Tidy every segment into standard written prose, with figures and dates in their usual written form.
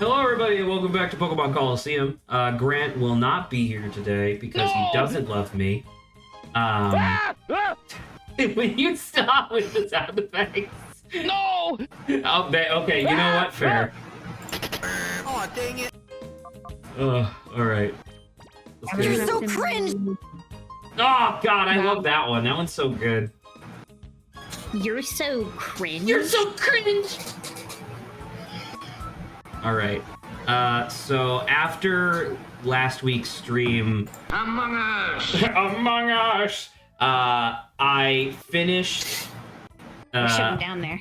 Hello, everybody, and welcome back to Pokemon Colosseum. Grant will not be here today because he doesn't love me. Will you stop with the sound effects? No! Oh, okay, you know what? Fair. Oh, dang it. Alright. You're so cringe! Oh, God, I love that one. That one's so good. You're so cringe. You're so cringe! Alright. So after last week's stream... Among Us! Among Us! I finished... Shut him down there.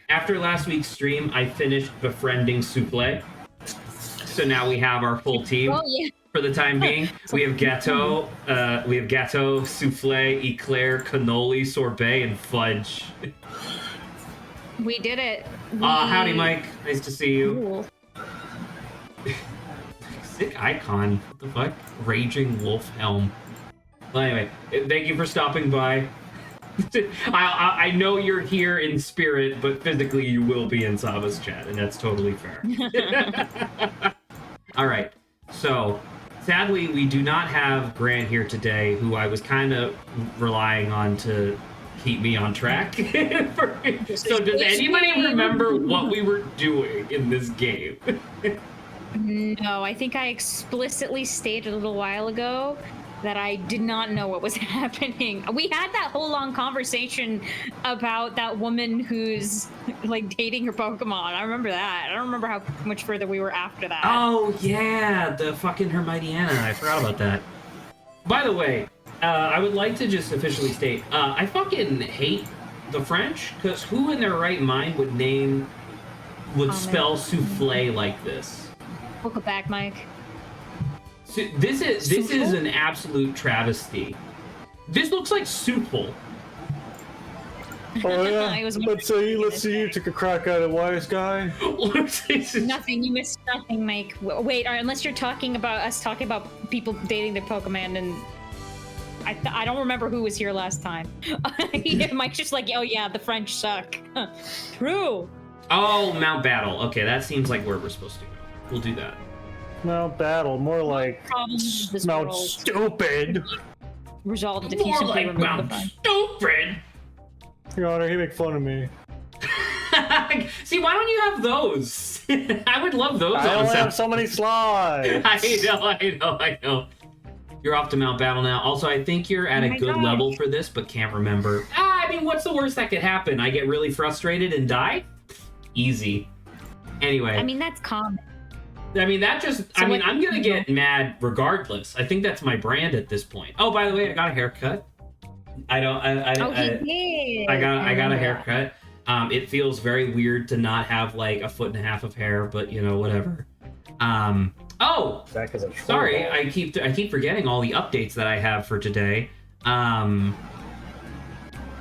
After last week's stream, I finished befriending Souffle. So now we have our full team. Oh, yeah. For the time being, we have Gateau, Souffle, Eclair, Cannoli, Sorbet, and Fudge. We did it. Howdy, Mike. Nice to see you. Cool. Sick icon. What the fuck? Raging Wolf Helm. Well, anyway, thank you for stopping by. I know you're here in spirit, but physically you will be in Sava's chat, and that's totally fair. Alright, so sadly we do not have Grant here today, who I was kind of relying on to keep me on track. So does anybody remember what we were doing in this game? No, I think I explicitly stated a little while ago that I did not know what was happening. We had that whole long conversation about that woman who's like dating her Pokemon. I remember that. I don't remember how much further we were after that. Oh yeah, the fucking Hermione. I forgot about that. By the way, I would like to just officially state, I fucking hate the French, because who in their right mind would spell souffle like this? Welcome back, Mike. So this is an absolute travesty. This looks like souffle. Oh yeah. Let's see you took a crack at it, wise guy. Nothing. You missed nothing, Mike. Wait, unless you're talking about us talking about people dating their Pokemon, and I don't remember who was here last time. Yeah, Mike's just like, oh yeah, the French suck. True. Oh, Mount Battle. Okay, that seems like where we're supposed to go. We'll do that. Mount Battle, more like Mount Stupid. Resolved if you More simply like remember Mount the fun. Stupid. Your Honor, he make fun of me. See, why don't you have those? I would love those. I only have so many slides. I know. You're off to Mount Battle now. Also, I think you're at a good level for this, but can't remember. I mean, what's the worst that could happen? I get really frustrated and die? Easy. Anyway. I mean, that's common. I mean, that just... So I'm gonna get mad regardless. I think that's my brand at this point. Oh, by the way, I got a haircut. I got a haircut. It feels very weird to not have like a foot and a half of hair, but you know, whatever. Oh, sorry, I keep forgetting all the updates that I have for today. I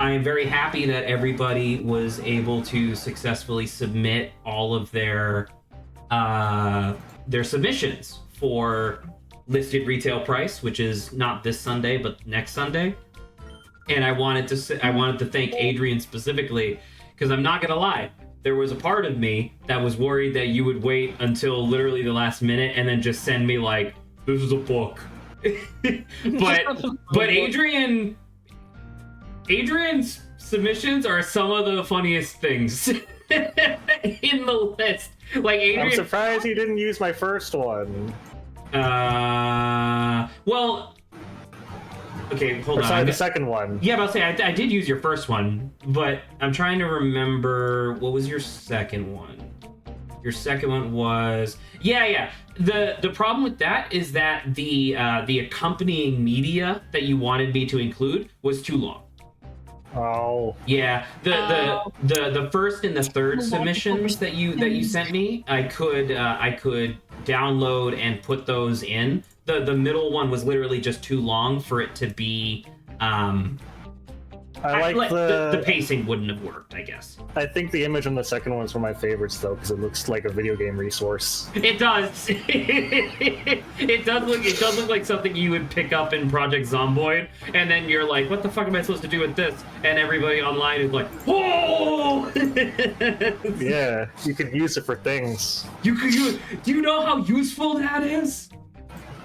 am very happy that everybody was able to successfully submit all of their submissions for listed retail price, which is not this Sunday but next Sunday. And I wanted to thank Adrian specifically, because I'm not gonna lie, there was a part of me that was worried that you would wait until literally the last minute and then just send me like, this is a book. but Adrian's submissions are some of the funniest things in the list. Like Adrian, I'm surprised he didn't use my first one. Well, okay, hold on. The second one. Yeah, but I'll say I did use your first one, but I'm trying to remember, what was your second one? Your second one was yeah. The problem with that is that the accompanying media that you wanted me to include was too long. Oh. Yeah, the first and the third submissions that you sent me, I could download and put those in. The middle one was literally just too long for it to be I like the pacing wouldn't have worked, I guess. I think the image on the second one is one of my favorites though, because it looks like a video game resource. It does. It does look like something you would pick up in Project Zomboid, and then you're like, what the fuck am I supposed to do with this? And everybody online is like, whoa! Yeah, you could use it for things. Do you know how useful that is?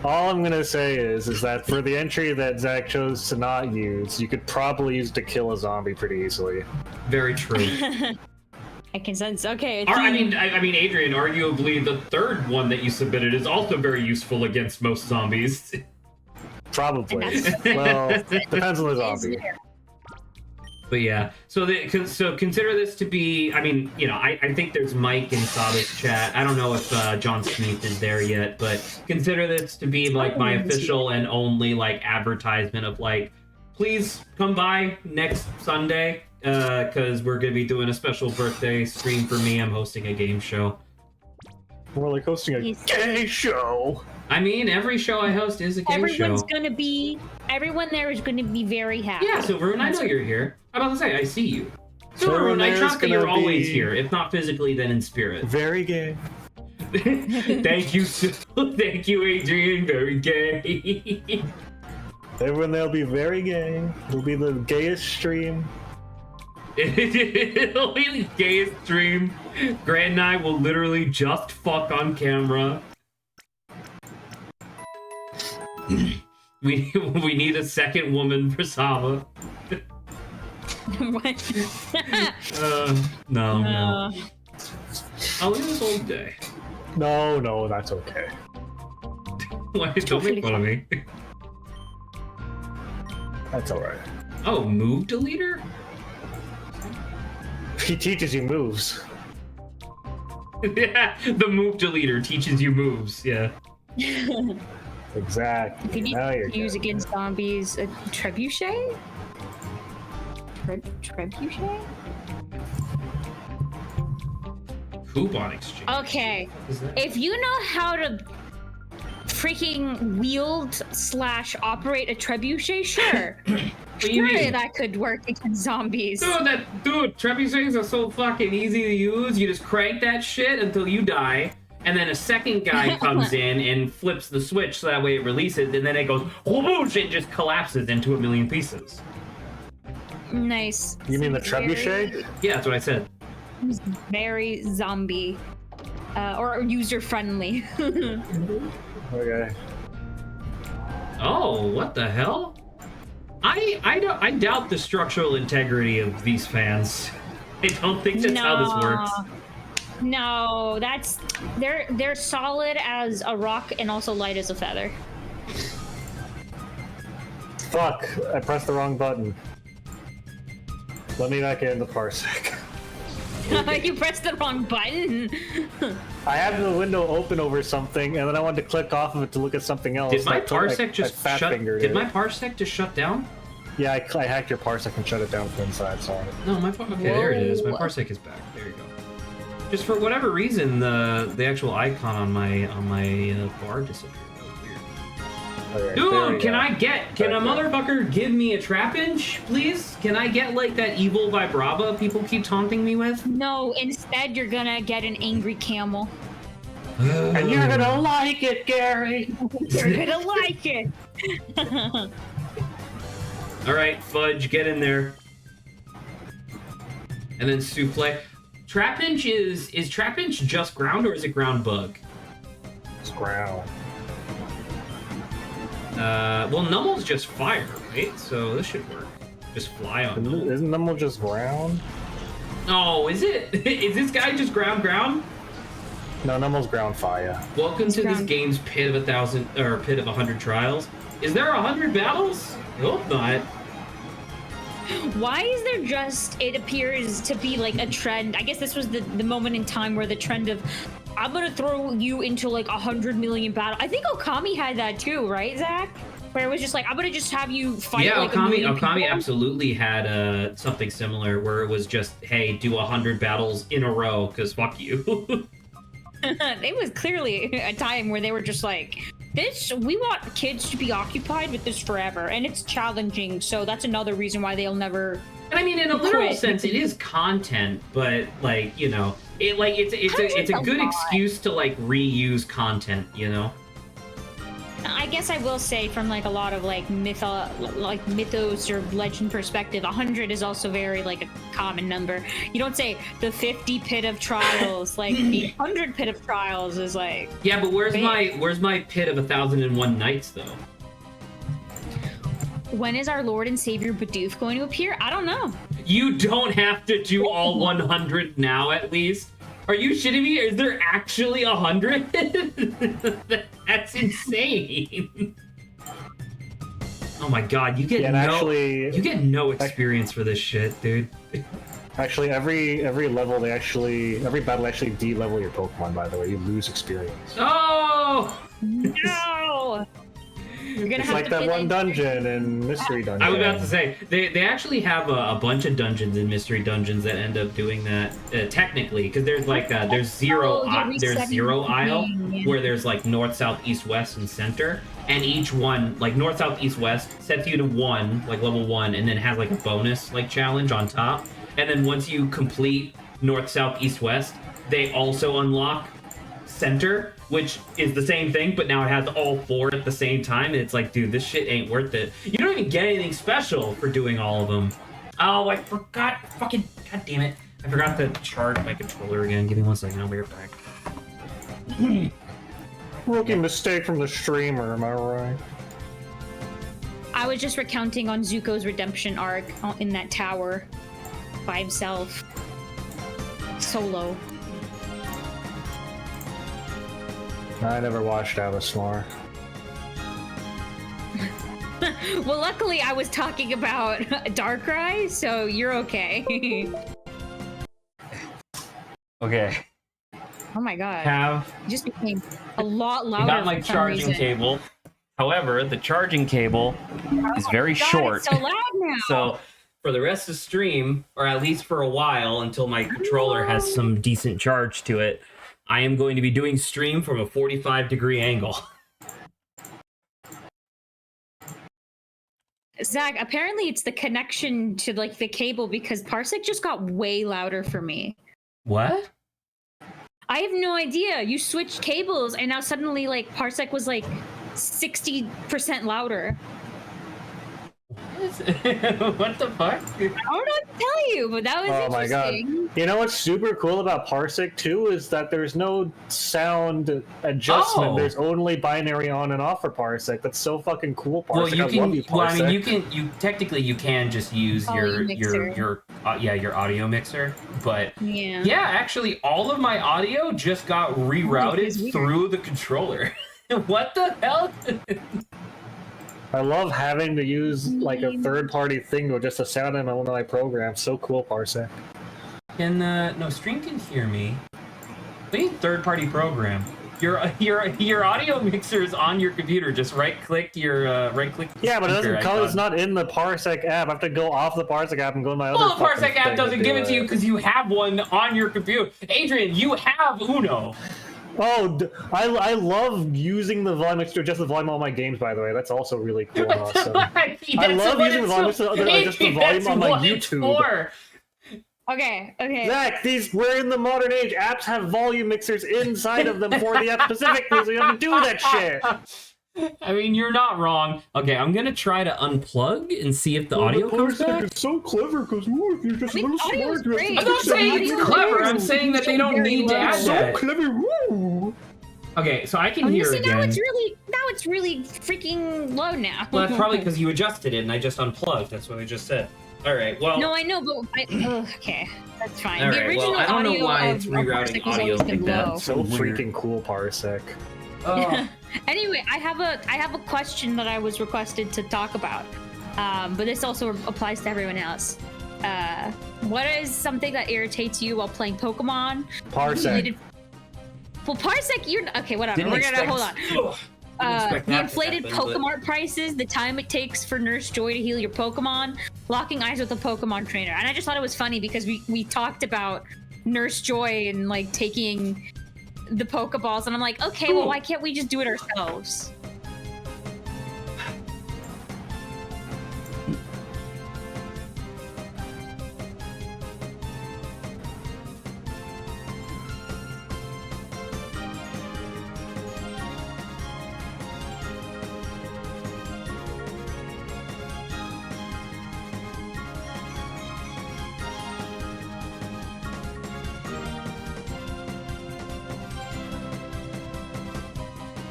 All I'm gonna say is that for the entry that Zach chose to not use, you could probably use to kill a zombie pretty easily. Very true. I can sense. Okay. I mean, Adrian, arguably the third one that you submitted is also very useful against most zombies. Probably. Well, depends on the zombie. But yeah, so consider this to be. I mean, you know, I think there's Mike in Saba's chat. I don't know if John Smith is there yet, but consider this to be like my official and only like advertisement of like, please come by next Sunday because we're gonna be doing a special birthday stream for me. I'm hosting a game show. More like hosting a gay show. I mean, every show I host is a game show. Everyone there is gonna be very happy. Yeah, so Rune, I know you're here. I'm about to say, I see you. So Rune, I trust that you're always here, if not physically, then in spirit. Very gay. Thank you, thank you, Adrian. Very gay. Everyone there'll be very gay. It'll be the gayest stream. It'll be the gayest stream. Grant and I will literally just fuck on camera. We need a second woman for Saba. What? No. I'll leave this all day. No, that's okay. Why? Don't make fun of me. That's alright. Oh, move deleter? He teaches you moves. Yeah, the move deleter teaches you moves, yeah. Exactly. Could you use against zombies a trebuchet? Trebuchet? Coupon exchange. Okay. If you know how to freaking wield / operate a trebuchet, sure. Sure, that could work against zombies. Dude, trebuchets are so fucking easy to use. You just crank that shit until you die, and then a second guy comes in and flips the switch so that way it releases, and then it goes whoosh, it just collapses into a million pieces. Nice. You mean the trebuchet? Yeah, that's what I said. Very zombie. Or user friendly. Okay. Oh, what the hell? I doubt the structural integrity of these fans. I don't think that's how this works. No, they're solid as a rock and also light as a feather. Fuck, I pressed the wrong button. Let me back in the parsec. You pressed the wrong button. I had the window open over something, and then I wanted to click off of it to look at something else. Did my parsec just shut? Did my it. parsec just shut down? Yeah, I hacked your parsec and shut it down from inside. Sorry. No, okay, there it is. My parsec is back. There you go. Just for whatever reason, the actual icon on my bar disappeared. Right, dude, can a motherfucker give me a trapinch, please? Can I get like that evil Vibrava people keep taunting me with? No, instead you're gonna get an angry camel. And you're gonna like it, Gary. You're gonna like it. All right, Fudge, get in there. And then Souffle. Trapinch is Trapinch just ground or is it ground bug? It's ground. Well, Nummel's just fire, right? So this should work. Just fly on Nummel. Isn't Nummel just ground? Oh, is it? Is this guy just ground? No, Nummel's ground fire. Welcome to this game's pit of 100 trials. Is there 100 battles? I hope not. Why is there just, it appears to be like a trend. I guess this was the moment in time where the trend of, I'm gonna throw you into like 100 million battle. I think Okami had that too, right, Zach? Where it was just like, I'm gonna just have you fight like Okami absolutely had something similar where it was just, hey, do 100 battles in a row, because fuck you. It was clearly a time where they were just like, we want kids to be occupied with this forever, and it's challenging, so that's another reason why they'll never. And I mean, in a literal sense, it is content, but like, you know, it's a good excuse to like reuse content, you know. I guess I will say, from like a lot of like mythos or legend perspective, 100 is also very like a common number. You don't say the 50 pit of trials, like the 100 pit of trials is like. Yeah, but where's my pit of 1,001 nights though? When is our Lord and Savior Bidoof going to appear? I don't know. You don't have to do all 100 now, at least. Are you shitting me? Is there actually 100? That's insane. Oh my god, you get no experience for this shit, dude. Actually, every battle actually de-level your Pokemon. By the way, you lose experience. Oh no! You're gonna it's have like to that one dungeon in Mystery Dungeon. I was about to say they actually have a bunch of dungeons in Mystery Dungeons that end up doing that technically, because there's like there's zero aisle where there's like north, south, east, west, and center, and each one like north, south, east, west sets you to 1, like level 1, and then has like a bonus like challenge on top, and then once you complete north, south, east, west, they also unlock center, which is the same thing, but now it has all 4 at the same time, and it's like, dude, this shit ain't worth it. You don't even get anything special for doing all of them. Oh, I forgot, god damn it. I forgot to charge my controller again. Give me 1 second, I'll be right back. Rookie mistake from the streamer, am I right? I was just recounting on Zuko's redemption arc in that tower by himself. Solo. I never watched Avasmar. Well, luckily I was talking about Darkrai, so you're okay. Okay. Oh my god. It just became a lot louder. Got my charging cable. However, the charging cable is very short. It's so loud now. So for the rest of the stream, or at least for a while until my controller has some decent charge to it, I am going to be doing stream from a 45-degree angle. Zach, apparently it's the connection to like the cable, because Parsec just got way louder for me. What? I have no idea. You switched cables and now suddenly like Parsec was like 60% louder. What the fuck? I don't know what to tell you, but that was oh my god. You know what's super cool about Parsec too is that there's no sound adjustment. There's only binary on and off for Parsec. That's so fucking cool, Parsec. Well, you can, I love you, Parsec. well, I mean, you technically you can just use your audio mixer, but yeah, actually all of my audio just got rerouted through the controller. What the hell? I love having to use like a third-party thing to adjust the sound in one of my programs. So cool, Parsec. Can no stream can hear me. We need third-party program. Your audio mixer is on your computer. Just right-click your Yeah, but it doesn't come. It's not in the Parsec app. I have to go off the Parsec app and go to my other. Well, the Parsec app doesn't give it to you because you have one on your computer. Adrian, you have Uno. Oh, I love using the volume mixer, just the volume on my games, by the way. That's also really cool and awesome. I love using the volume mixer, just the volume on my YouTube. Okay. Zach, we're in the modern age. Apps have volume mixers inside of them for the app specifically, so you have to do that shit. I mean, you're not wrong. Okay, I'm gonna try to unplug and see if the audio comes back. It's so clever because if you're just a little smart, I'm not saying it's clever. I'm saying that they don't need to add that. So clever. Woo. Okay, so I can hear again. Now it's really freaking low now. Well, that's probably because you adjusted it and I just unplugged. That's what I just said. All right. Well. No, I know, but okay, that's fine. All the right, original I don't know why it's rerouting audio like that. So freaking cool, Parsec. Anyway, I have a question that I was requested to talk about, but this also applies to everyone else. What is something that irritates you while playing Pokemon? Parsec. Well, Parsec, you're okay. Whatever. We're gonna hold on. The inflated Pokemon prices, the time it takes for Nurse Joy to heal your Pokemon, locking eyes with a Pokemon trainer, and I just thought it was funny because we talked about Nurse Joy and like taking the Pokeballs, and I'm like, okay, well, why can't we just do it ourselves?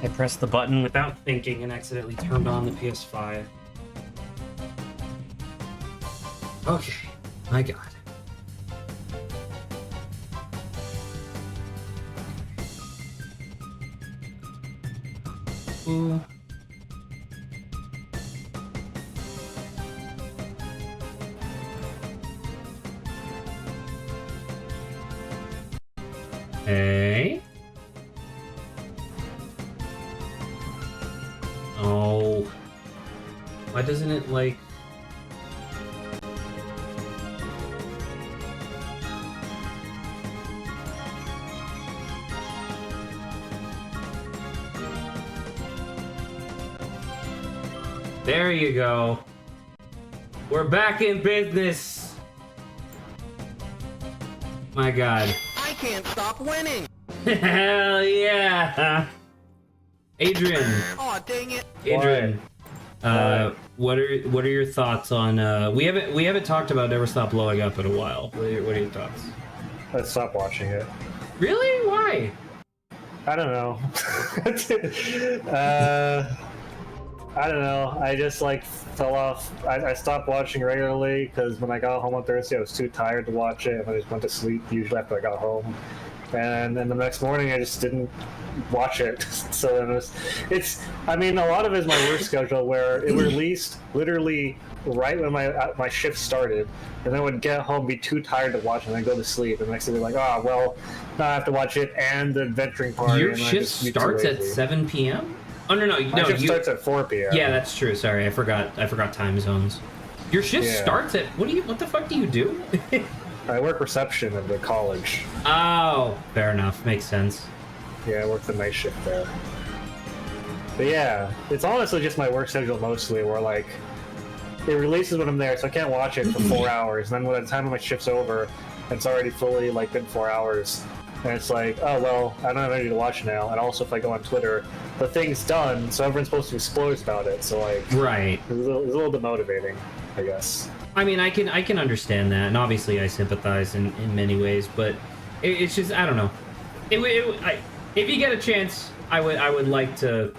I pressed the button without thinking and accidentally turned on the PS5. Okay, my god. Ooh. Hey. Oh. Why doesn't it like... There you go. We're back in business. My god. I can't stop winning. Hell yeah. Adrian. Oh, dang it. Adrian. What are your thoughts on we haven't talked about Never Stop Blowing Up in a while. What are your thoughts? I stopped watching it. Really? Why? I don't know. I don't know. I just like fell off. I stopped watching regularly because when I got home on Thursday, I was too tired to watch it, and I just went to sleep usually after I got home. And then the next morning, I just didn't watch it. So it's. I mean, a lot of it is my work schedule where it released literally right when my shift started, and then I would get home, be too tired to watch, and then go to sleep. And the next day, be like, oh well, now I have to watch it and the adventuring party. Your shift starts at 7 p.m. Oh no, My shift starts at 4 p.m. Yeah, that's true. Sorry, I forgot time zones. Your shift starts at what the fuck do you do? I work reception at the college. Oh, fair enough. Makes sense. Yeah, I work the night shift there. But yeah, it's honestly just my work schedule mostly, where like it releases when I'm there, so I can't watch it for 4 hours. And then by the time my shift's over, it's already fully like been 4 hours. And it's like, oh well, I don't have anything to watch now. And also, if I go on Twitter, the thing's done, so everyone's supposed to explode about it. So like, right, it's a little demotivating, I guess. I mean, I can understand that, and obviously I sympathize in many ways, but it's just I don't know. If you get a chance, I would love to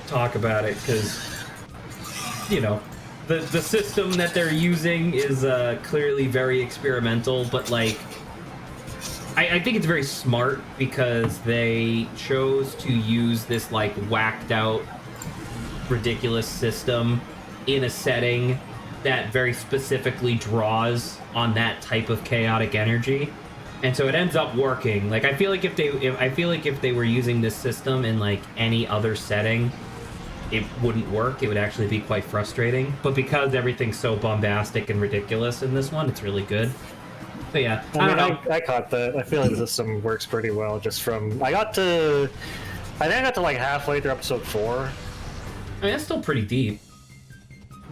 talk about it because you know the system that they're using is clearly very experimental, but like. I think it's very smart because they chose to use this like whacked out, ridiculous system in a setting that very specifically draws on that type of chaotic energy, and so it ends up working. Like I feel like if they were using this system in like any other setting, it wouldn't work. It would actually be quite frustrating. But because everything's so bombastic and ridiculous in this one, it's really good. But yeah, I don't know. I caught that. I feel like the system works pretty well just from... I think I got to like halfway through episode 4. I mean, that's still pretty deep.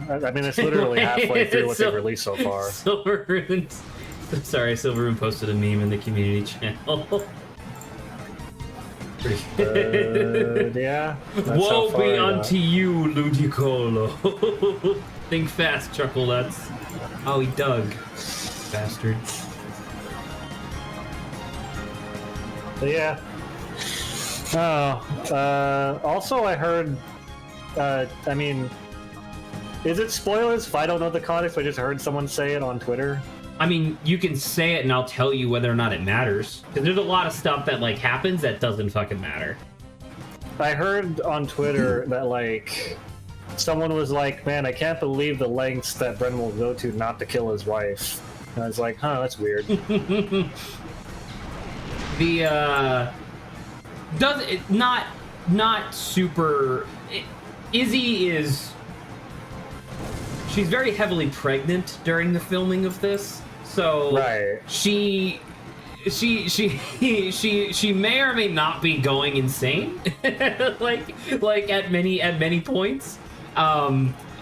I mean, it's literally halfway through what they've released so far. Silvermoon posted a meme in the community channel. Pretty good. Yeah. Woe be unto you, Ludicolo. Think fast, Chuckle Nuts. Oh, he dug. Bastard. But yeah. Also, I heard. I mean, is it spoilers if I don't know the context? I just heard someone say it on Twitter. I mean, you can say it, and I'll tell you whether or not it matters. Because there's a lot of stuff that like happens that doesn't fucking matter. I heard on Twitter that like someone was like, "Man, I can't believe the lengths that Bren will go to not to kill his wife." And I was like, "Huh, that's weird." Does it not super? Izzy is. She's very heavily pregnant during the filming of this, so right. She may or may not be going insane, like at many points.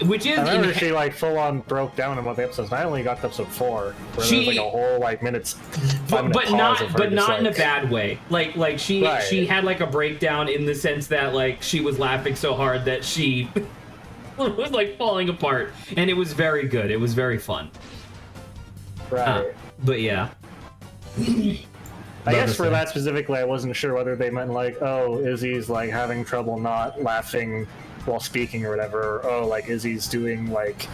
Which is I remember she like full on broke down in one of the episodes. And I only got to episode 4, where there was like a whole like minutes, but not in a bad way. Like she had like a breakdown in the sense that like she was laughing so hard that she was like falling apart, and it was very good. It was very fun. Right. But yeah. I guess for that specifically, I wasn't sure whether they meant like, oh, Izzy's like having trouble not laughing while speaking or whatever. Or, oh, like Izzy's doing like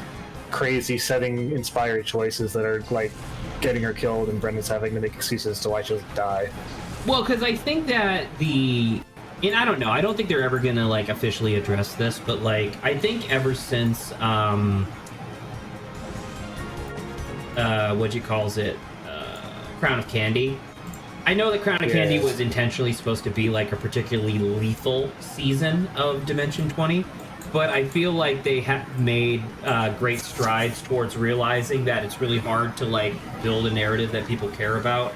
crazy setting inspired choices that are like getting her killed, and Brendan's having to make excuses to why she doesn't die. Well, because I think that and I don't know, I don't think they're ever gonna like officially address this, but like I think ever since Crown of Candy. I know that Crown of Candy was intentionally supposed to be like a particularly lethal season of Dimension 20, but I feel like they have made great strides towards realizing that it's really hard to like build a narrative that people care about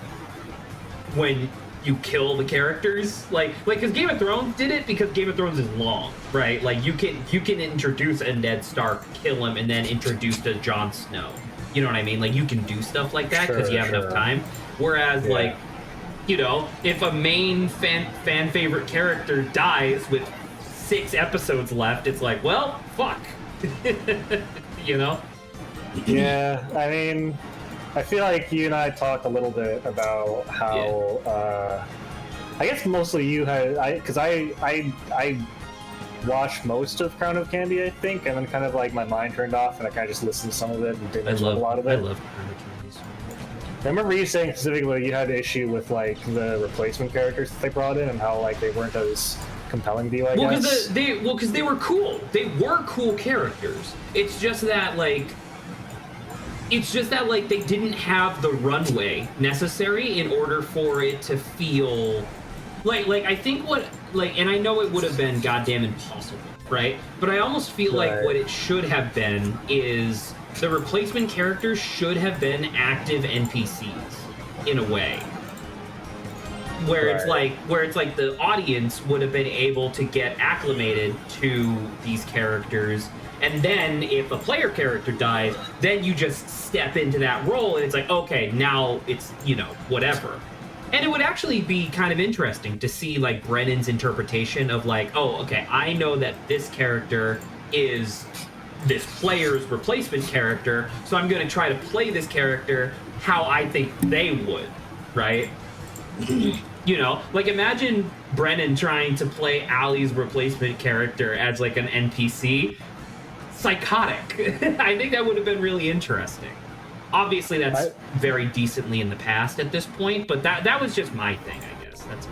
when you kill the characters. Like because Game of Thrones did it because Game of Thrones is long, right? Like you can introduce a Ned Stark, kill him, and then introduce a Jon Snow. You know what I mean? Like you can do stuff like that because you have enough time. Whereas like, you know, if a main fan favorite character dies with 6 episodes left, it's like, well, fuck. You know? Yeah, I mean, I feel like you and I talked a little bit about how, I guess mostly you had, because I watched most of Crown of Candy, I think, and then kind of like my mind turned off and I kind of just listened to some of it and didn't a lot of it. I love Crown of Candy. I remember you saying specifically you had an issue with like the replacement characters that they brought in and how like they weren't as compelling to you, I guess. Because they were cool. They were cool characters. It's just that like they didn't have the runway necessary in order for it to feel like I think what like, and I know it would have been goddamn impossible, right? But I almost feel like what it should have been is the replacement characters should have been active NPCs in a way. Where it's like the audience would have been able to get acclimated to these characters, and then if a player character dies, then you just step into that role and it's like, okay, now it's, you know, whatever. And it would actually be kind of interesting to see like Brennan's interpretation of like, oh, okay, I know that this character is this player's replacement character, so I'm going to try to play this character how I think they would, right? You know, like imagine Brennan trying to play Allie's replacement character as like an NPC. Psychotic. I think that would have been really interesting. Obviously, that's very decently in the past at this point, but that was just my thing, I guess. That's.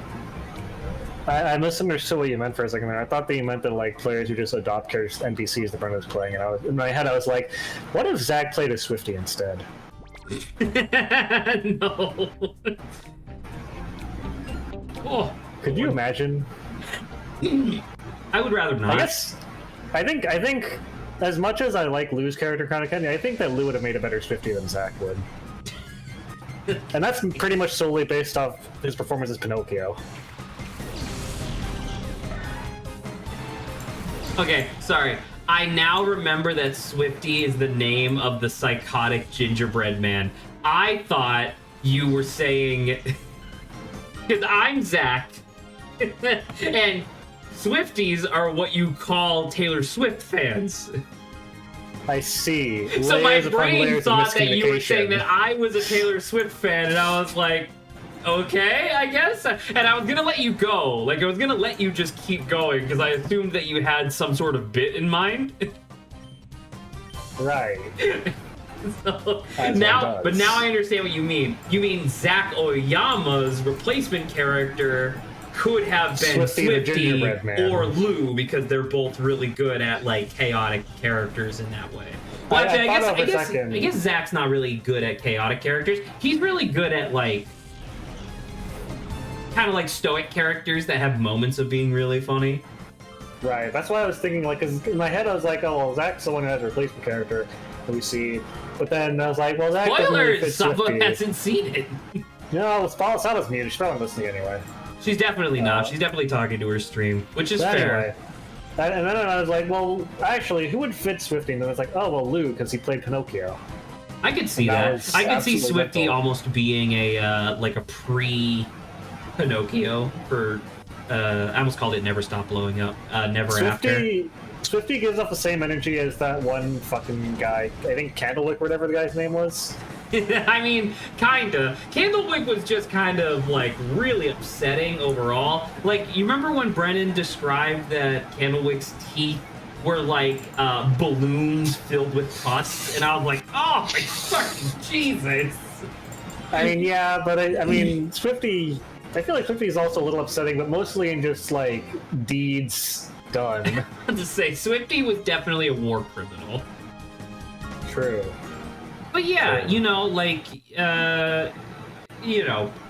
I misunderstood what you meant for a second there. I thought that you meant that like players who just adopt characters NPCs that Brennan was playing, and in my head I was like, what if Zach played as Swifty instead? No. Oh, could you imagine? I would rather not. I think as much as I like Lou's character Crown of Candy, I think that Lou would have made a better Swifty than Zach would. And that's pretty much solely based off his performance as Pinocchio. Okay, sorry. I now remember that Swifty is the name of the psychotic gingerbread man. I thought you were saying... Because I'm Zach, and Swifties are what you call Taylor Swift fans. I see. So my brain thought that you were saying that I was a Taylor Swift fan, and I was like, okay, I guess. And I was gonna let you go. Like, I was gonna let you just keep going, because I assumed that you had some sort of bit in mind. Right. So, now I understand what you mean. You mean Zach Oyama's replacement character could have been Swifty or Lou, because they're both really good at like chaotic characters in that way. But I guess Zach's not really good at chaotic characters. He's really good at like kind of like stoic characters that have moments of being really funny. Right. That's why I was thinking, like, because in my head I was like, oh, well, Zach's the one who has a replacement character that we see. But then I was like, well, Zach doesn't really fit Swifty. Someone hasn't seen it. No, Sada's muted. She's probably listening anyway. She's definitely not. She's definitely talking to her stream, which is fair. And then I was like, well, actually, who would fit Swifty? And then I was like, oh, well, Lou, because he played Pinocchio. I could see that. I could see Swifty almost being a like a pre-Pinocchio for. I almost called it Never Stop Blowing Up. Never After. Swifty gives off the same energy as that one fucking guy. I think Candlewick, whatever the guy's name was. I mean, kinda. Candlewick was just kind of like really upsetting overall. Like, you remember when Brennan described that Candlewick's teeth were like balloons filled with pus, and I was like, oh my fucking Jesus. I mean, yeah, but I mean, Swifty. I feel like Swifty is also a little upsetting, but mostly in just like deeds done. I have to say, Swifty was definitely a war criminal. True. But yeah, True. you know, like,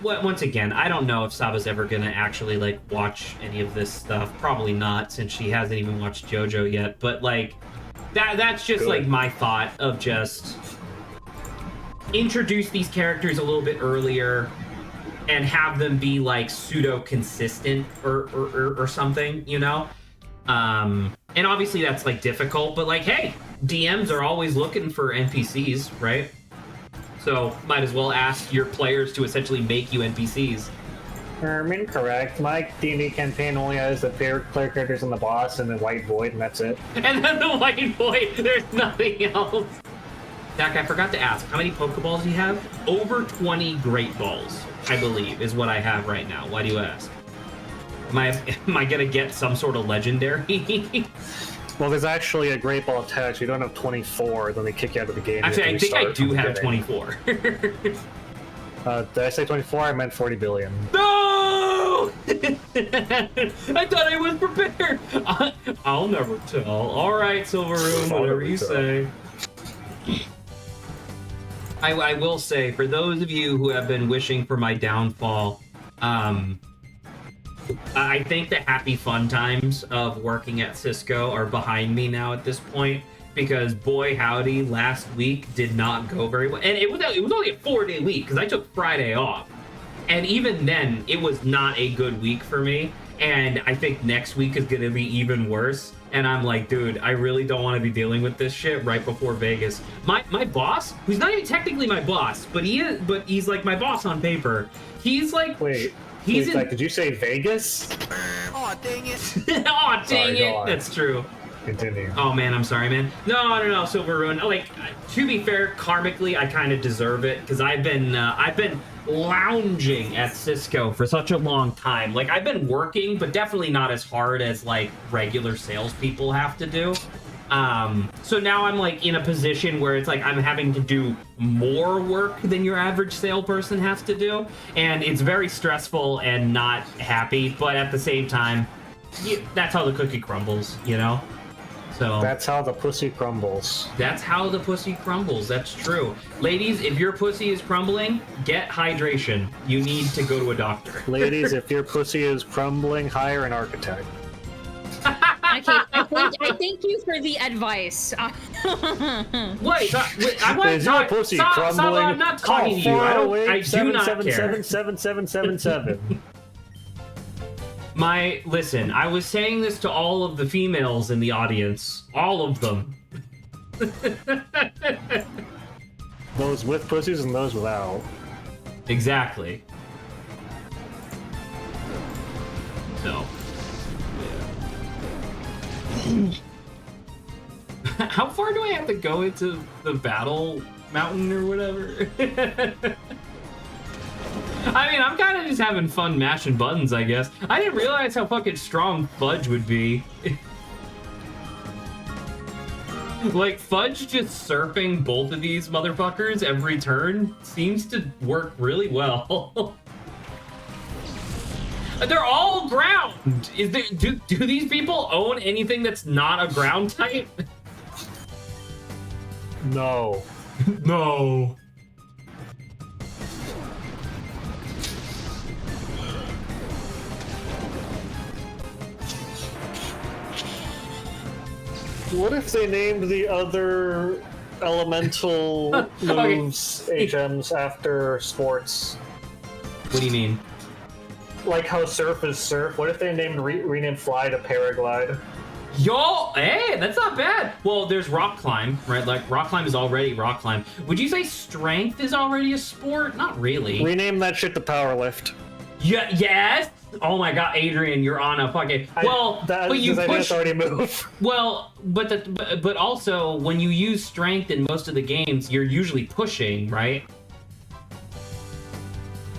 once again, I don't know if Saba's ever gonna actually like watch any of this stuff. Probably not, since she hasn't even watched JoJo yet. But like, that's just Good. like my thought of just introduce these characters a little bit earlier and have them be like pseudo consistent or something, you know. And obviously that's like difficult, but like, hey, DMs are always looking for NPCs, right? So might as well ask your players to essentially make you NPCs. Incorrect. My D&D campaign only has the player characters and the boss and the White Void, and that's it. And then the White Void, there's nothing else. Zach, I forgot to ask, how many Pokeballs do you have? Over 20 Great Balls, I believe, is what I have right now. Why do you ask? Am I gonna get some sort of legendary? Well, there's actually a Great Ball attached. You don't have 24, then they kick you out of the game. Actually, I think I do have 24. Did I say 24? I meant 40 billion. No! I thought I was prepared. I'll never tell. All right, Silveroon, whatever you say. I will say, for those of you who have been wishing for my downfall, I think the happy fun times of working at Cisco are behind me now at this point, because boy howdy, last week did not go very well. And it was only a 4-day week because I took Friday off. And even then, it was not a good week for me. And I think next week is going to be even worse. And I'm like, dude, I really don't want to be dealing with this shit right before Vegas. My boss, who's not even technically my boss, but he's like my boss on paper. He's like, Did you say Vegas? Aw, dang it. Aw, dang Sorry, it. That's true. Continue. Oh man, I'm sorry, man. No, Silveroon. Like, to be fair, karmically, I kind of deserve it because I've been lounging at Cisco for such a long time. Like, I've been working, but definitely not as hard as like regular salespeople have to do. So now I'm like in a position where it's like I'm having to do more work than your average salesperson has to do, and it's very stressful and not happy. But at the same time, that's how the cookie crumbles, you know. So that's how the pussy crumbles. That's how the pussy crumbles. That's true. Ladies, if your pussy is crumbling, get hydration. You need to go to a doctor. Ladies, if your pussy is crumbling, hire an architect. Okay, I thank you for the advice. Wait, I want to talk. Pussy Saba, crumbling. I'm not talking to you. I do not care. 7777777. Listen, I was saying this to all of the females in the audience. All of them. Those with pussies and those without. Exactly. So. How far do I have to go into the battle mountain or whatever? I mean, I'm kind of just having fun mashing buttons, I guess. I didn't realize how fucking strong Fudge would be. Like, Fudge just surfing both of these motherfuckers every turn seems to work really well. They're all ground! Do these people own anything that's not a ground type? No. No. What if they named the other elemental moves HMs after sports? What do you mean? Like how surf is surf. What if they renamed fly to paraglide? Yo, hey, that's not bad. Well, there's rock climb, right? Like, rock climb is already rock climb. Would you say strength is already a sport? Not really. Rename that shit to powerlift. Yeah, yes, Oh my god, Adrian, you're on a fucking... Well, but you push... already move. Well, but also, when you use strength in most of the games, you're usually pushing, right?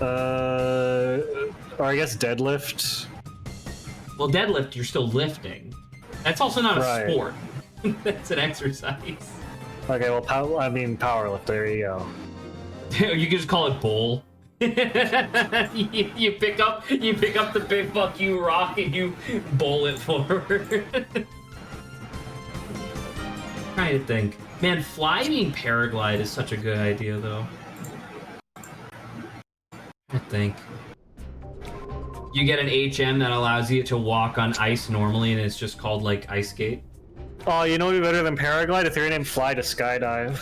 Or I guess deadlift. Well, deadlift, you're still lifting. That's also not a sport. That's an exercise. Okay, well, powerlift, there you go. You can just call it bowl. you pick up the big fuck you rock and you bowl it forward. Trying to think. Man, flying paraglide is such a good idea, though. I think. You get an HM that allows you to walk on ice normally, and it's just called, like, ice skate. Oh, you know what would be better than paraglide? If you're named Fly to skydive.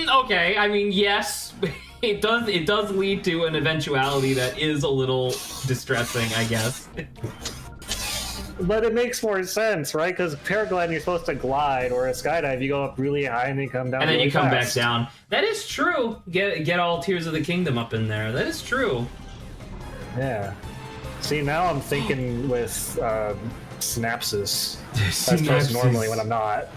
Okay, I mean, yes. It does lead to an eventuality that is a little distressing, I guess. But it makes more sense, right? Because paragliding, you're supposed to glide, or a skydive, you go up really high and then you come down. And then really you come fast. back down. That is true. Get all Tears of the Kingdom up in there. That is true. Yeah. See, now I'm thinking with synapses. That's just normally when I'm not.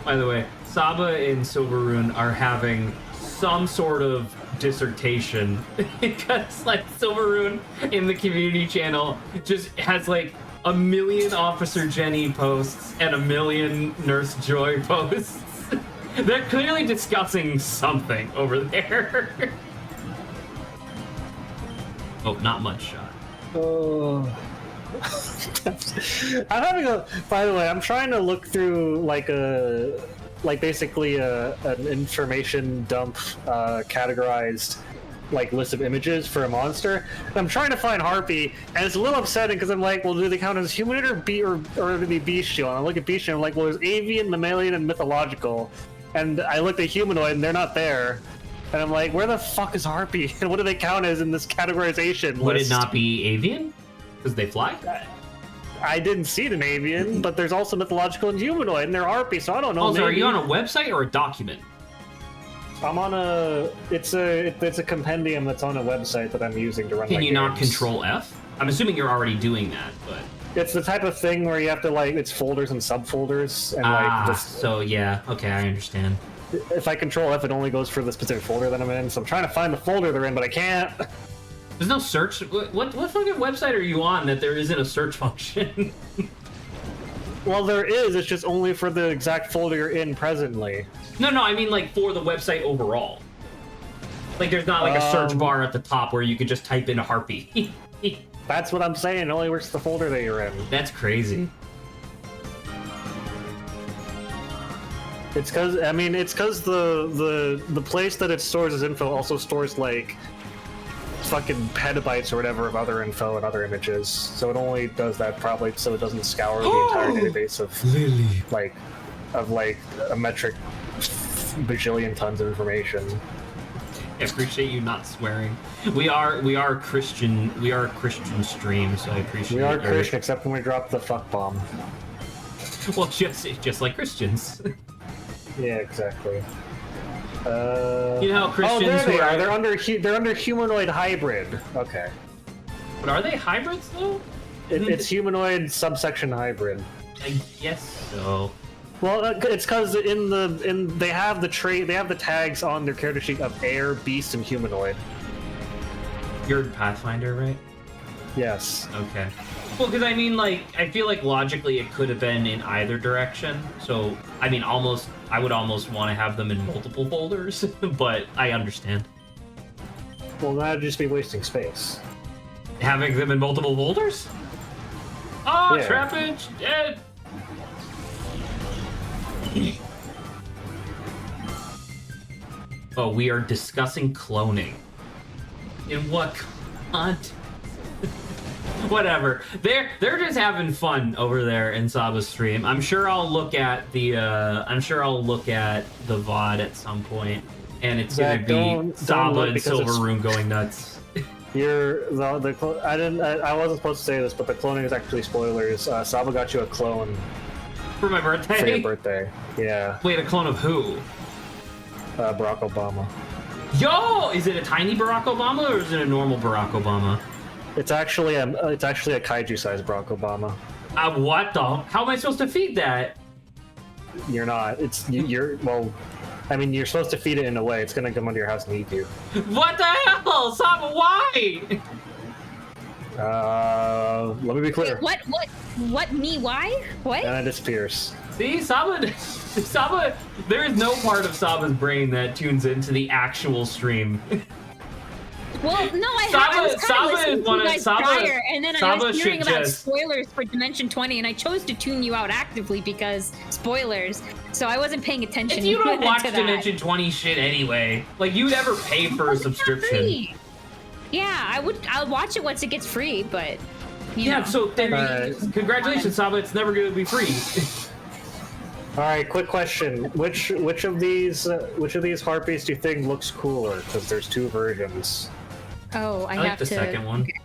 By the way, Saba and Silveroon are having some sort of dissertation because, like, Silveroon in the community channel just has like 1 million Officer Jenny posts and 1 million Nurse Joy posts. They're clearly discussing something over there. Oh, not much shot. Oh. I'm having a. By the way, I'm trying to look through basically an information dump categorized list of images for a monster. And I'm trying to find Harpy, and it's a little upsetting because I'm like, well, do they count as humanoid or are they bestial? And I look at bestial, and I'm like, well, there's avian, mammalian, and mythological. And I looked at humanoid, and they're not there. And I'm like, where the fuck is Harpy? And what do they count as in this categorization Would list? it not be avian? Because they fly? I didn't see an avian, but there's also mythological and humanoid, and they're Harpy, so I don't know. Also, are you on a website or a document? I'm on a. It's a compendium that's on a website that I'm using to run. Can my you games. not Control F? I'm assuming you're already doing that, but it's the type of thing where you have to it's folders and subfolders and so yeah, okay, I understand. If I Control F, it only goes for the specific folder that I'm in. So I'm trying to find the folder they're in, but I can't. There's no search. What fucking website are you on that there isn't a search function? Well, there is. It's just only for the exact folder you're in presently. No, I mean like for the website overall. Like there's not like a search bar at the top where you could just type in a Harpy. That's what I'm saying. It only works the folder that you're in. That's crazy. It's because the place that it stores its info also stores like fucking petabytes or whatever of other info and other images. So it only does that probably so it doesn't scour the entire database of a metric bajillion tons of information. I appreciate you not swearing. We are Christian. We are a Christian stream, so I appreciate. We are Christian, except when we drop the fuck bomb. Well, just like Christians. Yeah, exactly. You know how Christians? Oh, there they are. They're under humanoid hybrid. Okay. But are they hybrids though? It's humanoid subsection hybrid. I guess so. Well, it's because they have the tags on their character sheet of air, beast, and humanoid. You're Pathfinder, right? Yes. Okay. Well, because I mean, like, I feel like logically it could have been in either direction. So, I mean, I would almost want to have them in multiple folders, but I understand. Well, that'd just be wasting space. Having them in multiple folders? Oh, yeah. Trappage, dead! Oh, we are discussing cloning. In what context? Whatever. They're just having fun over there in Saba's stream. I'm sure I'll look at the VOD at some point, and it's gonna be Saba and Silveroon going nuts. I wasn't supposed to say this, but the cloning is actually spoilers. Saba got you a clone For my birthday? for your birthday. Yeah. Wait, a clone of who? Barack Obama. Yo! Is it a tiny Barack Obama or is it a normal Barack Obama? It's actually a kaiju-sized Bronco Obama. What the? How am I supposed to feed that? You're not. You're well. I mean, you're supposed to feed it in a way. It's gonna come into your house and eat you. What the hell, Saba? Why? Let me be clear. Wait, what? Me? Why? What? And it disappears. See, Saba. There is no part of Saba's brain that tunes into the actual stream. Well, no, I was kind of listening to you guys prior, and then I was hearing about spoilers for Dimension 20, and I chose to tune you out actively because spoilers. So I wasn't paying attention. If you don't watch to Dimension 20 shit anyway, like you never pay for a subscription. Yeah, I'll watch it once it gets free, but you know. So then, congratulations, Saba. It's never going to be free. All right, quick question: which of these harpies do you think looks cooler? Because there's two versions. Oh, I like have the to. second one. Okay.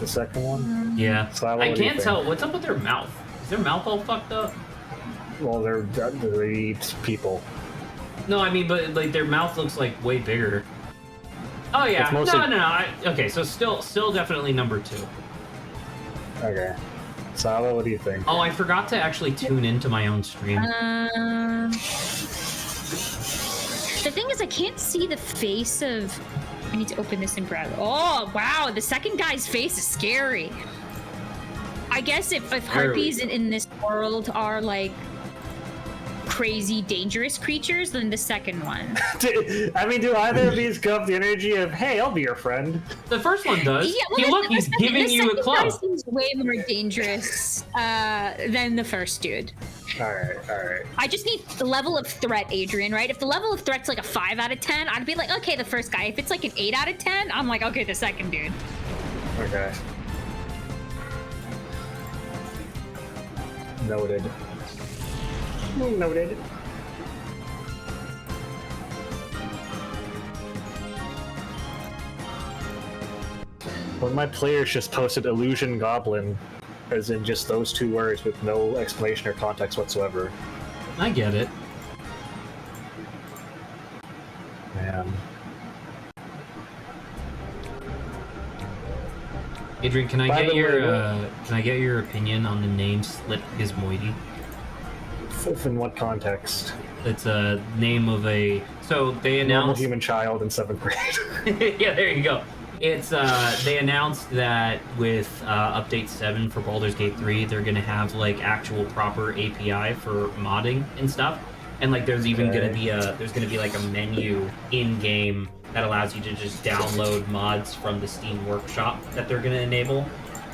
The second one? Yeah. Slava, I can't tell. What's up with their mouth? Is their mouth all fucked up? Well, they eat people. No, I mean, but like their mouth looks like way bigger. Oh yeah. Mostly... No. Okay, so still definitely number 2. Okay. Slava, what do you think? Oh, I forgot to actually tune into my own stream. The thing is, I can't see the face of... I need to open this and grab it. Oh, wow. The second guy's face is scary. I guess if harpies in this world are, like, crazy, dangerous creatures, then the second one. I mean, do either of these go up the energy of, hey, I'll be your friend? The first one does. Yeah, well, he's giving you a club. The second guy seems way more dangerous than the first dude. All right. I just need the level of threat, Adrian, right? If the level of threat's like a 5 out of 10, I'd be like, okay, the first guy. If it's like an 8 out of 10, I'm like, okay, the second dude. Okay. Noted. One of my players just posted Illusion Goblin, as in just those 2 words with no explanation or context whatsoever. I get it. Man. Adrian, can I By get the your opinion on the name Slip Gizmoidy? In what context? It's a name of a... So they announced... Normal human child in 7th grade. Yeah, there you go. It's they announced that with update 7 for Baldur's Gate 3, they're gonna have like actual proper API for modding and stuff, and like there's even gonna be like a menu in game that allows you to just download mods from the Steam Workshop that they're gonna enable.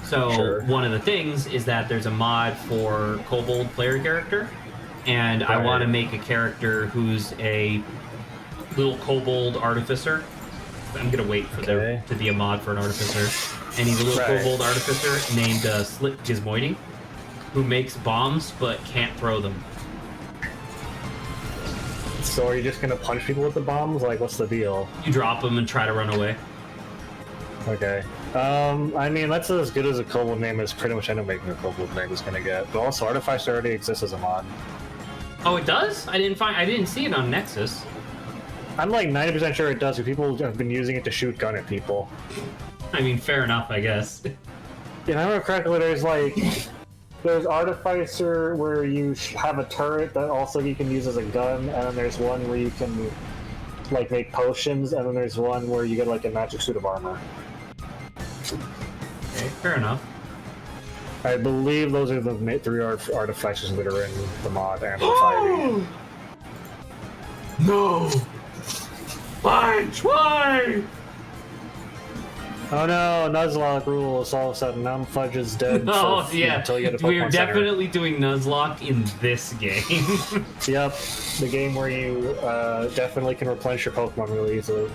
So one of the things is that there's a mod for Kobold player character, and I want to make a character who's a little Kobold artificer. I'm gonna wait for there to be a mod for an artificer, and he's a little kobold artificer named Slip Gizmoidy, who makes bombs but can't throw them. So are you just gonna punch people with the bombs? Like, what's the deal? You drop them and try to run away. Okay. I mean, that's as good as a kobold name as pretty much any making a kobold name is gonna get. But also, Artificer already exists as a mod. Oh, it does? I didn't see it on Nexus. I'm like 90% sure it does, because people have been using it to shoot gun at people. I mean, fair enough, I guess. If I remember correctly, there's Artificer where you have a turret that also you can use as a gun, and then there's one where you can like make potions, and then there's one where you get like a magic suit of armor. Okay, fair enough. I believe those are the 3 artificers that are in the mod and the 5e. No! Why? Oh no, Nuzlocke rules. All of a sudden, Fudge is dead. Oh yeah, until you get a we are Pokemon definitely doing Nuzlocke in this game. Yep, the game where you definitely can replenish your Pokemon really easily.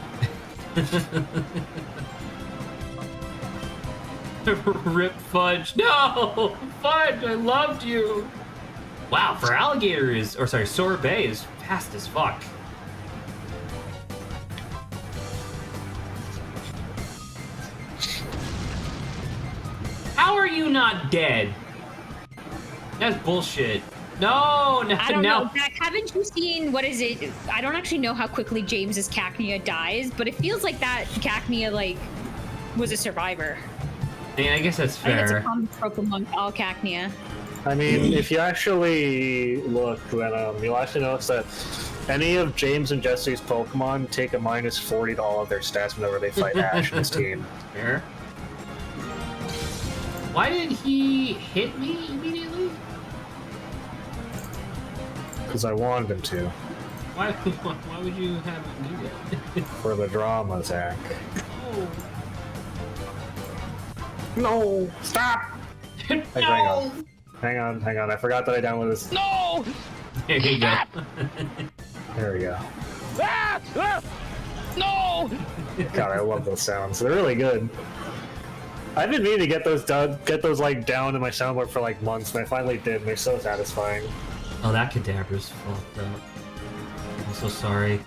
Rip Fudge. No! Fudge, I loved you! Wow, for Alligator Sorbet is fast as fuck. How are you not dead? That's bullshit. No, I don't know, Zach, haven't you seen, what is it? I don't actually know how quickly James's Cacnea dies, but it feels like that Cacnea, like, was a survivor. I guess that's I think it's a fair. common trope among all Cacnea. I mean, if you actually look, then you'll actually notice that any of James and Jesse's Pokemon take a -40 to all of their stats whenever they fight Ash and his team. Fair. Why did he hit me immediately? Because I wanted him to. Why would you have him do that? For the drama, Zach. Oh. No! Stop! Hey, No! hang on. I forgot that I downloaded this. No! There you go. There we go. No! God, I love those sounds. They're really good. I've been meaning to get those like down in my soundboard for like months, and I finally did, and they're so satisfying. Oh, that cadaver's fucked up. I'm so sorry.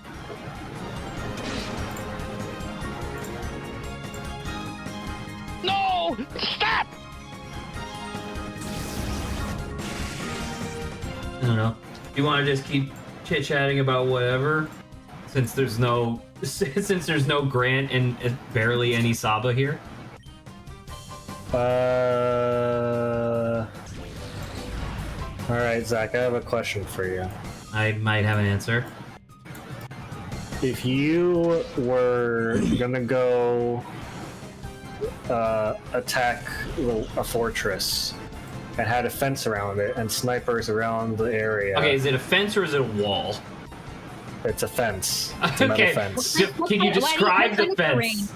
No! Stop! I don't know. You want to just keep chit-chatting about whatever? Since there's no Grant and barely any Saba here? Alright, Zach, I have a question for you. I might have an answer. If you were gonna go attack a fortress and had a fence around it and snipers around the area. Okay, is it a fence or is it a wall? It's a fence. It's a metal Okay, fence. can you describe the fence?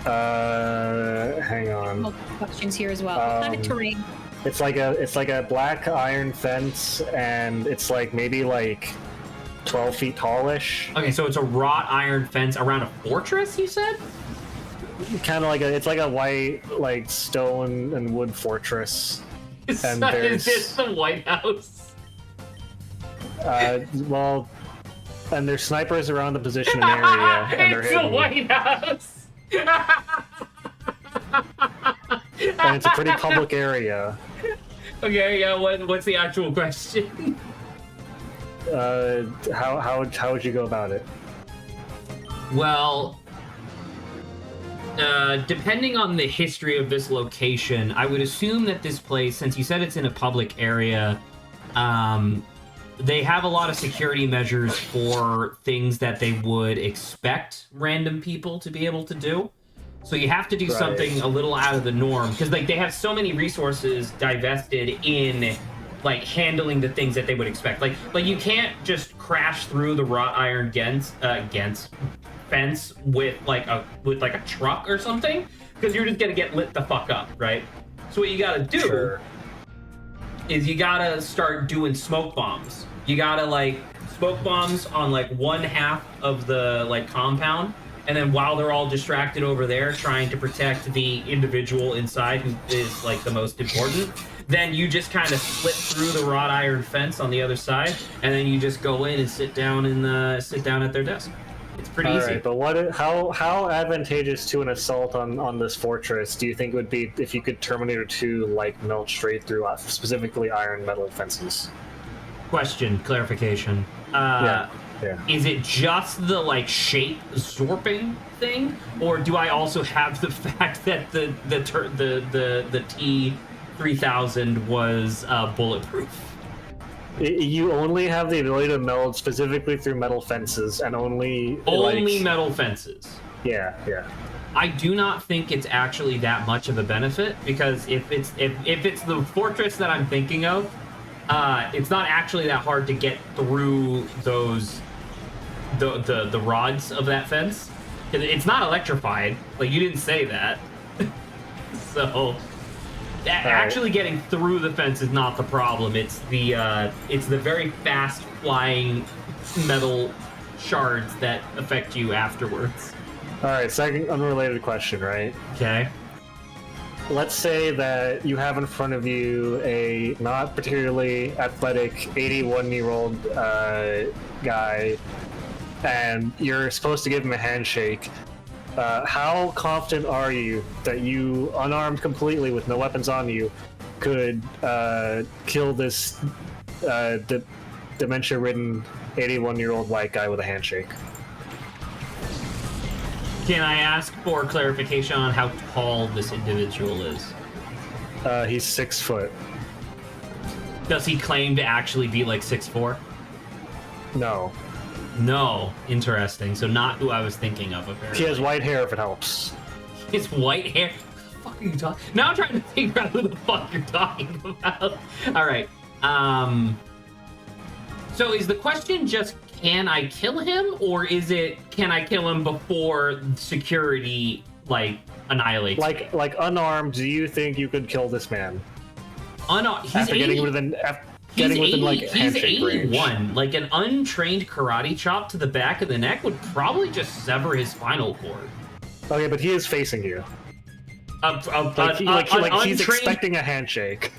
Hang on. Multiple questions here as well. What kind of terrain? It's like a black iron fence, and it's like maybe like 12 feet tallish. Okay, so it's a wrought iron fence around a fortress, you said? Kind of like it's like a white like stone and wood fortress. Is And this the White House? Well, and there's snipers around the position and area, and they're It's the hidden. White House! And it's a pretty public area. Okay, yeah, what's the actual question? How would you go about it? Well, depending on the history of this location, I would assume that this place, since you said it's in a public area, they have a lot of security measures for things that they would expect random people to be able to do. So you have to do something a little out of the norm, because like they have so many resources divested in like handling the things that they would expect. Like you can't just crash through the wrought iron fence with like a truck or something, because you're just gonna get lit the fuck up, right? So what you gotta do is you gotta start doing smoke bombs. You gotta like smoke bombs on like one half of the like compound, and then while they're all distracted over there trying to protect the individual inside who is like the most important, then you just kind of slip through the wrought iron fence on the other side, and then you just go in and sit down at their desk. It's pretty easy. Alright, but how advantageous to an assault on this fortress do you think it would be if you could Terminator 2 like melt straight through specifically iron metal fences? Question, clarification. Yeah. Is it just the like shape zorping thing, or do I also have the fact that the T3000 was bulletproof? You only have the ability to meld specifically through metal fences, and only metal fences. Yeah. I do not think it's actually that much of a benefit, because if it's the fortress that I'm thinking of, it's not actually that hard to get through those the rods of that fence. It's not electrified. Like, you didn't say that. So actually getting through the fence is not the problem. It's the very fast flying metal shards that affect you afterwards. All right, second unrelated question, right? Okay. Let's say that you have in front of you a not particularly athletic 81-year-old guy, and you're supposed to give him a handshake. How confident are you that you, unarmed completely with no weapons on you, could kill this dementia-ridden 81-year-old white guy with a handshake? Can I ask for clarification on how tall this individual is? He's 6 foot. Does he claim to actually be like 6'4"? No. No. Interesting. So not who I was thinking of, apparently. He has white hair, if it helps. His white hair. What the fuck are you talking? Now I'm trying to figure out who the fuck you're talking about. All right. So is the question just can I kill him, or is it can I kill him before security like annihilates? Like unarmed, do you think you could kill this man? He's After 80, getting within like he's handshake 81. range. Like an untrained karate chop to the back of the neck would probably just sever his spinal cord. Okay, but he is facing you. He's expecting a handshake.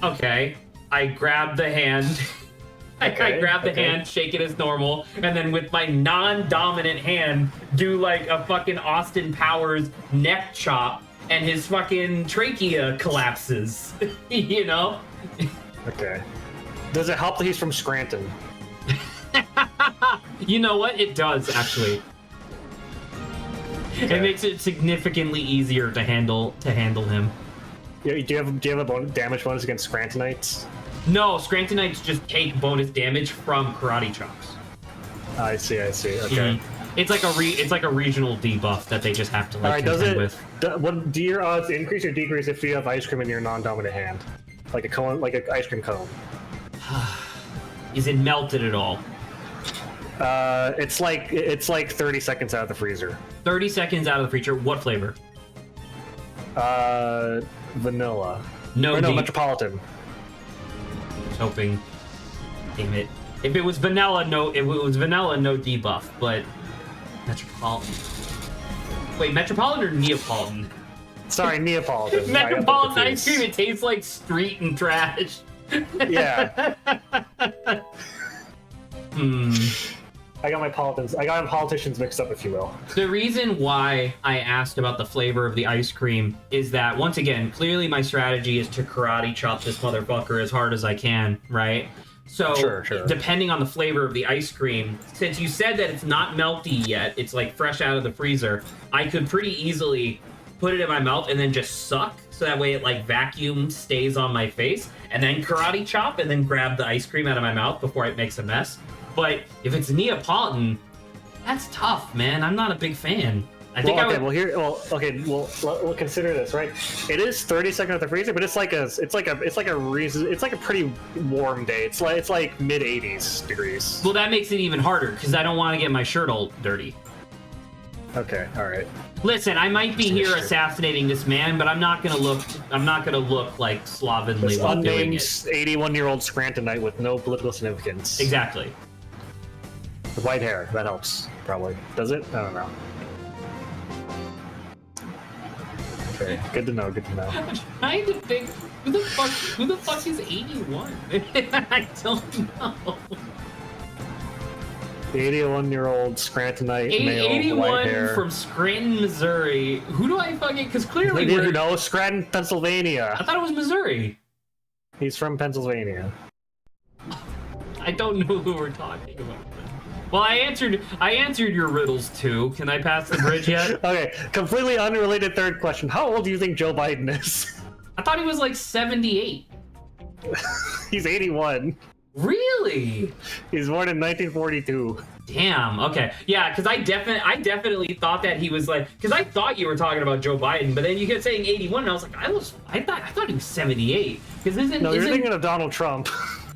Okay, I grab the hand. I grab the hand, shake it as normal, and then with my non-dominant hand, do like a fucking Austin Powers neck chop, and his fucking trachea collapses. You know? Okay. Does it help that he's from Scranton? You know what? It does, actually. Okay. It makes it significantly easier to handle him. Yeah, do you have a damage bonus against Scrantonites? No, Scrantonites just take bonus damage from karate chops. I see. Okay. It's like a regional debuff that they just have to like contend with. Do your odds increase or decrease if you have ice cream in your non-dominant hand, like a cone, like an ice cream cone? Is it melted at all? It's like 30 seconds out of the freezer. 30 seconds out of the freezer. What flavor? Vanilla. No, Metropolitan. Hoping. Damn it. If it was vanilla, no debuff, but Metropolitan. Wait, Metropolitan or Neapolitan? Sorry, Neapolitan. Metropolitan ice cream, it tastes like street and trash. Yeah. I got politicians mixed up, if you will. The reason why I asked about the flavor of the ice cream is that, once again, clearly my strategy is to karate chop this motherfucker as hard as I can, right? So, sure. Depending on the flavor of the ice cream, since you said that it's not melty yet, it's like fresh out of the freezer, I could pretty easily put it in my mouth and then just suck, so that way it like vacuum stays on my face, and then karate chop and then grab the ice cream out of my mouth before it makes a mess. But if it's Neapolitan, that's tough, man. I'm not a big fan. We'll consider this, right? It is 30 seconds at the freezer, but it's like a pretty warm day. It's like mid 80s degrees. Well, that makes it even harder because I don't want to get my shirt all dirty. Okay, all right. Listen, I might be here assassinating this man, but I'm not gonna look like slovenly while doing it. 81-year-old Scrantonite with no political significance. Exactly. With white hair, that helps probably. Does it? I don't know. Okay, good to know. I'm trying to think who the fuck is 81? I don't know. The 81-year-old Scrantonite male, 81 white hair. from Scranton, Missouri. Who do I fucking? Because clearly Scranton, Pennsylvania. I thought it was Missouri. He's from Pennsylvania. I don't know who we're talking about. Well, I answered your riddles too. Can I pass the bridge yet? Okay, completely unrelated third question. How old do you think Joe Biden is? I thought he was like 78. He's 81. Really? He's born in 1942. Damn. Okay. Yeah, because I definitely thought that he was like, because I thought you were talking about Joe Biden, but then you kept saying 81, and I was like, I thought he was 78. Because you're thinking of Donald Trump.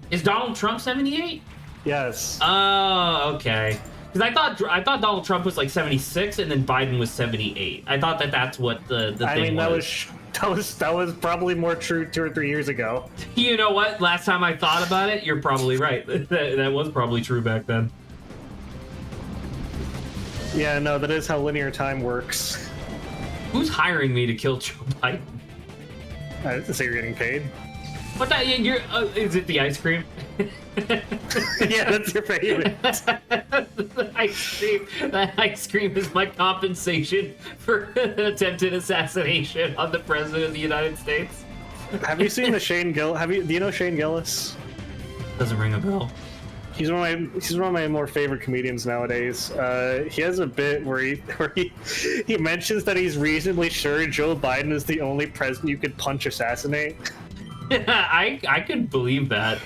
Is Donald Trump 78? Yes. Oh, okay. Because I thought Donald Trump was like 76, and then Biden was 78. I thought that's what the thing was. That was probably more true 2 or 3 years ago. You know what? Last time I thought about it, you're probably right. That was probably true back then. Yeah, no, that is how linear time works. Who's hiring me to kill Joe Biden? So you're getting paid? What that? Is it the ice cream? Yeah, that's your favorite. The ice cream is my compensation for an attempted assassination on the president of the United States. Have you seen the Shane Gill? Do you know Shane Gillis? Doesn't ring a bell. He's one of my more favorite comedians nowadays. He has a bit where he mentions that he's reasonably sure Joe Biden is the only president you could punch assassinate. I could believe that.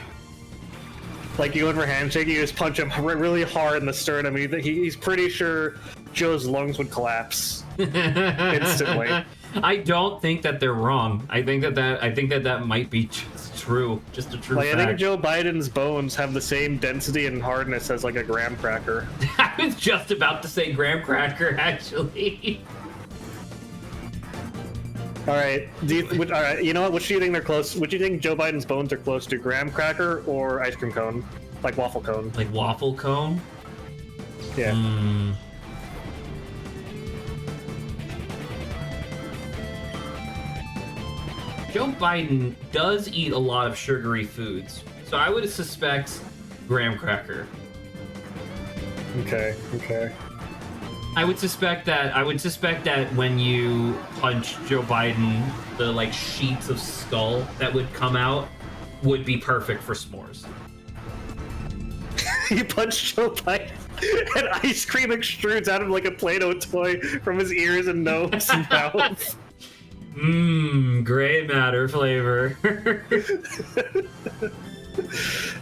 Like, you go in for a handshake, you just punch him really hard in the sternum. He's pretty sure Joe's lungs would collapse instantly. I don't think that they're wrong. I think that might be just true. Just a true fact. I think Joe Biden's bones have the same density and hardness as like a graham cracker. I was just about to say graham cracker, actually. All right. All right. You know what? Which do you think they're close? Which do you think Joe Biden's bones are close to? Graham cracker or ice cream cone, like waffle cone? Like waffle cone? Yeah. Joe Biden does eat a lot of sugary foods, so I would suspect graham cracker. Okay. I would suspect that when you punch Joe Biden, the like sheets of skull that would come out would be perfect for s'mores. You punch Joe Biden, and ice cream extrudes out of like a Play-Doh toy from his ears and nose and mouth. Gray matter flavor.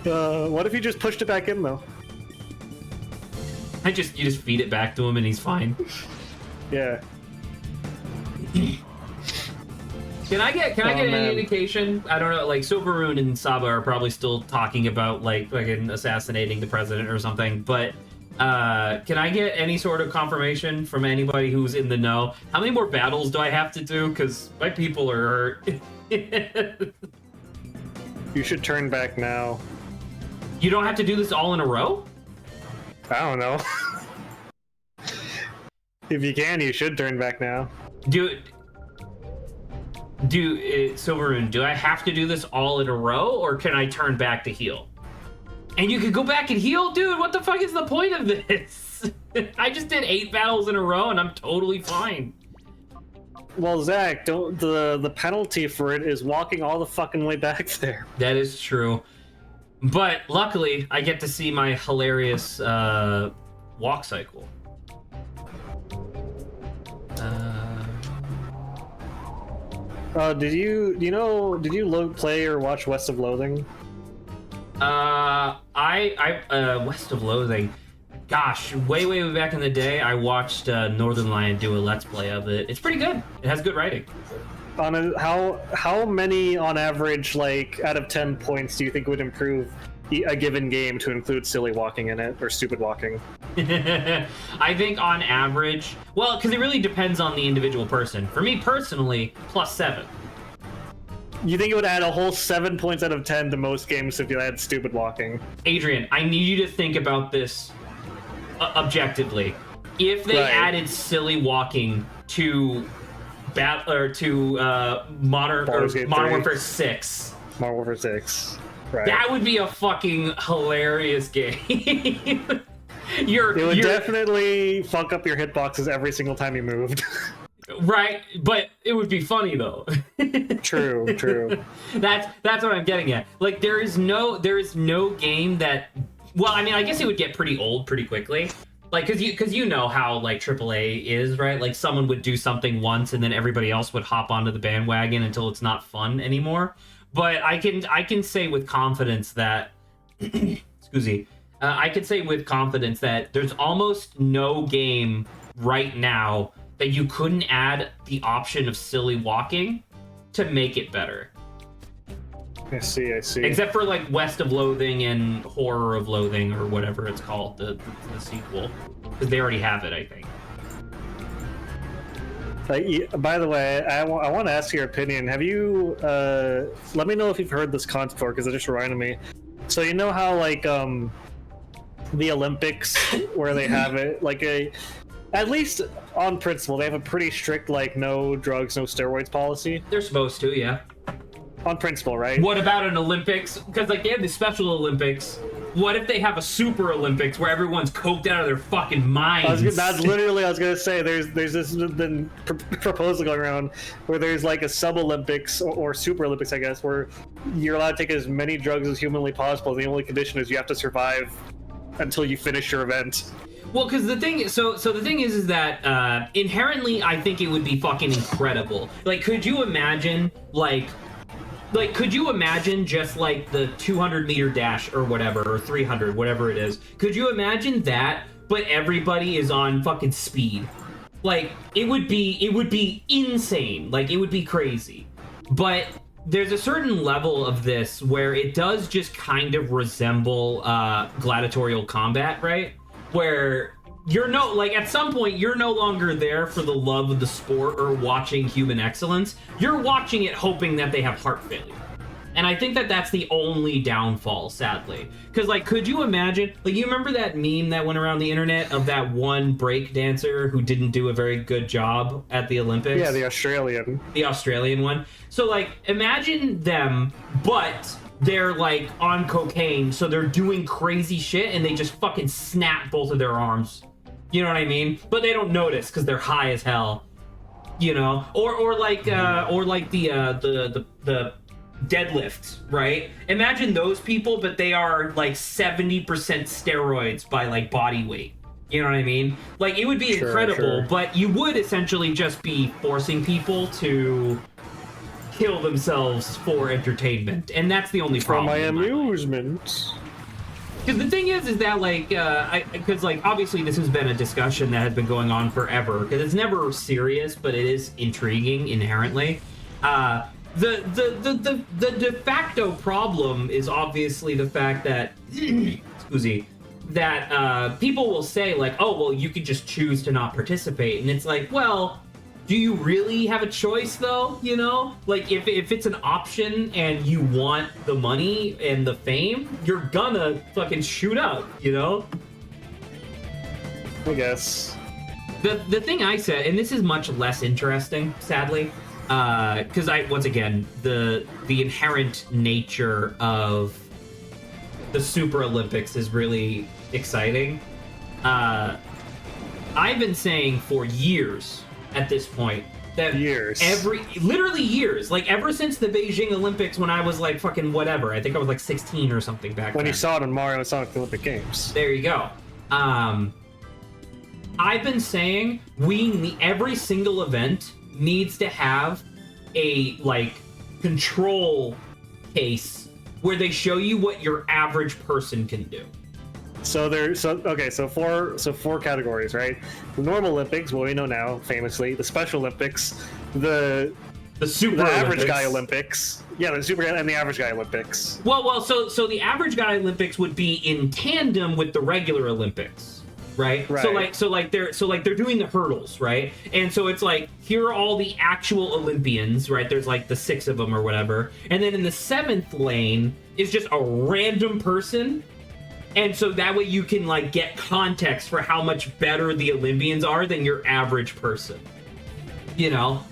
What if you just pushed it back in though? You just feed it back to him and he's fine. Yeah. Can I get any indication? I don't know, like Silveroon and Saba are probably still talking about like assassinating the president or something, but can I get any sort of confirmation from anybody who's in the know? How many more battles do I have to do? Because my people are hurt. You should turn back now. You don't have to do this all in a row? I don't know. If you can, you should turn back now. Silveroon, do I have to do this all in a row, or can I turn back to heal? And you could go back and heal? Dude, what the fuck is the point of this? I just did 8 battles in a row and I'm totally fine. Well, Zach, the penalty for it is walking all the fucking way back there. That is true. But luckily, I get to see my hilarious walk cycle. Did you play or watch West of Loathing? West of Loathing. Gosh, way back in the day, I watched Northern Lion do a Let's Play of it. It's pretty good. It has good writing. How many on average, like out of 10 points, do you think would improve a given game to include silly walking in it or stupid walking? I think on average, well, because it really depends on the individual person. For me personally, +7. You think it would add a whole 7 points out of 10 to most games if you had stupid walking? Adrian, I need you to think about this objectively. If they added silly walking to Modern Warfare 6. Modern Warfare 6. Right. That would be a fucking hilarious game. It would definitely fuck up your hitboxes every single time you moved. Right, but it would be funny though. True. That's what I'm getting at. Like there is no game that, well, I mean, I guess it would get pretty old pretty quickly. Like because you know how like AAA is, right? Like someone would do something once and then everybody else would hop onto the bandwagon until it's not fun anymore. But I can say with confidence that excuse me. I can say with confidence that there's almost no game right now that you couldn't add the option of silly walking to make it better. I see. Except for like West of Loathing and Horror of Loathing or whatever it's called, the sequel. Because they already have it, I think. By the way, I want to ask your opinion. Have you, let me know if you've heard this concept before, because it just reminded me. So you know how like, the Olympics, where they have it, like at least on principle, they have a pretty strict, like, no drugs, no steroids policy. They're supposed to, yeah. On principle, right? What about an Olympics? Because, like, they have the Special Olympics, What if they have a Super Olympics where everyone's coked out of their fucking minds? That's literally I was gonna say. There's this been proposal going around where there's like a Sub Olympics or Super Olympics, I guess, where you're allowed to take as many drugs as humanly possible. The only condition is you have to survive until you finish your event. Well, because the thing, so the thing is that inherently, I think it would be fucking incredible. Like, could you imagine, could you imagine just like the 200-meter dash or whatever, or 300, whatever it is? Could you imagine that, but everybody is on fucking speed? Like, it would be insane. Like, it would be crazy. But there's a certain level of this where it does just kind of resemble gladiatorial combat, right? Where at some point you're no longer there for the love of the sport or watching human excellence. You're watching it hoping that they have heart failure. And I think that that's the only downfall, sadly. Because, like, could you imagine, like, you remember that meme that went around the internet of that one break dancer who didn't do a very good job at the Olympics? Yeah, the Australian. The Australian one. So, like, imagine them, but they're like on cocaine, so they're doing crazy shit and they just fucking snap both of their arms. You know what I mean? But they don't notice because they're high as hell. You know? Or like the deadlift, right? Imagine those people, but they are like 70% steroids by like body weight. You know what I mean? Like, it would be incredible, but you would essentially just be forcing people to kill themselves for entertainment, and that's the only problem. For my amusement. Because the thing is that, like, because like obviously this has been a discussion that has been going on forever. Because it's never serious, but it is intriguing inherently. The de facto problem is obviously the fact that, excuse me, that people will say like, oh well, you could just choose to not participate, and it's like, well, do you really have a choice though? You know, like if it's an option and you want the money and the fame, you're gonna fucking shoot up, you know? I guess. The thing I said, and this is much less interesting, sadly, because once again, the inherent nature of the Super Olympics is really exciting. I've been saying for years at this point that literally years, like ever since the Beijing Olympics when I was like fucking whatever, I think I was like 16 or something back when then. you saw it in Mario Sonic the Olympic Games. There you go. I've been saying every single event needs to have a like control case where they show you what your average person can do. So four categories, right? The normal Olympics, what we know now, famously, the Special Olympics, the average guy Olympics, yeah, the super and the average guy Olympics. Well, so the average guy Olympics would be in tandem with the regular Olympics, right? So they're doing the hurdles, right? And so it's like, here are all the actual Olympians, right? There's like the 6 of them or whatever, and then in the 7th lane is just a random person. And so that way you can like get context for how much better the Olympians are than your average person. You know?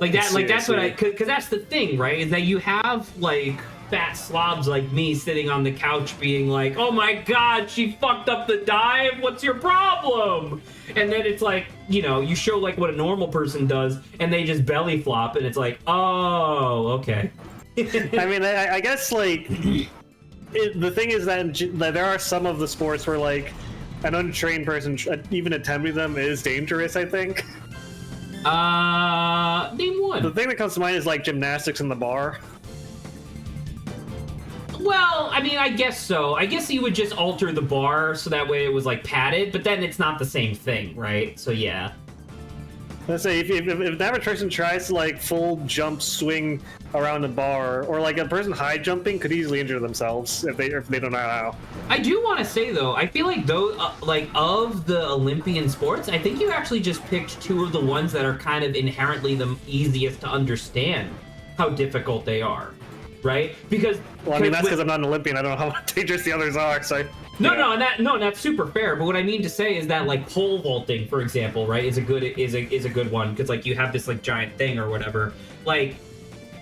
Like that, like that's what because that's the thing, right? Is that you have like fat slobs like me sitting on the couch being like, oh my god, she fucked up the dive, what's your problem? And then it's like, you know, you show like what a normal person does and they just belly flop and it's like, oh, okay. I mean, I guess like the thing is that there are some of the sports where like an untrained person even attempting them is dangerous, I think. Name one. The thing that comes to mind is like gymnastics in the bar. Well, I mean, I guess so. I guess you would just alter the bar so that way it was like padded, but then it's not the same thing, right? So yeah. Let's say if an average person tries to like full jump swing around a bar, or like a person high jumping could easily injure themselves if they don't know how. I do want to say though, I feel like those like of the Olympian sports, I think you actually just picked 2 of the ones that are kind of inherently the easiest to understand how difficult they are, right? Because I mean that's because I'm not an Olympian. I don't know how dangerous the others are. So. No, that's super fair. But what I mean to say is that like pole vaulting, for example, right, is a good one because like you have this like giant thing or whatever. Like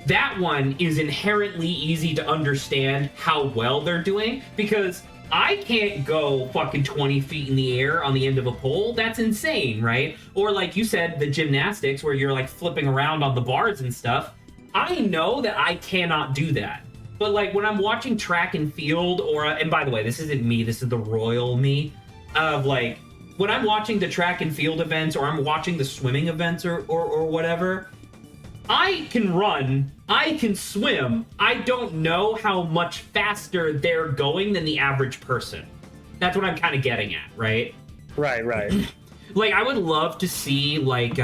that one is inherently easy to understand how well they're doing because I can't go fucking 20 feet in the air on the end of a pole. That's insane, right? Or like you said, the gymnastics where you're like flipping around on the bars and stuff. I know that I cannot do that. But like when I'm watching track and field or, and by the way, this isn't me, this is the royal me, of like, when I'm watching the track and field events or I'm watching the swimming events or whatever, I can run, I can swim. I don't know how much faster they're going than the average person. That's what I'm kind of getting at, right? Right. Like, I would love to see, like,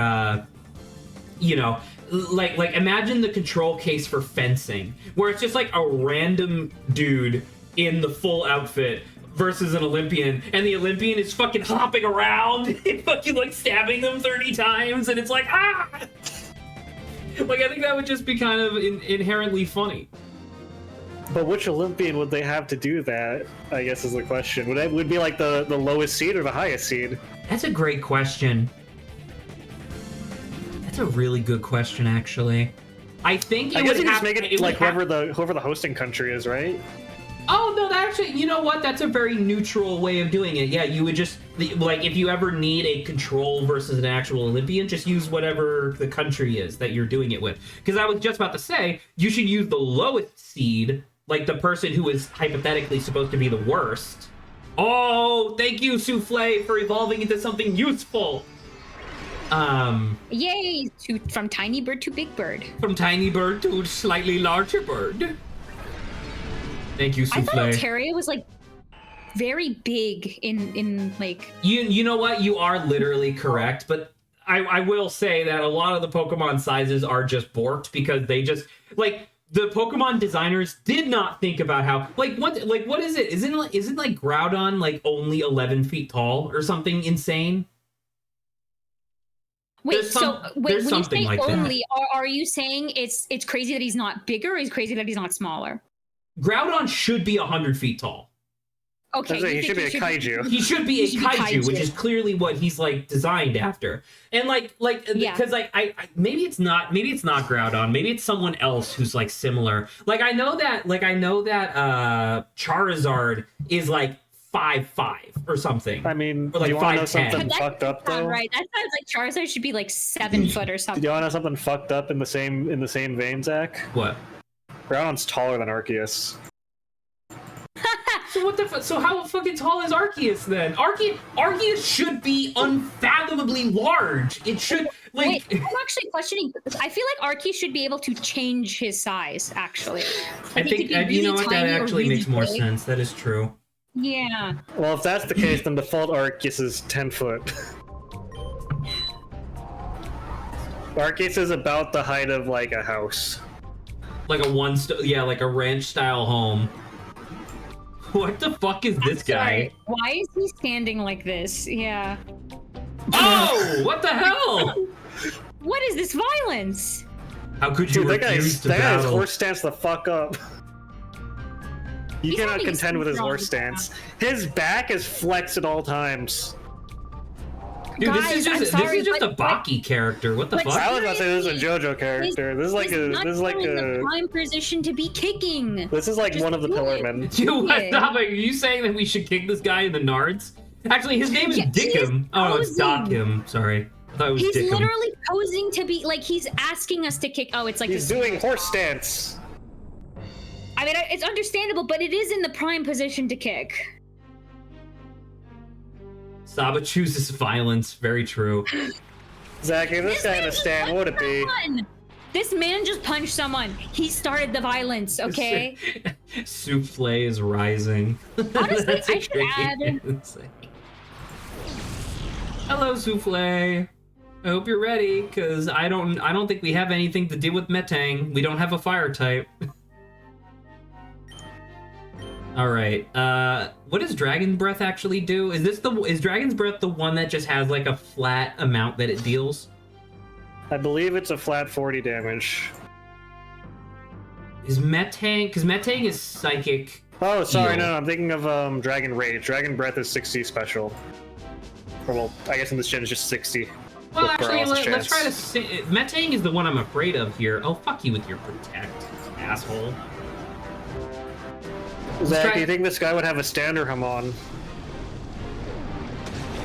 you know, like imagine the control case for fencing, where it's just like a random dude in the full outfit versus an Olympian, and the Olympian is fucking hopping around and fucking like stabbing them 30 times, and it's like, ah! Like, I think that would just be kind of inherently funny. But which Olympian would they have to do that, I guess is the question. Would it be like the lowest seed or the highest seed? That's a great question. That's a really good question, actually. I think I guess you just make it like whoever the hosting country is, right? Oh, no, that actually, you know what? That's a very neutral way of doing it. Yeah, you would just, like, if you ever need a control versus an actual Olympian, just use whatever the country is that you're doing it with. Because I was just about to say, you should use the lowest seed, like the person who is hypothetically supposed to be the worst. Oh, thank you, Souffle, for evolving into something useful. Yay! From tiny bird to big bird. From tiny bird to slightly larger bird. Thank you, Souffle. I thought Altaria was like very big in like. You know what? You are literally correct, but I will say that a lot of the Pokemon sizes are just borked because they just like the Pokemon designers did not think about how what is it? Isn't like Groudon like only 11 feet tall or something insane? Wait, when you say like only, are you saying it's crazy that he's not bigger, or is crazy that he's not smaller? Groudon should be 100 feet tall. Okay, he should be a kaiju. He should be a kaiju, which is clearly what he's like designed after. And because I maybe it's not Groudon, maybe it's someone else who's like similar. Like I know that Charizard is like 5'5" or something. I mean, or like do you want to know 5'10". something fucked up though? Right, that sounds like Charizard should be like 7 foot or something. Do you want to know something fucked up in the same vein, Zach? What? Groudon's taller than Arceus. So what the fuck? So how fucking tall is Arceus then? Arceus should be unfathomably large. It should like. Wait, I'm actually questioning. I feel like Arceus should be able to change his size. Actually, I think really you know what, that actually really makes more big. sense. That is true. Yeah. Well, if that's the case, then default Arceus is 10 foot. Arceus is about the height of like a house. Like like a ranch style home. What the fuck is this guy? Why is he standing like this? Yeah. Oh, what the hell? What is this violence? How could you refuse to that guy's battle? horse stance the fuck up. You He's cannot having contend with his something horse wrong with stance. His back is flexed at all times. Dude, Guys, this is just a Baki character. What the but fuck? I was about to say this is a JoJo character. This is like the prime position to be kicking. This is like Just one of the do it. Pillarmen. Stop it. Are you saying that we should kick this guy in the nards? Actually, his name is Yeah, Dickum. Oh, no, it's posing. Dockham. Sorry. I thought it was He's Dickum. literally posing to be like he's asking us to kick. Oh, it's like He's doing horse stance. I mean, it's understandable, but it is in the prime position to kick. Saba chooses violence. Very true. Zach, if this guy in a stand, what would it be? This man just punched someone. He started the violence, okay? Souffle is rising. Honestly, That's a I should great add- answer. Hello, Souffle. I hope you're ready, because I don't think we have anything to do with Metang. We don't have a fire type. Alright, what does Dragon Breath actually do? Is Dragon's Breath the one that just has like a flat amount that it deals? I believe it's a flat 40 damage. Is Metang, because Metang is psychic. Oh, sorry, Heal. no, I'm thinking of Dragon Rage. Dragon Breath is 60 special. Or well, I guess in this gen it's just 60. Well, with actually, paralysis let's try to chance. Metang is the one I'm afraid of here. Oh, fuck you with your protect, asshole. Zach, do you think this guy would have a standard Hamon?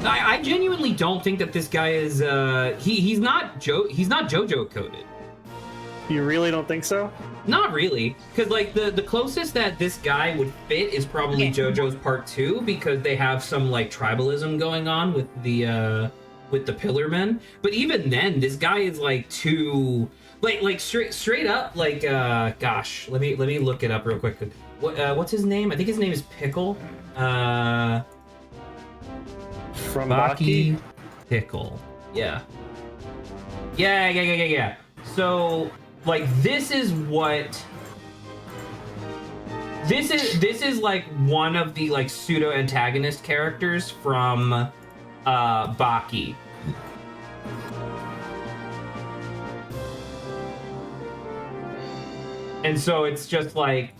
I genuinely don't think that this guy is he's not JoJo coded. You really don't think so? Not really, because like the closest that this guy would fit is probably JoJo's Part 2, because they have some like tribalism going on with the Pillar Men. But even then, this guy is like too like straight up like gosh, let me look it up real quick. What's his name? I think his name is Pickle. From Baki Pickle. Yeah. So like this is like one of the like pseudo antagonist characters from Baki. And so it's just like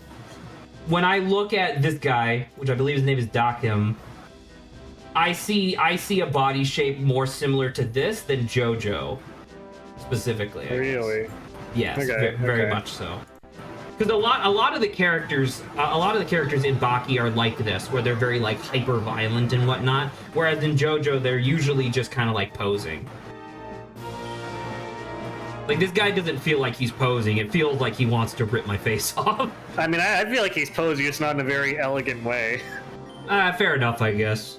when I look at this guy, which I believe his name is Dakim, I see a body shape more similar to this than JoJo specifically. Really? Yes, Okay, very much so. Because a lot of the characters in Baki are like this, where they're very like hyper violent and whatnot. Whereas in JoJo, they're usually just kind of like posing. Like this guy doesn't feel like he's posing; it feels like he wants to rip my face off. I mean, I feel like he's posing, just not in a very elegant way. Fair enough, I guess.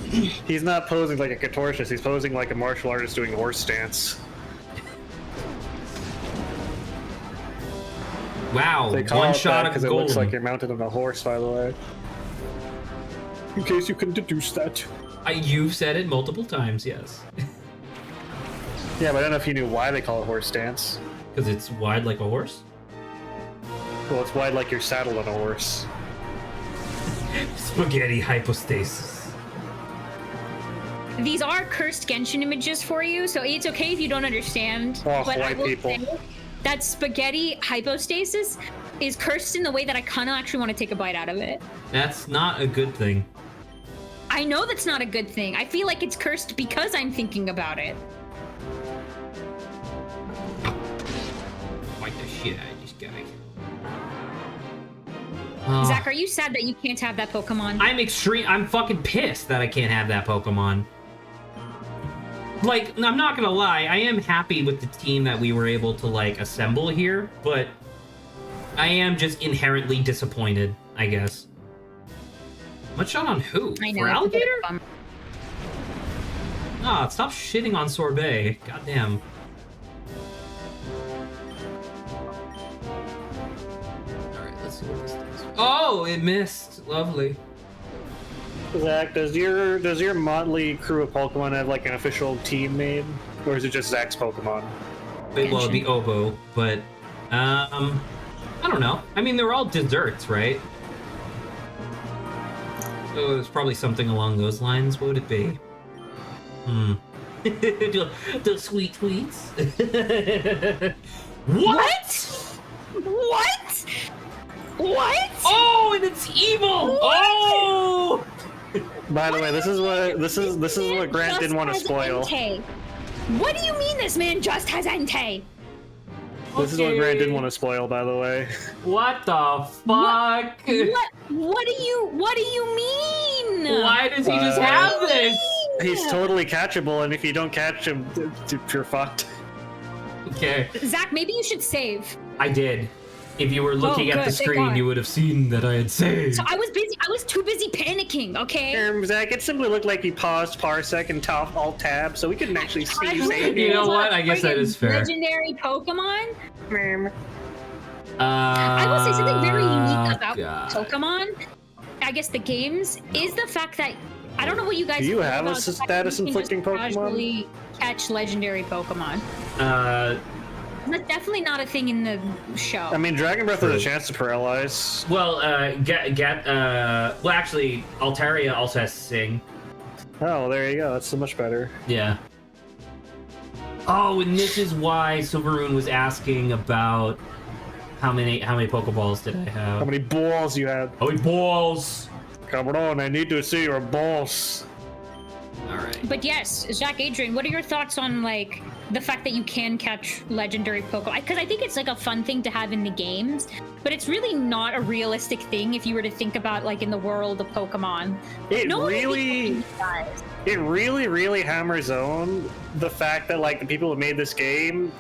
He's not posing like a contortionist; he's posing like a martial artist doing a horse stance. Wow, They call one it shot that of because it gold. looks like you're mounted on a horse, by the way. In case you couldn't deduce that. You've said it multiple times, yes. Yeah, but I don't know if you knew why they call it horse stance. Because it's wide like a horse? Well, it's wide like you're saddled on a horse. Spaghetti hypostasis. These are cursed Genshin images for you, so it's okay if you don't understand. Oh, but I white will people. say that spaghetti hypostasis is cursed in the way that I kind of actually want to take a bite out of it. That's not a good thing. I know that's not a good thing. I feel like it's cursed because I'm thinking about it. Fight the shit out of this guy. Zach, are you sad that you can't have that Pokemon? I'm fucking pissed that I can't have that Pokemon. Like, I'm not gonna lie, I am happy with the team that we were able to, like, assemble here, but I am just inherently disappointed, I guess. What shot on who? I know. For it's a bit Alligator? of a bummer. Ah, stop shitting on Sorbet. Goddamn. Alright, let's see what this does. Oh, it missed. Lovely. Zach, does your motley crew of Pokemon have like an official team made, or is it just Zach's Pokemon? Wait, well, it'd be Oboe, but I don't know. I mean, they're all desserts, right? So it's probably something along those lines. What would it be? The sweet tweets. What? What? Oh, and it's evil. What? Oh. By the way, this is what Grant didn't want to spoil. Entei. What do you mean this man just has Entei? This is what Grant didn't want to spoil, by the way. What the fuck? What do you mean? Why does he just have this? He's totally catchable, and if you don't catch him, you're fucked. Okay. Zach, maybe you should save. I did. If you were looking at good, the thank screen, God. you would have seen that I had saved. So I was busy. I was too busy panicking. Okay. Zach, it simply looked like he paused Parsec and Alt-Tab, so we couldn't actually see you saying You it. know what? I guess that is fair. Legendary Pokemon. I I will say something very unique about God. Pokemon. I guess the games is the fact that I don't know what you guys. Do you feel have a about the fact that you can status-inflicting just Pokemon? casually catch legendary Pokemon. That's definitely not a thing in the show. I mean, Dragon Breath has True. a chance to paralyze. well, well, actually, Altaria also has Sing. Oh, there you go. That's so much better. Yeah. Oh, and this is why Silveroon was asking about how many Pokeballs did I have? How many balls you have? How many balls? Come on, I need to see your balls. All right. But yes, Zach, Adrian, what are your thoughts on like the fact that you can catch legendary Pokemon, because I think it's like a fun thing to have in the games, but it's really not a realistic thing if you were to think about like in the world of Pokemon. It really hammers home the fact that like the people who made this game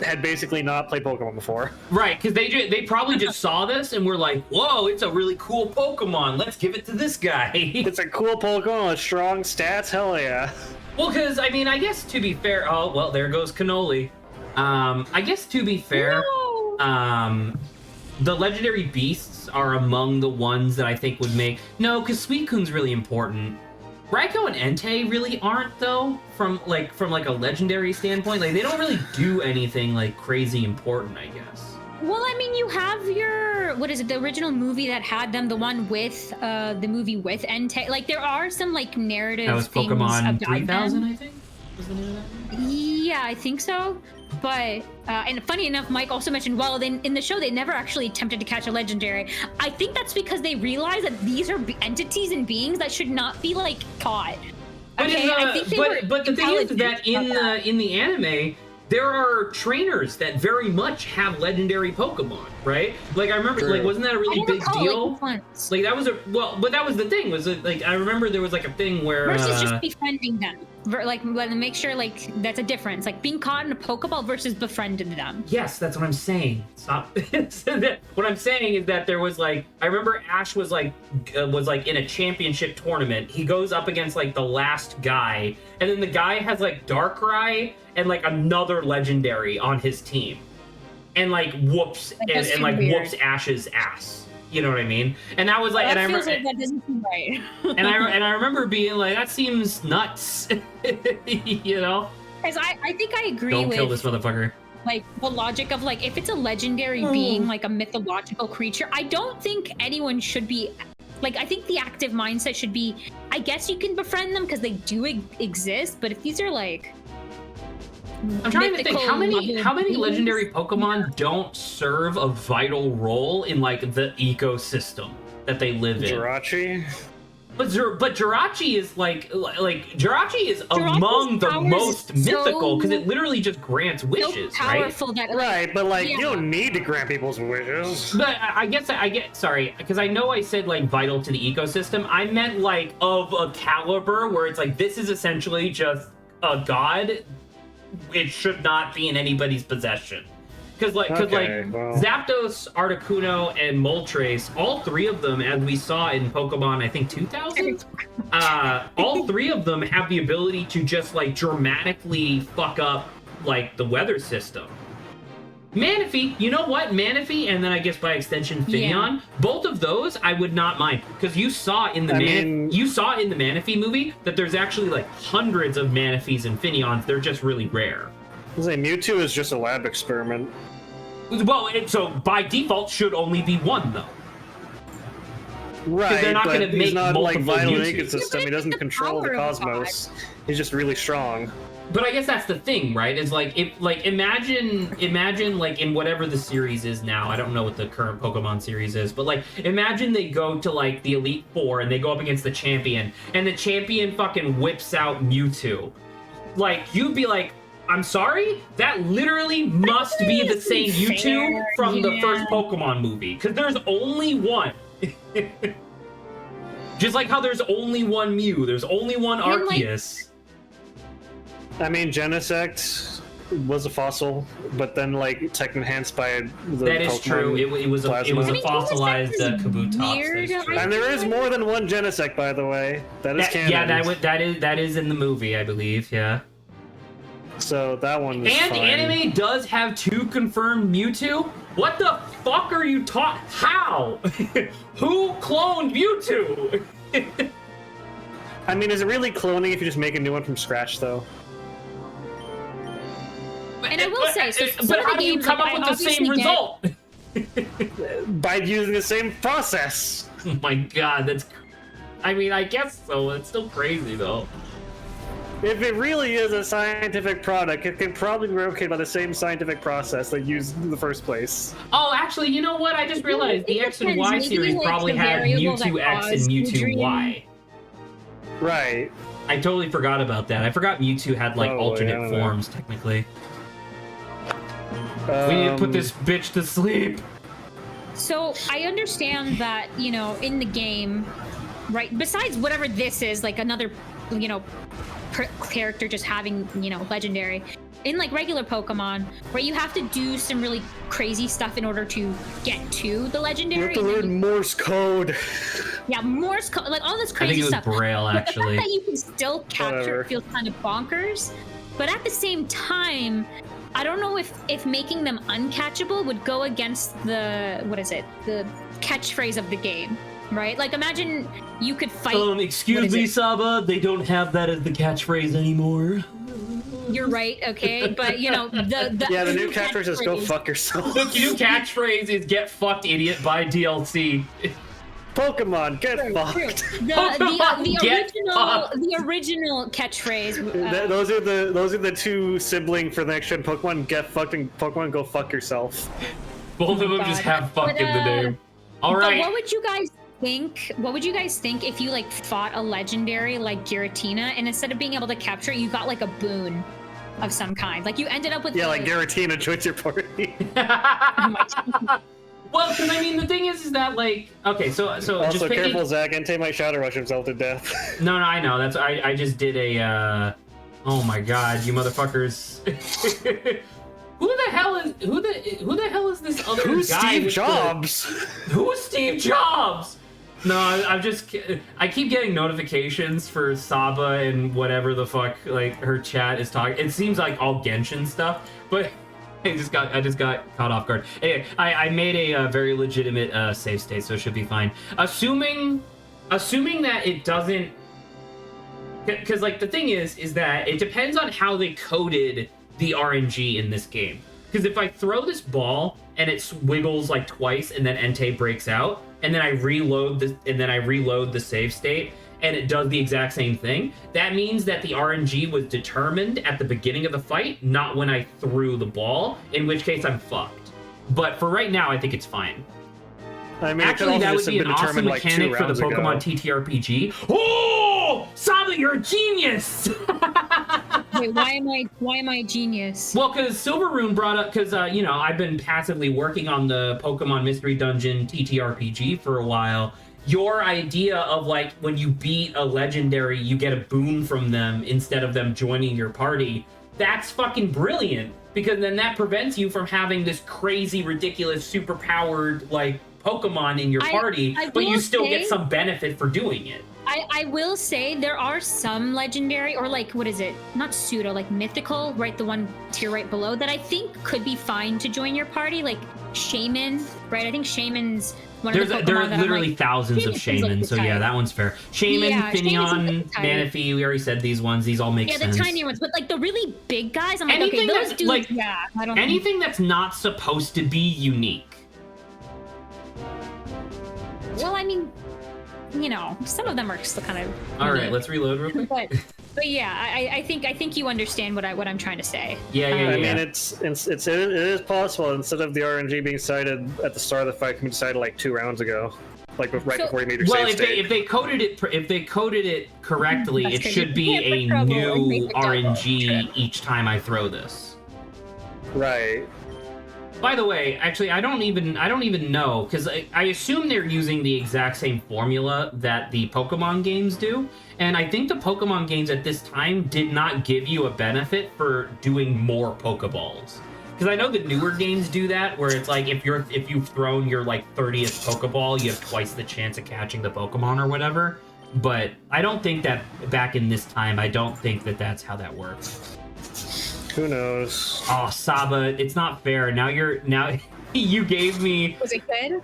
had basically not played Pokemon before. Right, because they probably just saw this and were like, whoa, it's a really cool Pokemon. Let's give it to this guy. It's a cool Pokemon with strong stats. Hell yeah. Well, because, I mean, I guess to be fair... Oh, well, there goes Cannoli. I guess to be fair, No! The legendary beasts are among the ones that I think would make... No, because Suicune's really important. Raikou and Entei really aren't, though, from a legendary standpoint. Like, they don't really do anything, like, crazy important, I guess. Well, I mean, you have your, what is it, the original movie that had them, the one with, the movie with Entei. Like, there are some, like, narrative That was things Pokemon about 3000, them. I think? Was the name of that movie? Yeah, I think so. But, and funny enough, Mike also mentioned, well, then in the show, they never actually attempted to catch a legendary. I think that's because they realized that these are entities and beings that should not be, like, caught. Okay, I think but the thing is that in the anime, there are trainers that very much have legendary Pokemon, right? Like I remember, like wasn't that a really big deal? Like that was but that was the thing. Was it, like I remember there was like a thing where versus just befriending them, like make sure like that's a difference. Like being caught in a Pokeball versus befriending them. Yes, that's what I'm saying. Stop. What I'm saying is that there was like I remember Ash was like in a championship tournament. He goes up against like the last guy, and then the guy has like Darkrai and like another legendary on his team, and like whoops and like weird. Whoops Ash's ass. You know what I mean? And that was like, and I remember like that doesn't seem right. and I remember being like, that seems nuts. You know? Because I think I agree. Don't with kill this motherfucker. Like the logic of like if it's a legendary being, like a mythological creature, I don't think anyone should be. Like, I think the active mindset should be, I guess you can befriend them because they do exist, but if these are like, I'm trying to think how many legendary Pokemon don't serve a vital role in like the ecosystem that they live in. Jirachi. But Jirachi is like Jirachi is among the most mythical because it literally just grants wishes, so powerful right? That, right, but like you don't need to grant people's wishes. But I get sorry because I know I said like vital to the ecosystem. I meant like of a caliber where it's like this is essentially just a god. It should not be in anybody's possession. Because Zapdos, Articuno, and Moltres, all three of them, as we saw in Pokemon, I think 2000, all three of them have the ability to just like dramatically fuck up like the weather system. Manaphy, you know what? Manaphy, and then I guess by extension Finneon, both of those I would not mind because you saw in the Manaphy movie that there's actually like hundreds of Manaphies and Finneons. They're just really rare. I say Mewtwo is just a lab experiment. Well, so by default should only be one though. Right, they're not but going to he's make not like vital Mewtwo. ecosystem. He doesn't control the cosmos. He's just really strong. But I guess that's the thing, right? Is like imagine like in whatever the series is now. I don't know what the current Pokemon series is, but like imagine they go to like the Elite Four and they go up against the champion, and the champion fucking whips out Mewtwo. Like you'd be like, I'm sorry, that literally must be the same Mewtwo from the first Pokemon movie, because there's only one. Just like how there's only one Mew, there's only one Arceus. I mean, Genesect was a fossil, but then like tech enhanced by the That is Pokemon true. It was a fossilized Kabutops. And there is more than one Genesect, by the way. That is canon. Yeah, that is in the movie, I believe. Yeah. So that one is And fine. anime does have 2 confirmed Mewtwo. What the fuck are you taught? How? Who cloned Mewtwo? I mean, is it really cloning if you just make a new one from scratch, though? And I will say, but how do you come up with the same result? By using the same process. Oh my god, that's... I mean, I guess so. It's still crazy, though. If it really is a scientific product, it can probably be replicated by the same scientific process they used in the first place. Oh, actually, you know what? I just realized the X and Y series probably had Mewtwo X and Mewtwo Y. Right. I totally forgot about that. I forgot Mewtwo had like Probably, I alternate don't know. forms technically. We need to put this bitch to sleep. So I understand that, you know, in the game, right, besides whatever this is, like another, you know, character just having, you know, legendary, in like regular Pokemon, where you have to do some really crazy stuff in order to get to the legendary. You have to learn Morse code. Yeah, Morse code, like all this I crazy think it was stuff. Braille, But actually. the fact that you can still capture Whatever. it feels kind of bonkers. But at the same time, I don't know if making them uncatchable would go against the, what is it, the catchphrase of the game, right? Like imagine you could fight. Excuse me, Saba. They don't have that as the catchphrase anymore. You're right, okay, but you know the Yeah, the new catchphrase is "Go fuck yourself." The new catchphrase is "Get fucked, idiot." Buy DLC. Pokemon, get fucked. The original catchphrase. Those are the two sibling for the next gen Pokemon. Get fucked and Pokemon Go fuck yourself. Both of them just have "fuck" in the name. All But right. what would you guys think? What would you guys think if you like fought a legendary like Giratina, and instead of being able to capture it, you got like a boon of some kind? Like you ended up with Like Giratina joins your party. Well, because I mean, the thing is that like, okay, so Also, just picking... careful, Zach. Entei might Shadow Rush himself to death. No, I know. That's I just did a. Oh my god, you motherfuckers! Who the hell is this other Who's guy? Steve with Jobs? Who's Steve Jobs? No, I keep getting notifications for Saba and whatever the fuck like her chat is talking. It seems like all Genshin stuff, but I just got caught off guard. Anyway, I made a very legitimate save state, so it should be fine. Assuming that it doesn't, because like the thing is that it depends on how they coded the RNG in this game. Because if I throw this ball and it wiggles like twice and then Entei breaks out, and then I reload the save state and it does the exact same thing, that means that the RNG was determined at the beginning of the fight, not when I threw the ball, in which case I'm fucked. But for right now, I think it's fine. I mean, Actually, that would be an awesome like mechanic for the Pokemon TTRPG. Oh, Saba, you're a genius! Wait, why am I a genius? Well, because Silverrune brought up, because, you know, I've been passively working on the Pokemon Mystery Dungeon TTRPG for a while. Your idea of, like, when you beat a legendary, you get a boon from them instead of them joining your party, that's fucking brilliant. Because then that prevents you from having this crazy, ridiculous, super-powered, like, Pokemon in your party, but you still get some benefit for doing it. I will say there are some legendary, or like, what is it? Not pseudo, like mythical, right? The one tier right below that I think could be fine to join your party, like Shaman, right? I think Shaman's one of the Pokemon There are that literally I'm like, thousands of Shaman, so yeah, that one's fair. Shaman, Yeah, Shaman's a Finneon, good type. Manaphy, we already said these ones. These all make sense. Yeah, the tinier ones, but like the really big guys, I'm like, Anything okay, those that's, dudes, like, yeah, I don't know. Anything that's not supposed to be unique. Well, I mean, you know, some of them are still kind of. All right, let's reload real quick. But yeah, I think you understand what I'm trying to say. Yeah. I mean, it is possible instead of the RNG being decided at the start of the fight, it can be decided like 2 rounds ago, like before you made your save state. If they coded it correctly, That's it crazy. should be Yeah, a for trouble, new make the double. RNG each time I throw this. Right. By the way, actually, I don't even know, because I assume they're using the exact same formula that the Pokemon games do, and I think the Pokemon games at this time did not give you a benefit for doing more Pokeballs. Because I know the newer games do that, where it's like if you've thrown your like 30th Pokeball, you have twice the chance of catching the Pokemon or whatever. But I don't think that back in this time, I don't think that that's how that works. Who knows? Oh, Saba, it's not fair. Now you gave me. Was it good?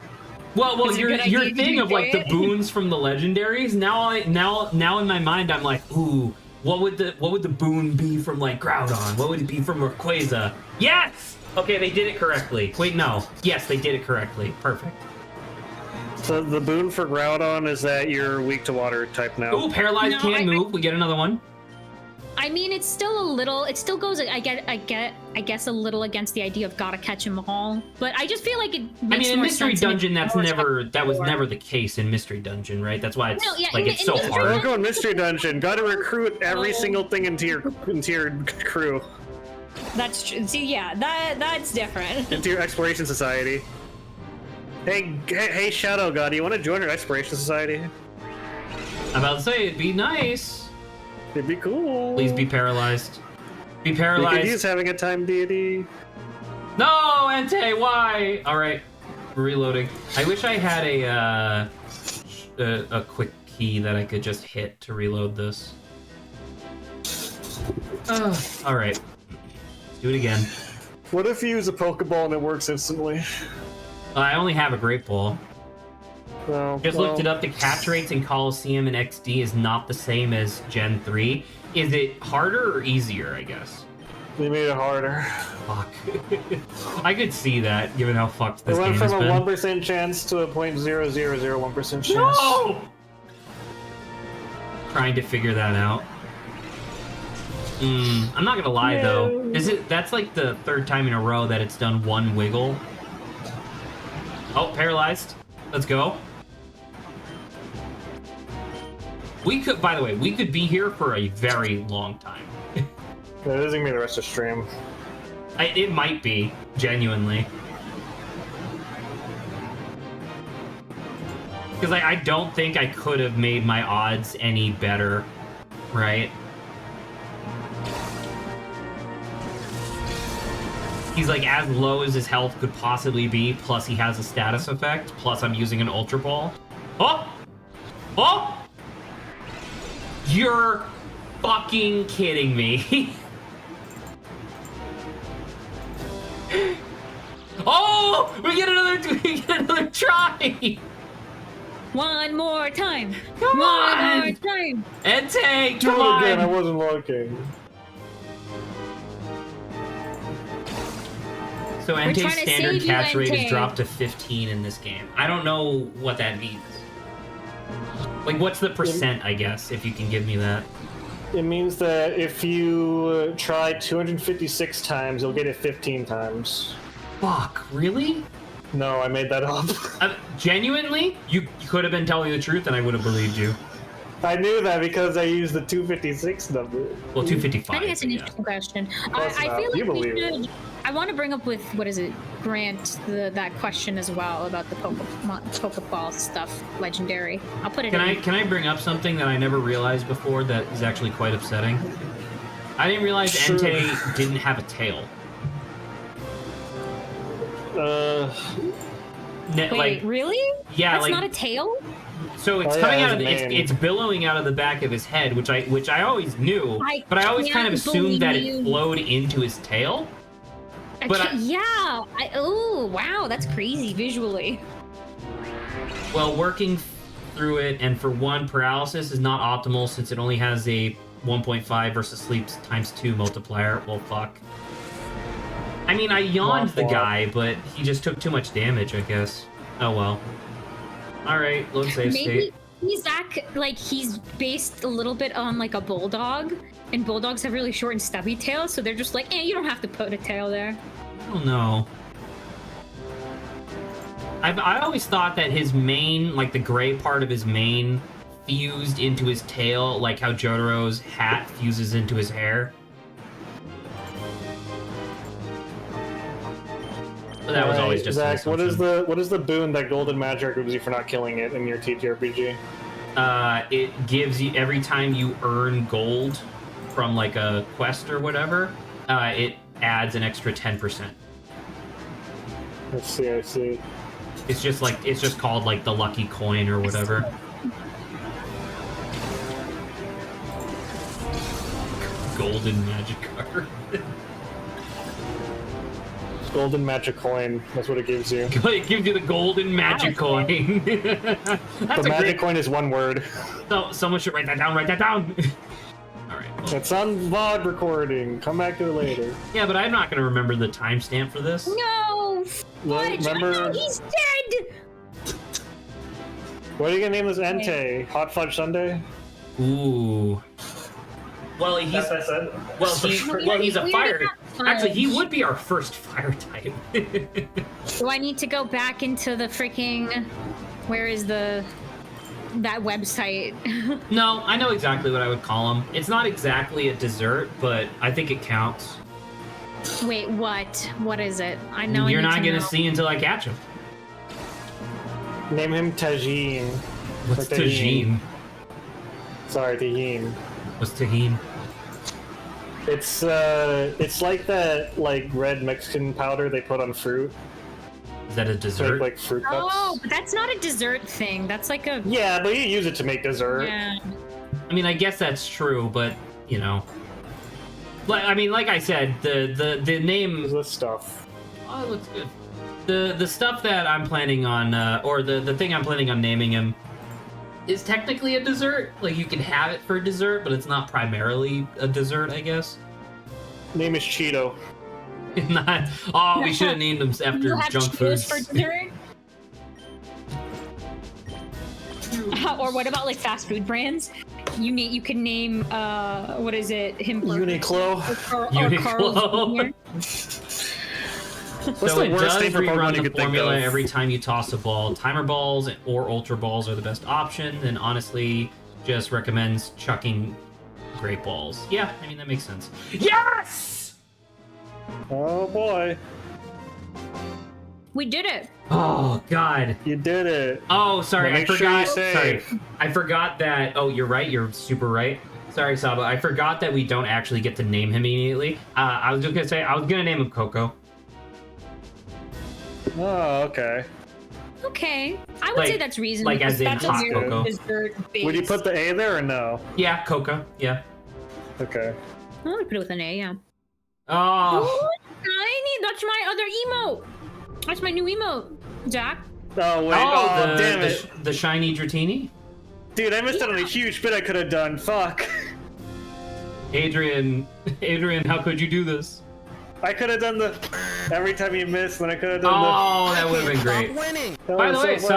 Well, Was it your a good idea to thing do of like the it? boons from the legendaries. Now in my mind, I'm like, ooh, what would the boon be from like Groudon? What would it be from Rayquaza? Yes. Okay, they did it correctly. Wait, no. Yes, they did it correctly. Perfect. So the boon for Groudon is that you're weak to water type now. Ooh, paralyzed No, can't move. We get another one. I mean, it's still a little. It still goes. I guess a little against the idea of gotta catch 'em all. But I just feel like it. Makes in more Mystery sense if Dungeon, that was before. never the case in Mystery Dungeon, right? That's why it's in it's so Mystery hard. Don't go in Mystery Dungeon. Gotta recruit every single thing into your crew. That's true. See, yeah, that's different. Into your exploration society. Hey, Shadow God, do you want to join our exploration society? I'm about to say it'd be nice. It'd be cool. Please be paralyzed. Be We paralyzed. could use having a time deity. No, Entei, why? All right, we're reloading. I wish I had a quick key that I could just hit to reload this. All right, let's do it again. What if you use a Pokeball and it works instantly? I only have a Great Ball. No. Just looked it up. The catch rates in Colosseum and XD is not the same as Gen 3. Is it harder or easier, I guess? They made it harder. Fuck. I could see that, given how fucked this It game went has from a been. 1% chance to a 0.0001% chance. No! Trying to figure that out. I'm not gonna lie though. That's like the third time in a row that it's done one wiggle. Oh, paralyzed. Let's go. By the way, we could be here for a very long time. That isn't gonna be the rest of the stream. It might be, genuinely. Because I don't think I could have made my odds any better, right? He's like as low as his health could possibly be, plus he has a status effect, plus I'm using an Ultra Ball. Oh! Oh! You're fucking kidding me. Oh! We get another try! One more time. Come One on! more time. Entei, Do come it again, I on! wasn't looking. So Entei's trying to standard save you, catch rate is Entei. dropped to 15 in this game. I don't know what that means. Like, what's the percent, I guess, if you can give me that? It means that if you try 256 times, you'll get it 15 times. Fuck, really? No, I made that up. Genuinely? You could have been telling the truth and I would have believed you. I knew that because I used the 256 number. Well, 255. I think that's an yeah. interesting question. Close I enough. feel You like we believe it. should. I want to bring up with Grant that question as well about the Pokeball stuff, legendary. I'll put it Can in. I bring up something that I never realized before that is actually quite upsetting? I didn't realize Sure. Entei didn't have a tail. Wait, really? Yeah, That's like not a tail? so it's Oh, yeah, coming it out has of a the, mane. it's billowing out of the back of his head, which I always knew, but I always kind of can't assumed that it believe- flowed into his tail. But Oh, wow, that's crazy visually. Well, working through it, and for one, paralysis is not optimal since it only has a 1.5 versus sleep times 2 multiplier. Well, fuck. I mean, I yawned the guy, but he just took too much damage, I guess. Oh well. Alright, load save Maybe state. he's based a little bit on like a bulldog, and bulldogs have really short and stubby tails, so they're just like, you don't have to put a tail there. I don't know. I always thought that his mane, like the gray part of his mane, fused into his tail, like how Jotaro's hat fuses into his hair. But that was always just an Zach, what is assumption. the boon that Golden Magic gives you for not killing it in your TTRPG? It gives you, every time you earn gold from like a quest or whatever, it adds an extra 10%. I see. It's just called like the lucky coin or whatever. Golden magic card. Golden Magic Coin, that's what it gives you. It gives you the golden magic coin. That's The magic coin is one word. So someone should write that down. Write that down. All right. Well, It's on VOD recording. Come back to it later. yeah, but I'm not gonna remember the timestamp for this. No! Fudge! Remember- No, he's dead! What are you gonna name this Entei? Hot Fudge Sundae? Ooh. Well, he's That's what I said. he's a We already fire. got fire. Actually, he would be our first fire type. Do I need to go back into the freaking? Where is that website? No, I know exactly what I would call him. It's not exactly a dessert, but I think it counts. Wait, what? What is it? I know. You're I need not to gonna know. see until I catch him. Name him Tajin. What's Or tagine? Sorry, Tajin. What's tahine? It's like that red Mexican powder they put on fruit. Is that a To dessert? make like fruit cups. Oh, but that's not a dessert thing. That's like a. Yeah, but you use it to make dessert. Yeah. I mean, I guess that's true, but you know, I mean, like I said, the name. This stuff. Oh, it looks good. The stuff that I'm planning on, or the thing I'm planning on naming him, is technically a dessert. Like you can have it for dessert, but it's not primarily a dessert, I guess. Name is Cheeto. Not. Oh, we should have named him You after have junk Cheetos foods. for dessert? Or what about like fast food brands? You can name what is it? Him Uniqlo. or Uniqlo. Carl's Jr. What's So the it worst does thing for Pokemon rerun you the could think formula of? every time you toss a ball. Timer balls or ultra balls are the best option, and honestly, just recommends chucking great balls. Yeah, I mean that makes sense. Yes! Oh boy, We did it. Oh God. you did it. Oh, sorry, Well, I make sure forgot. you Sorry, save. I forgot that. Oh, you're right. You're super right. Sorry, Saba. I forgot that we don't actually get to name him immediately. I was just gonna say I was gonna name him Coco. Oh, okay. Okay, I would Like- say that's reasonable. like as in that's hot a cocoa. dessert base. Would you put the A there or no? Yeah, Coco. Yeah. Okay. I would put it with an A. Yeah. Oh. That's my other emote. That's my new emote, Zach. Oh wait. Oh, Oh, damn it, the shiny Dratini? dude! I missed out on a huge bit I could have done. Fuck. Adrian, how could you do this? I could have done the every time you miss, then I could have done Oh, that would have been Stop great. winning. the. By That the was way, so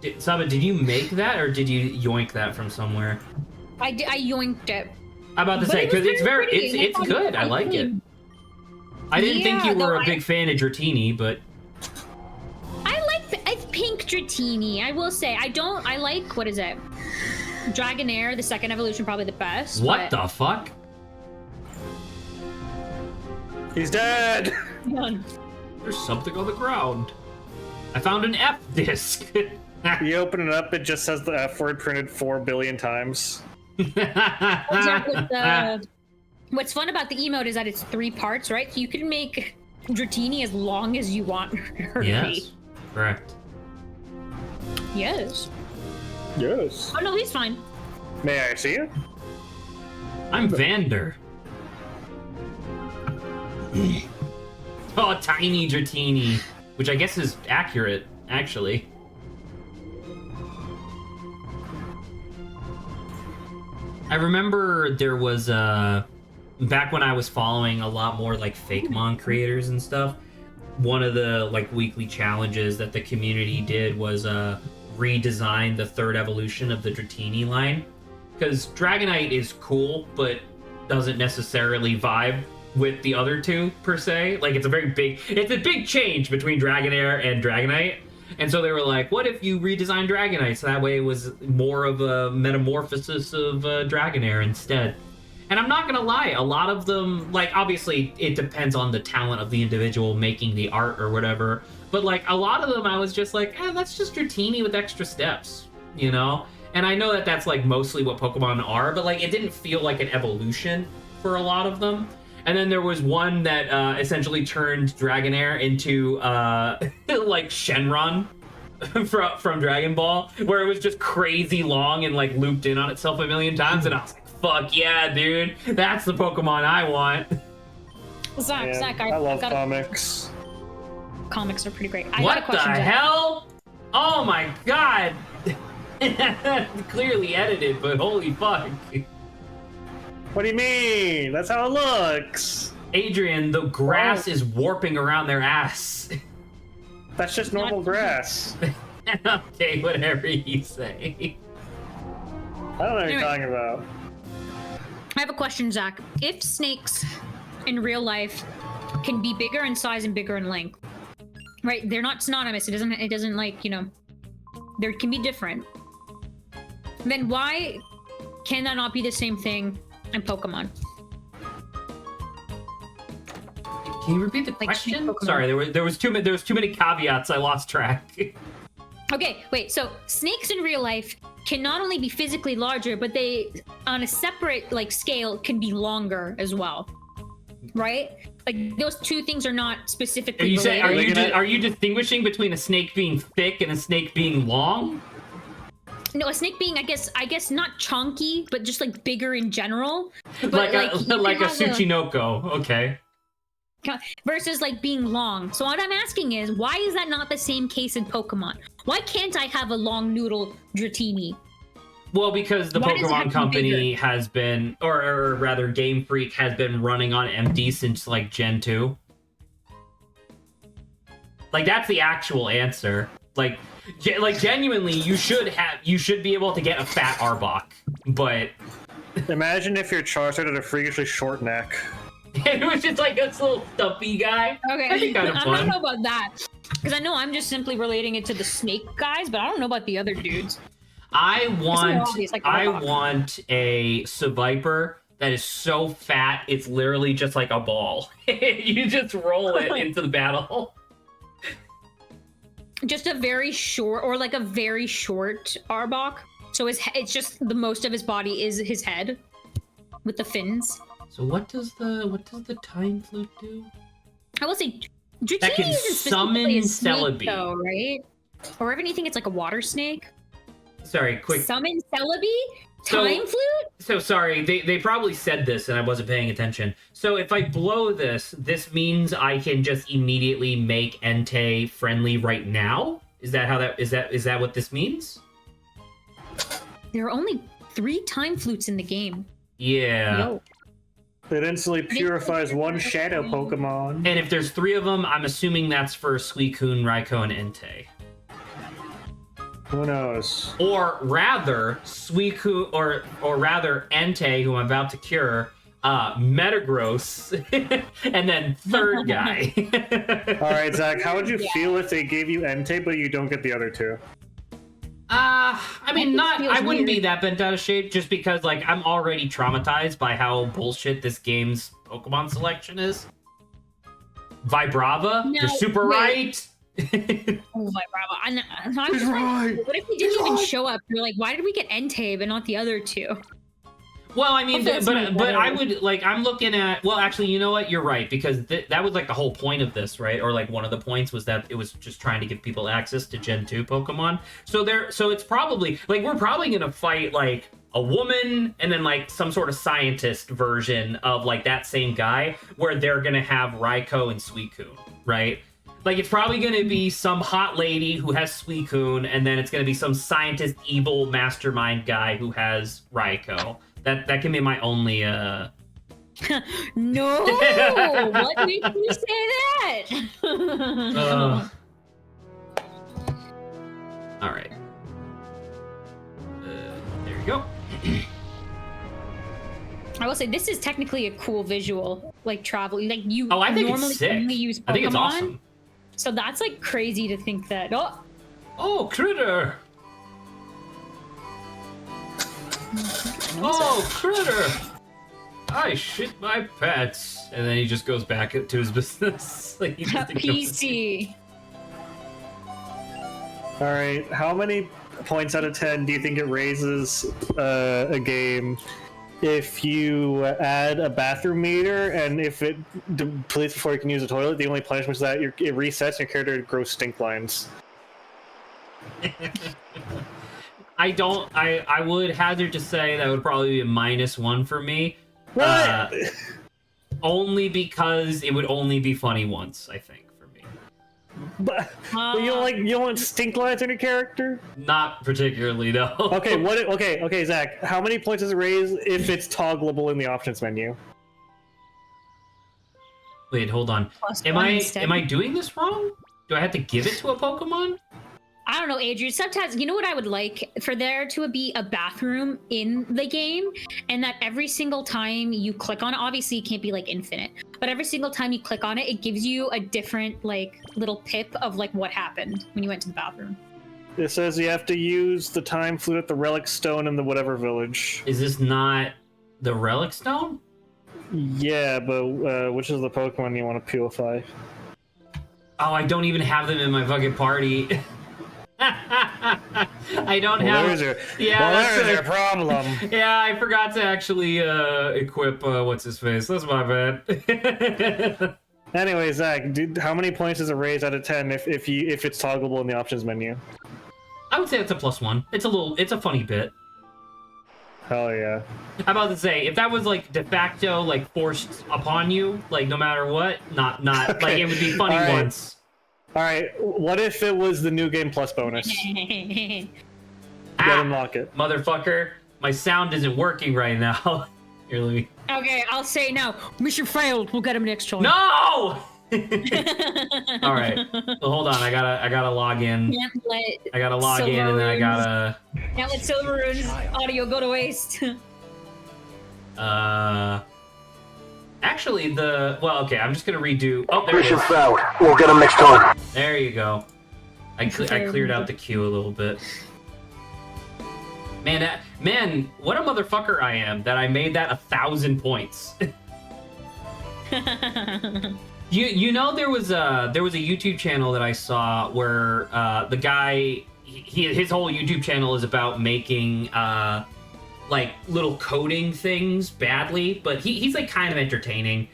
funny. Saba, did you make that or did you yoink that from somewhere? I yoinked it. I'm about to But say it was because it's very very, pretty. it's I thought good. it I was like it. clean. I didn't think Yeah, you were no, a big fan of Dratini, but I like pink Dratini. I will say I like what is it? Dragonair, the second evolution, probably the best. what but- the fuck? He's dead. There's something on the ground. I found an F disc. You open it up, it just says the F word printed 4 billion times. What's fun about the emote is that it's 3 parts, right? So you can make Dratini as long as you want her to be. Yes, correct. Yes. Yes. Oh no, he's fine. May I see it? I'm Vander. Oh, tiny Dratini, which I guess is accurate, actually. I remember there was back when I was following a lot more like Fakemon creators and stuff. One of the like weekly challenges that the community did was redesign the 3rd evolution of the Dratini line, because Dragonite is cool, but doesn't necessarily vibe with the other 2 per se. Like it's a big change between Dragonair and Dragonite. And so they were like, what if you redesign Dragonite so that way it was more of a metamorphosis of Dragonair instead? And I'm not gonna lie, a lot of them, like, obviously it depends on the talent of the individual making the art or whatever, but like a lot of them I was just like, that's just Dratini with extra steps, you know? And I know that that's like mostly what Pokemon are, but like it didn't feel like an evolution for a lot of them. And then there was one that essentially turned Dragonair into like Shenron from Dragon Ball, where it was just crazy long and like looped in on itself a million times, and I was like, fuck yeah, dude, that's the Pokemon I want. Zach, Man, Zach, I love got comics. comics are pretty great. I got a What the question, Zach. hell? Oh my god. Clearly edited, but holy fuck. What do you mean? That's how it looks. Adrian, the grass is warping around their ass. That's just normal grass. Okay, whatever you say. I don't know what you're talking about. I have a question, Zach. If snakes in real life can be bigger in size and bigger in length, right? They're not synonymous. It doesn't like, you know, there can be different. Then why can that not be the same thing in Pokemon? Can you repeat the Like, question? Pokemon. Sorry, there was too many caveats. I lost track. Okay, wait. So snakes in real life can not only be physically larger, but they, on a separate like scale, can be longer as well, right? Like those two things are not specifically. Are you distinguishing between a snake being thick and a snake being long? No, a snake being, I guess not chunky, but just like bigger in general. But, like a have Tsuchinoko, okay. Versus like being long. So what I'm asking is, why is that not the same case in Pokemon? Why can't I have a long noodle Dratini? Well, because the Why does it have Pokemon to be company bigger? has been, or rather Game Freak has been running on empty since like Gen 2. Like that's the actual answer. Like genuinely, you should be able to get a fat Arbok, but Imagine if your Charizard had a freakishly short neck. it was just like this little stuffy guy. Okay, That'd be kind of I fun. don't know about that. Because I know I'm just simply relating it to the snake guys, but I don't know about the other dudes. I want obvious, like I Arbok. want a Seviper that is so fat it's literally just like a ball. You just roll it into the battle. Just a very short, or like a very short Arbok. So it's just the most of his body is his head with the fins. So what does the time flute do? I will say, That Dratini can isn't summon specifically a snake, Celebi. though, right? Or if anything, it's like a water snake. Sorry, quick. Summon Celebi? So- Time flute? So sorry, they probably said this and I wasn't paying attention. So if I blow this means I can just immediately make Entei friendly right now? Is that what this means? There are only 3 time flutes in the game. Yeah. Yo. It instantly purifies one shadow Pokemon. And if there's 3 of them, I'm assuming that's for Suicune, Raikou, and Entei. Who knows? Or rather, Suicune, or rather Entei, who I'm about to cure, Metagross, and then third guy. Alright, Zach, how would you feel if they gave you Entei, but you don't get the other 2? I mean, That feels I wouldn't be weird. that bent out of shape just because, like, I'm already traumatized by how bullshit this game's Pokemon selection is. Vibrava, No, you're super wait. right. Oh my bravo. I'm just like, what if we didn't even show up? You're like, why did we get Entei but not the other 2? Well, I mean, Hopefully it's not but I better. would, like, I'm looking at, well, actually, you know what? You're right, because that was, like, the whole point of this, right? Or, like, one of the points was that it was just trying to give people access to Gen 2 Pokemon. So it's probably, like, we're probably gonna fight, like, a woman and then, like, some sort of scientist version of, like, that same guy, where they're gonna have Raikou and Suicune, right? Like, it's probably gonna be some hot lady who has Suicune, and then it's gonna be some scientist, evil mastermind guy who has Raikou. That can be my only No! What made you say that? all right. There you go. I will say this is technically a cool visual, like travel. Like you Oh, I think normally it's sick. only use Pokemon, I think it's awesome. so that's like crazy to think that. Oh, Oh, critter! Oh, critter! I shit my pets, and then he just goes back to his business. Like he just ignores PC. Alright, how many points out of 10 do you think it raises a game if you add a bathroom meter, and if it depletes before you can use the toilet, the only punishment is that it resets and your character grows stink lines? I would hazard to say that would probably be a -1 for me. What? Only because it would only be funny once, I think, for me. But you don't want stink lines in your character? Not particularly, though. Okay, okay, Zach, how many points does it raise if it's toggleable in the options menu? Wait, hold on. Plus Am one I instead. am I doing this wrong? Do I have to give it to a Pokemon? I don't know, Adrian. Sometimes, you know what I would like? For there to be a bathroom in the game, and that every single time you click on it, obviously it can't be like infinite, but every single time you click on it, it gives you a different like little pip of like what happened when you went to the bathroom. It says you have to use the time flute at the relic stone in the whatever village. Is this not the relic stone? Yeah, but which is the Pokemon you want to purify? Oh, I don't even have them in my fucking party. I don't have. There's your, Yeah, there's your problem. Yeah, I forgot to actually equip what's his face. That's my bad. Anyway, Zach, dude, how many points is a raise out of 10 if it's toggleable in the options menu? I would say it's a +1. It's a funny bit. Hell yeah. I'm about to say, if that was like de facto, like forced upon you, like no matter what, not Okay. like it would be funny All right. once. All right, what if it was the new game plus bonus? Let unlock it. Motherfucker, my sound isn't working right now. Here, let me. Okay, I'll say now. Mission failed. We'll get him next time. No! All right. Well, hold on. I gotta log in. Can't let I gotta log in, and then I gotta. Can't let Silveroon's audio go to waste. Actually, well, okay. I'm just gonna redo. Oh, there it Mission is. failed. We'll get him next time. There you go. I cleared out the queue a little bit. Man, what a motherfucker I am that I made that 1,000 points. You know there was a YouTube channel that I saw where the guy his whole YouTube channel is about making like little coding things badly, but he's like kind of entertaining.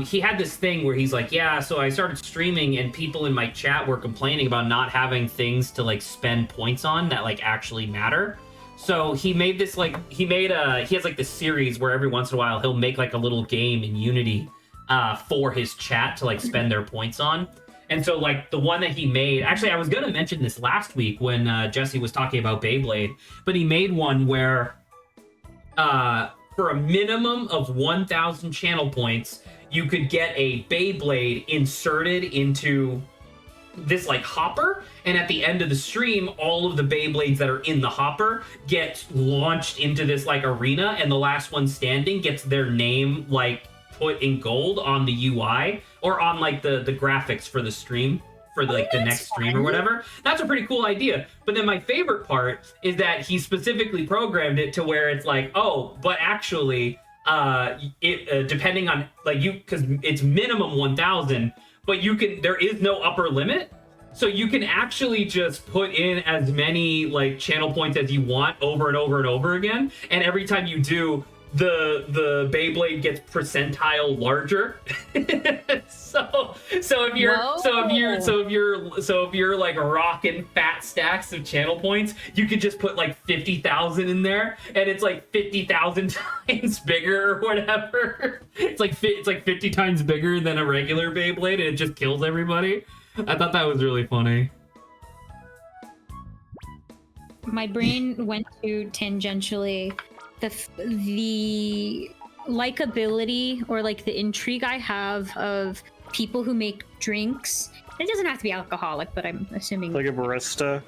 He had this thing where he's like, yeah, so I started streaming and people in my chat were complaining about not having things to like spend points on that like actually matter. So he made this like he has like this series where every once in a while he'll make like a little game in Unity for his chat to like spend their points on. And so like the one that he made, actually I was gonna mention this last week when Jesse was talking about Beyblade, but he made one where for a minimum of 1,000 channel points, you could get a Beyblade inserted into this like hopper, and at the end of the stream, all of the Beyblades that are in the hopper get launched into this like arena, and the last one standing gets their name like put in gold on the UI or on like the graphics for the stream for like the next stream or whatever. That's a pretty cool idea. But then my favorite part is that he specifically programmed it to where it's like, oh, but actually it depending on like you, because it's minimum 1,000, but there is no upper limit, so you can actually just put in as many like channel points as you want over and over and over again, and every time you do, the Beyblade gets percentile larger. so if you're like rocking fat stacks of channel points, you could just put like 50,000 in there, and it's like 50,000 times bigger or whatever. It's like 50 times bigger than a regular Beyblade, and it just kills everybody. I thought that was really funny. My brain went to tangentially the likability or like the intrigue I have of people who make drinks. It doesn't have to be alcoholic, but I'm assuming Like a barista?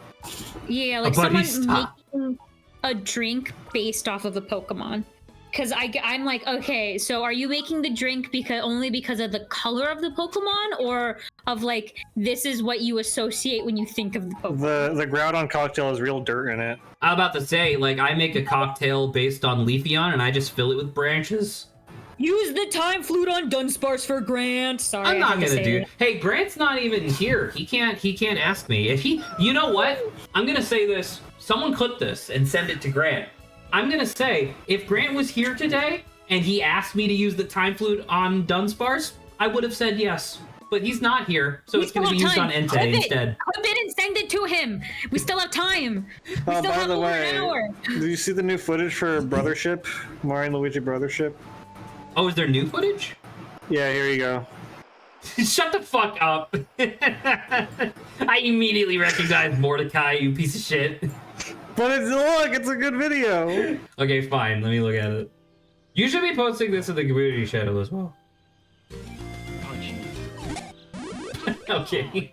yeah, like A someone barista. making a drink based off of a Pokemon. Because I'm like, okay, so are you making the drink only because of the color of the Pokemon, or of like this is what you associate when you think of the Pokemon? The Groudon cocktail has real dirt in it. I'm about to say, like, I make a cocktail based on Leafeon, and I just fill it with branches. Use the time flute on Dunsparce for Grant. Sorry, I'm I not had to gonna say do. it. Hey, Grant's not even here. He can't ask me if he. You know what? I'm gonna say this. Someone clip this and send it to Grant. I'm gonna say if Grant was here today and he asked me to use the time flute on Dunsparce, I would have said yes. But he's not here, so We it's gonna be still used have on time. Entei Clip it. instead. Clip it and send it to him. We still have time. We Oh, still by have the over way, an hour. did you see the new footage for Brothership? Mario and Luigi Brothership? Oh, is there new footage? Yeah, here you go. Shut the fuck up. I immediately recognized Mordecai, you piece of shit. But it's a good video. Okay, fine. Let me look at it. You should be posting this in the community channel as well. Okay.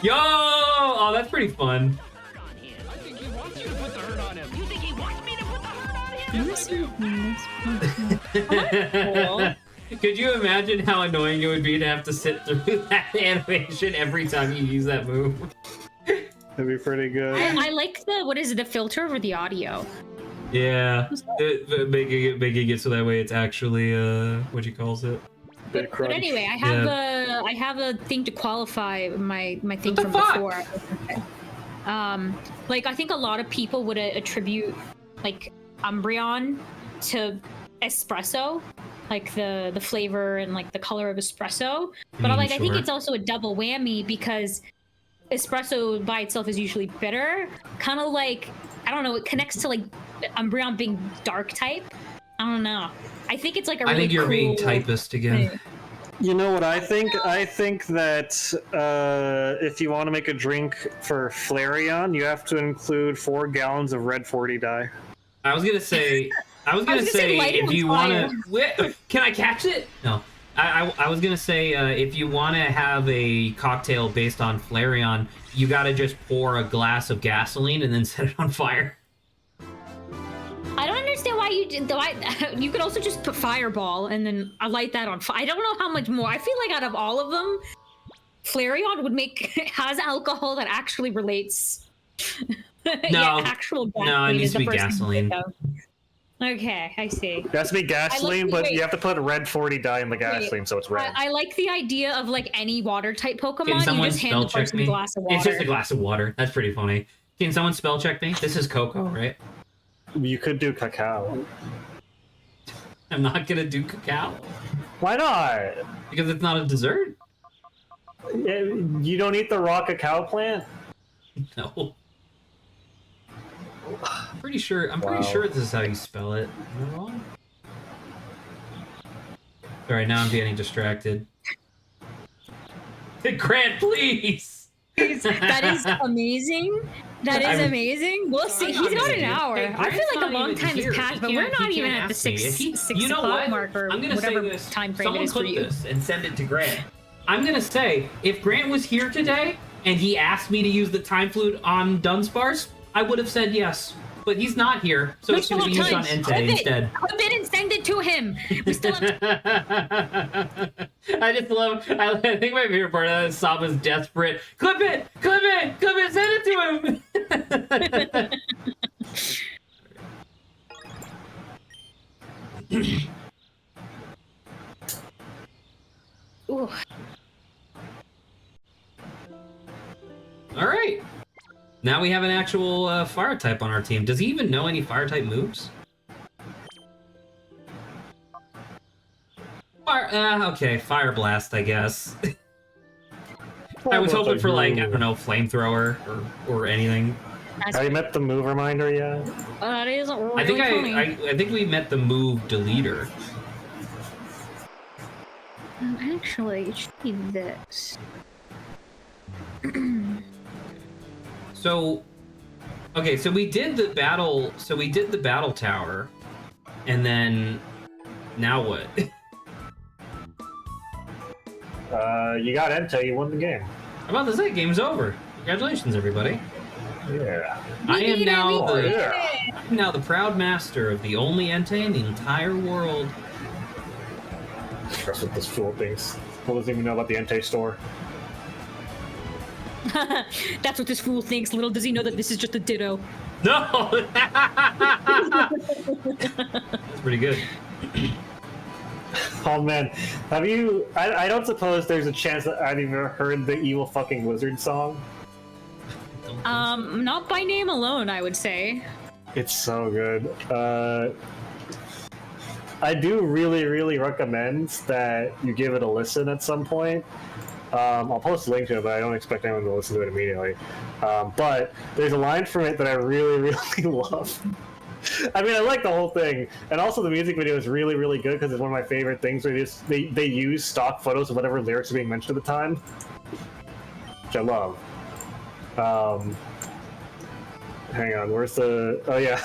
Yo! Oh, that's pretty fun. I think he wants you to put the hurt on him. You think he wants me to put the hurt on him? Could you imagine how annoying it would be to have to sit through that animation every time you use that move? That'd be pretty good. I like the filter over the audio. Yeah, making it so that way it's actually what he calls it. But anyway, I have a thing to qualify my thing from fuck? before. Like I think a lot of people would attribute like Umbreon to espresso, like the flavor and like the color of espresso. But I think it's also a double whammy because espresso by itself is usually bitter. Kind of like, I don't know, it connects to like Umbreon being dark type. I don't know. I think it's like a really I think you're cool being typist again. thing. You know what I think? I think that if you want to make a drink for Flareon, you have to include 4 gallons of red 40 dye. I was gonna say if you want to, can I catch it? No. I was gonna say if you want to have a cocktail based on Flareon, you gotta just pour a glass of gasoline and then set it on fire. I don't understand why you did. You could also just put Fireball and then light that on fire. I don't know how much more. I feel like out of all of them, Flareon has alcohol that actually relates. No, actual gasoline. No, it needs to be gasoline. Okay, I see. It has to be gasoline, but you have to put red 40 dye in the gasoline, so it's red. I like the idea of like any water type Pokemon. Can someone you just hand spell the check person me? a glass of water. It's just a glass of water. That's pretty funny. Can someone spell check me? This is Coco, right? You could do cacao. I'm not gonna do cacao. Why not? Because it's not a dessert? You don't eat the raw cacao plant? No. I'm pretty sure this is how you spell it. Am I wrong? Alright, now I'm getting distracted. Grant, please! That is amazing. That is amazing. We'll see. He's got an hour. I feel like a long time has passed, but we're not even at the 6 o'clock mark or whatever time frame it is for you. This and send it to Grant. I'm gonna say, if Grant was here today and he asked me to use the time flute on Dunsparce, I would have said yes. But he's not here, so it's gonna be used on Entei instead. Clip it and send it to him. We still have I just love. I think my favorite part of that is Sama's desperate. Clip it, send it to him. Ooh. All right. Now we have an actual fire type on our team. Does he even know any fire type moves? Okay, Fire Blast, I guess. I was hoping for like, I don't know, Flamethrower or anything. Have you met the move reminder yet? That isn't really I think funny. I think we met the move deleter. Actually, it should be this. So, okay, so we did the battle. So we did the battle tower, and then now what? You got Entei, you won the game. I'm about to say, game's over. Congratulations, everybody. Yeah. I am now the proud master of the only Entei in the entire world. That's what this fool thinks. What does he even know about the Entei store? That's what this fool thinks. Little does he know that this is just a ditto. No! That's pretty good. Oh man, have you? I don't suppose there's a chance that I've even heard the Evil Fucking Wizard song. Not by name alone, I would say. It's so good. I do really recommend that you give it a listen at some point. I'll post a link to it, but I don't expect anyone to listen to it immediately. But there's a line from it that I really love. I mean, I like the whole thing, and also the music video is really good because it's one of my favorite things. Where they use stock photos of whatever lyrics are being mentioned at the time, which I love. Hang on, where's the? Oh yeah,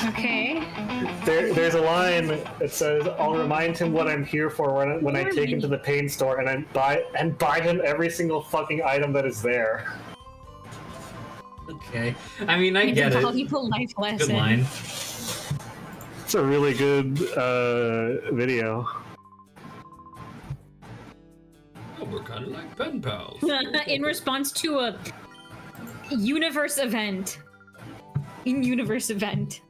Okay. There's a line that says, "I'll remind him what I'm here for when I take him to the pain store and buy him every single fucking item that is there." Okay. I mean, I It's get a it. valuable life lesson. Good line. It's a really good video. Oh, we're kind of like pen pals. In response to a universe event. In-universe event.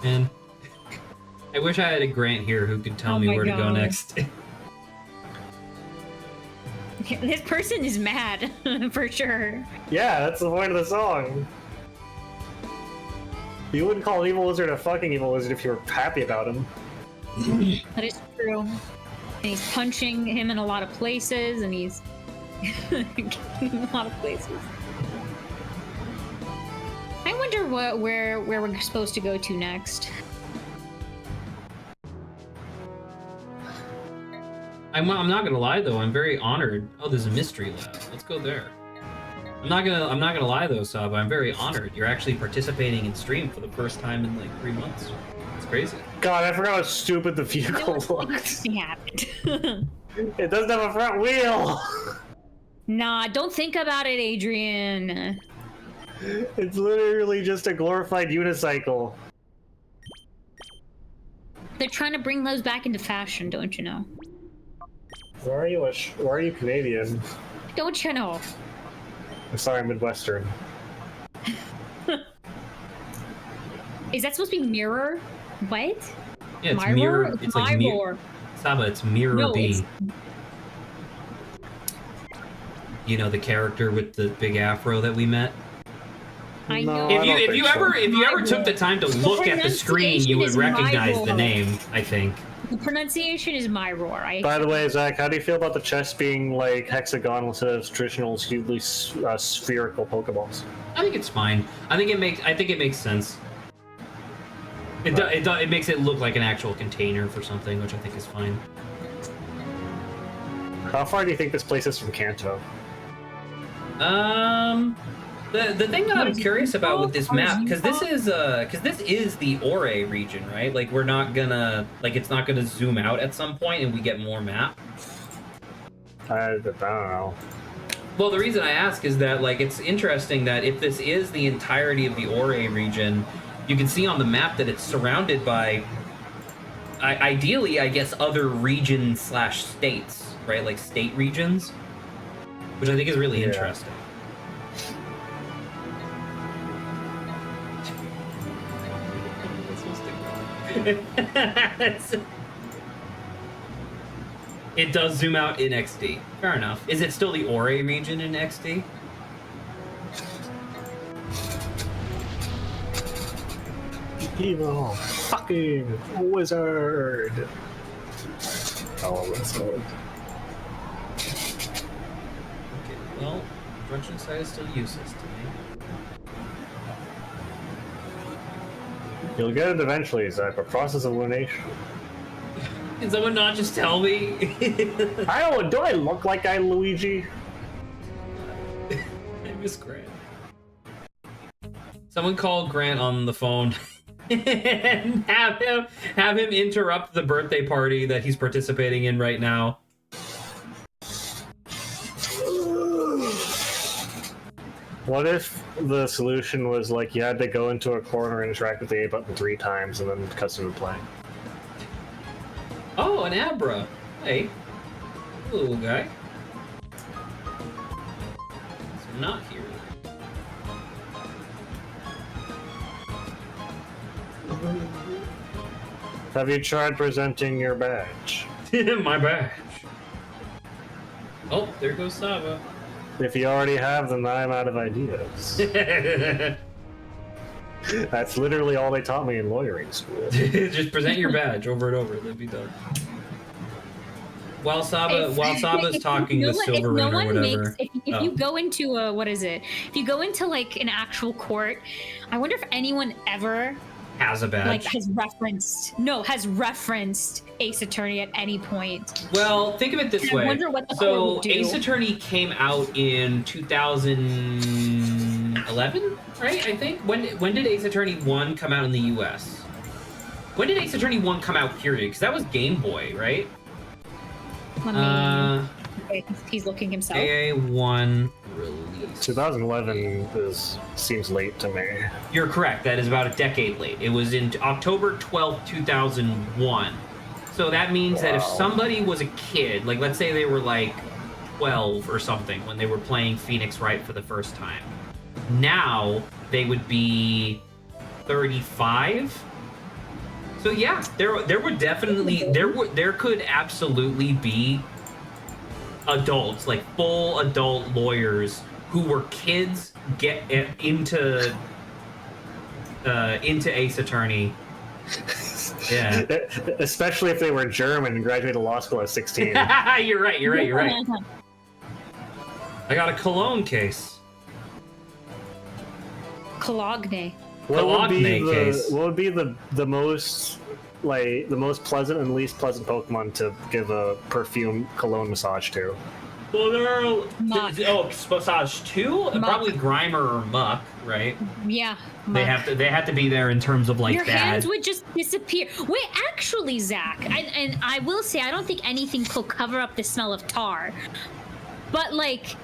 And I wish I had a Grant here who could tell me my where to go God. next. This person is mad, for sure. Yeah, that's the point of the song. You wouldn't call an evil wizard a fucking evil wizard if you were happy about him. That is true. And he's punching him in a lot of places, and he's getting in a lot of places. I wonder where we're supposed to go to next. I'm not gonna lie though, I'm very honored. Oh, there's a mystery lab. Let's go there. I'm not gonna lie though, Saba. I'm very honored. You're actually participating in stream for the first time in like 3 months. It's crazy. God, I forgot how stupid the vehicle looks. Interesting happened. It doesn't have a front wheel. Nah, don't think about it, Adrian. It's literally just a glorified unicycle. They're trying to bring those back into fashion, don't you know? Why are you Canadian? Don't you know? I'm sorry, Midwestern. Is that supposed to be mirror? What? Yeah, it's Mirror? mirror. It's It's like mirror. Mirror. Saba, it's Mirror No, B. it's- You know the character with the big afro that we met. I No, know. If I you don't if think you so. ever took the time to look at the screen, you would pronunciation is recognize the Myror. name. I think. The pronunciation is my roar. By the way, Zach, how do you feel about the chest being like hexagonal instead of traditional, hugely spherical Pokeballs? I think it's fine. I think it makes sense. It makes it look like an actual container for something, which I think is fine. How far do you think this place is from Kanto? The thing that I'm curious about with this map, because this Arzuko? is the Ore region, right? Like we're not gonna it's not gonna zoom out at some point and we get more map. I don't know. Well, the reason I ask is that like it's interesting that if this is the entirety of the Ore region, you can see on the map that it's surrounded by ideally, I guess, other regions / states, right? Like state regions, which I think is really Yeah. interesting. It does zoom out in XD. Fair enough. Is it still the Ore region in XD? Evil fucking wizard. Oh, wizard. Okay, well, Junction site is still useless to me. You'll get it eventually, Zach. A process of elimination. Can someone not just tell me? I don't. Do I look like I'm Luigi? I miss Grant. Someone call Grant on the phone and have him interrupt the birthday party that he's participating in right now. What if the solution was like you had to go into a corner and interact with the A button 3 times and then custom play? Oh, an Abra. Hey. Hello, little guy. So not here. Have you tried presenting your badge? My badge. Oh, there goes Saba. If you already have them, I'm out of ideas. That's literally all they taught me in lawyering school. Just present your badge over and over. They'll be done. While Saba's talking with Silverring or whatever. If you go into a, what is it? If you go into like an actual court, I wonder if anyone ever Has a badge. Like has referenced Ace Attorney at any point. Well, think of it this And I way. wonder what the court So will do. Ace Attorney came out in 2011, right? I think. When did Ace Attorney 1 come out in the US? When did Ace Attorney 1 come out, period? Because that was Game Boy, right? Let me. Okay, he's looking himself. AA1 release. 2011 seems late to me. You're correct. That is about a decade late. It was in October 12th, 2001. So that means that if somebody was a kid, like let's say they were like 12 or something when they were playing Phoenix Wright for the first time, now they would be 35. So yeah, there would definitely there could absolutely be adults, like full adult lawyers who were kids get into Ace Attorney. Yeah. Especially if they were German and graduated law school at 16. You're right. I got a Cologne case. Cologne. What would be case. the most pleasant and least pleasant Pokemon to give a perfume cologne massage to? Well, Muck. Massage 2? Muck. Probably Grimer or Muck, right? Yeah. They have to be there in terms of like Your bad. hands would just disappear. Wait, actually, Zach, and I will say I don't think anything could cover up the smell of tar, but like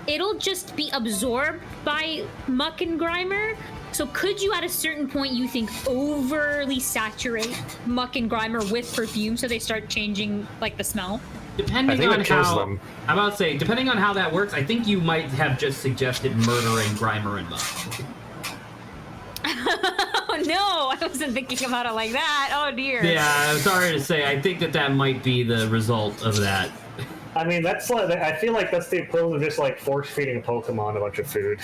it'll just be absorbed by Muck and Grimer. So could you at a certain point you think overly saturate Muck and Grimer with perfume so they start changing like the smell? Depending on how I'm about to say, depending on how that works, I think you might have just suggested murdering Grimer and Muck. Oh no, I wasn't thinking about it like that. Oh dear. Yeah, I'm sorry to say, I think that might be the result of that. I mean, that's like, I feel like that's the equivalent of just like force feeding a Pokemon a bunch of food.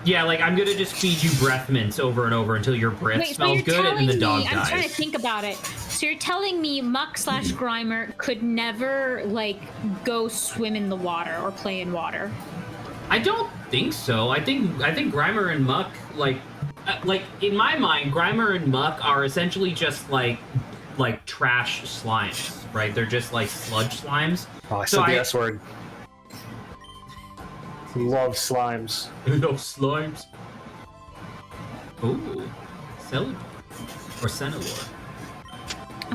Yeah, like I'm gonna just feed you breath mints over and over until your breath smells good and the dog dies. I'm trying to think about it. So you're telling me Muck/Grimer could never like go swim in the water or play in water? I don't think so. I think Grimer and Muck like in my mind, Grimer and Muck are essentially just like trash slimes, right? They're just like sludge slimes. Oh, I said the S word. Love slimes. Love slimes. Ooh, Celebi or Senilor.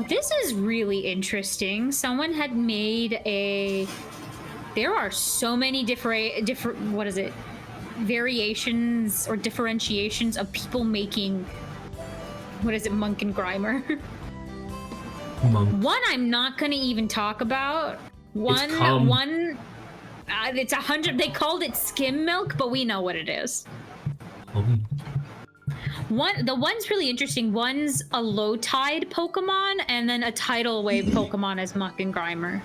This is really interesting. Someone had made a. There are so many different. What is it? Variations or differentiations of people making. What is it? Monk and Grimer. Monk. One I'm not gonna even talk about. One. It's 100. They called it skim milk, but we know what it is. The one's really interesting. One's a low tide Pokemon, and then a tidal wave Pokemon as Muck and Grimer.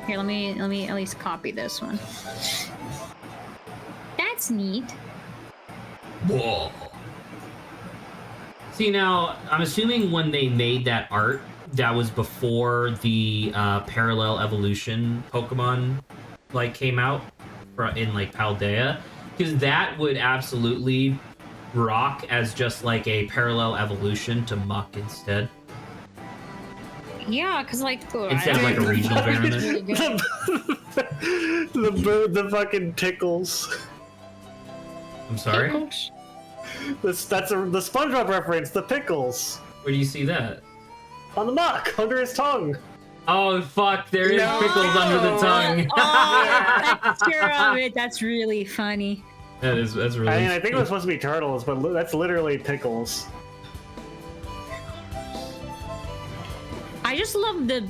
Here, let me at least copy this one. That's neat. Whoa. See, now I'm assuming when they made that art, that was before the parallel evolution Pokemon like came out in like Paldea, because that would absolutely rock as just like a parallel evolution to Muck instead. Yeah, because like instead of like a regional variant. the fucking tickles. I'm sorry. That's the SpongeBob reference. The pickles. Where do you see that? On the Muck, under his tongue. Oh fuck! There is pickles under the tongue. Oh, texture of it. That's really funny. That's really. I mean, I think it was supposed to be turtles, but that's literally pickles. I just love the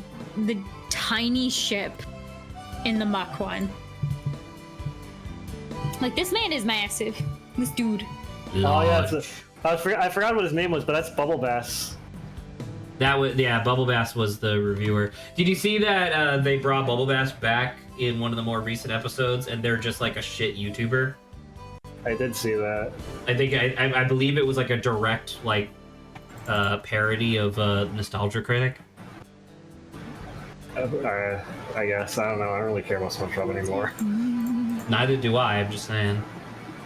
tiny ship in the Muck one. Like this man is massive. This dude. Large. Oh yeah, I forgot what his name was, but that's Bubble Bass. That was Bubble Bass was the reviewer. Did you see that they brought Bubble Bass back in one of the more recent episodes, and they're just like a shit YouTuber? I did see that. I think I believe it was like a direct like parody of Nostalgia Critic. I guess I don't know. I don't really care about SpongeBob anymore. Neither do I. I'm just saying.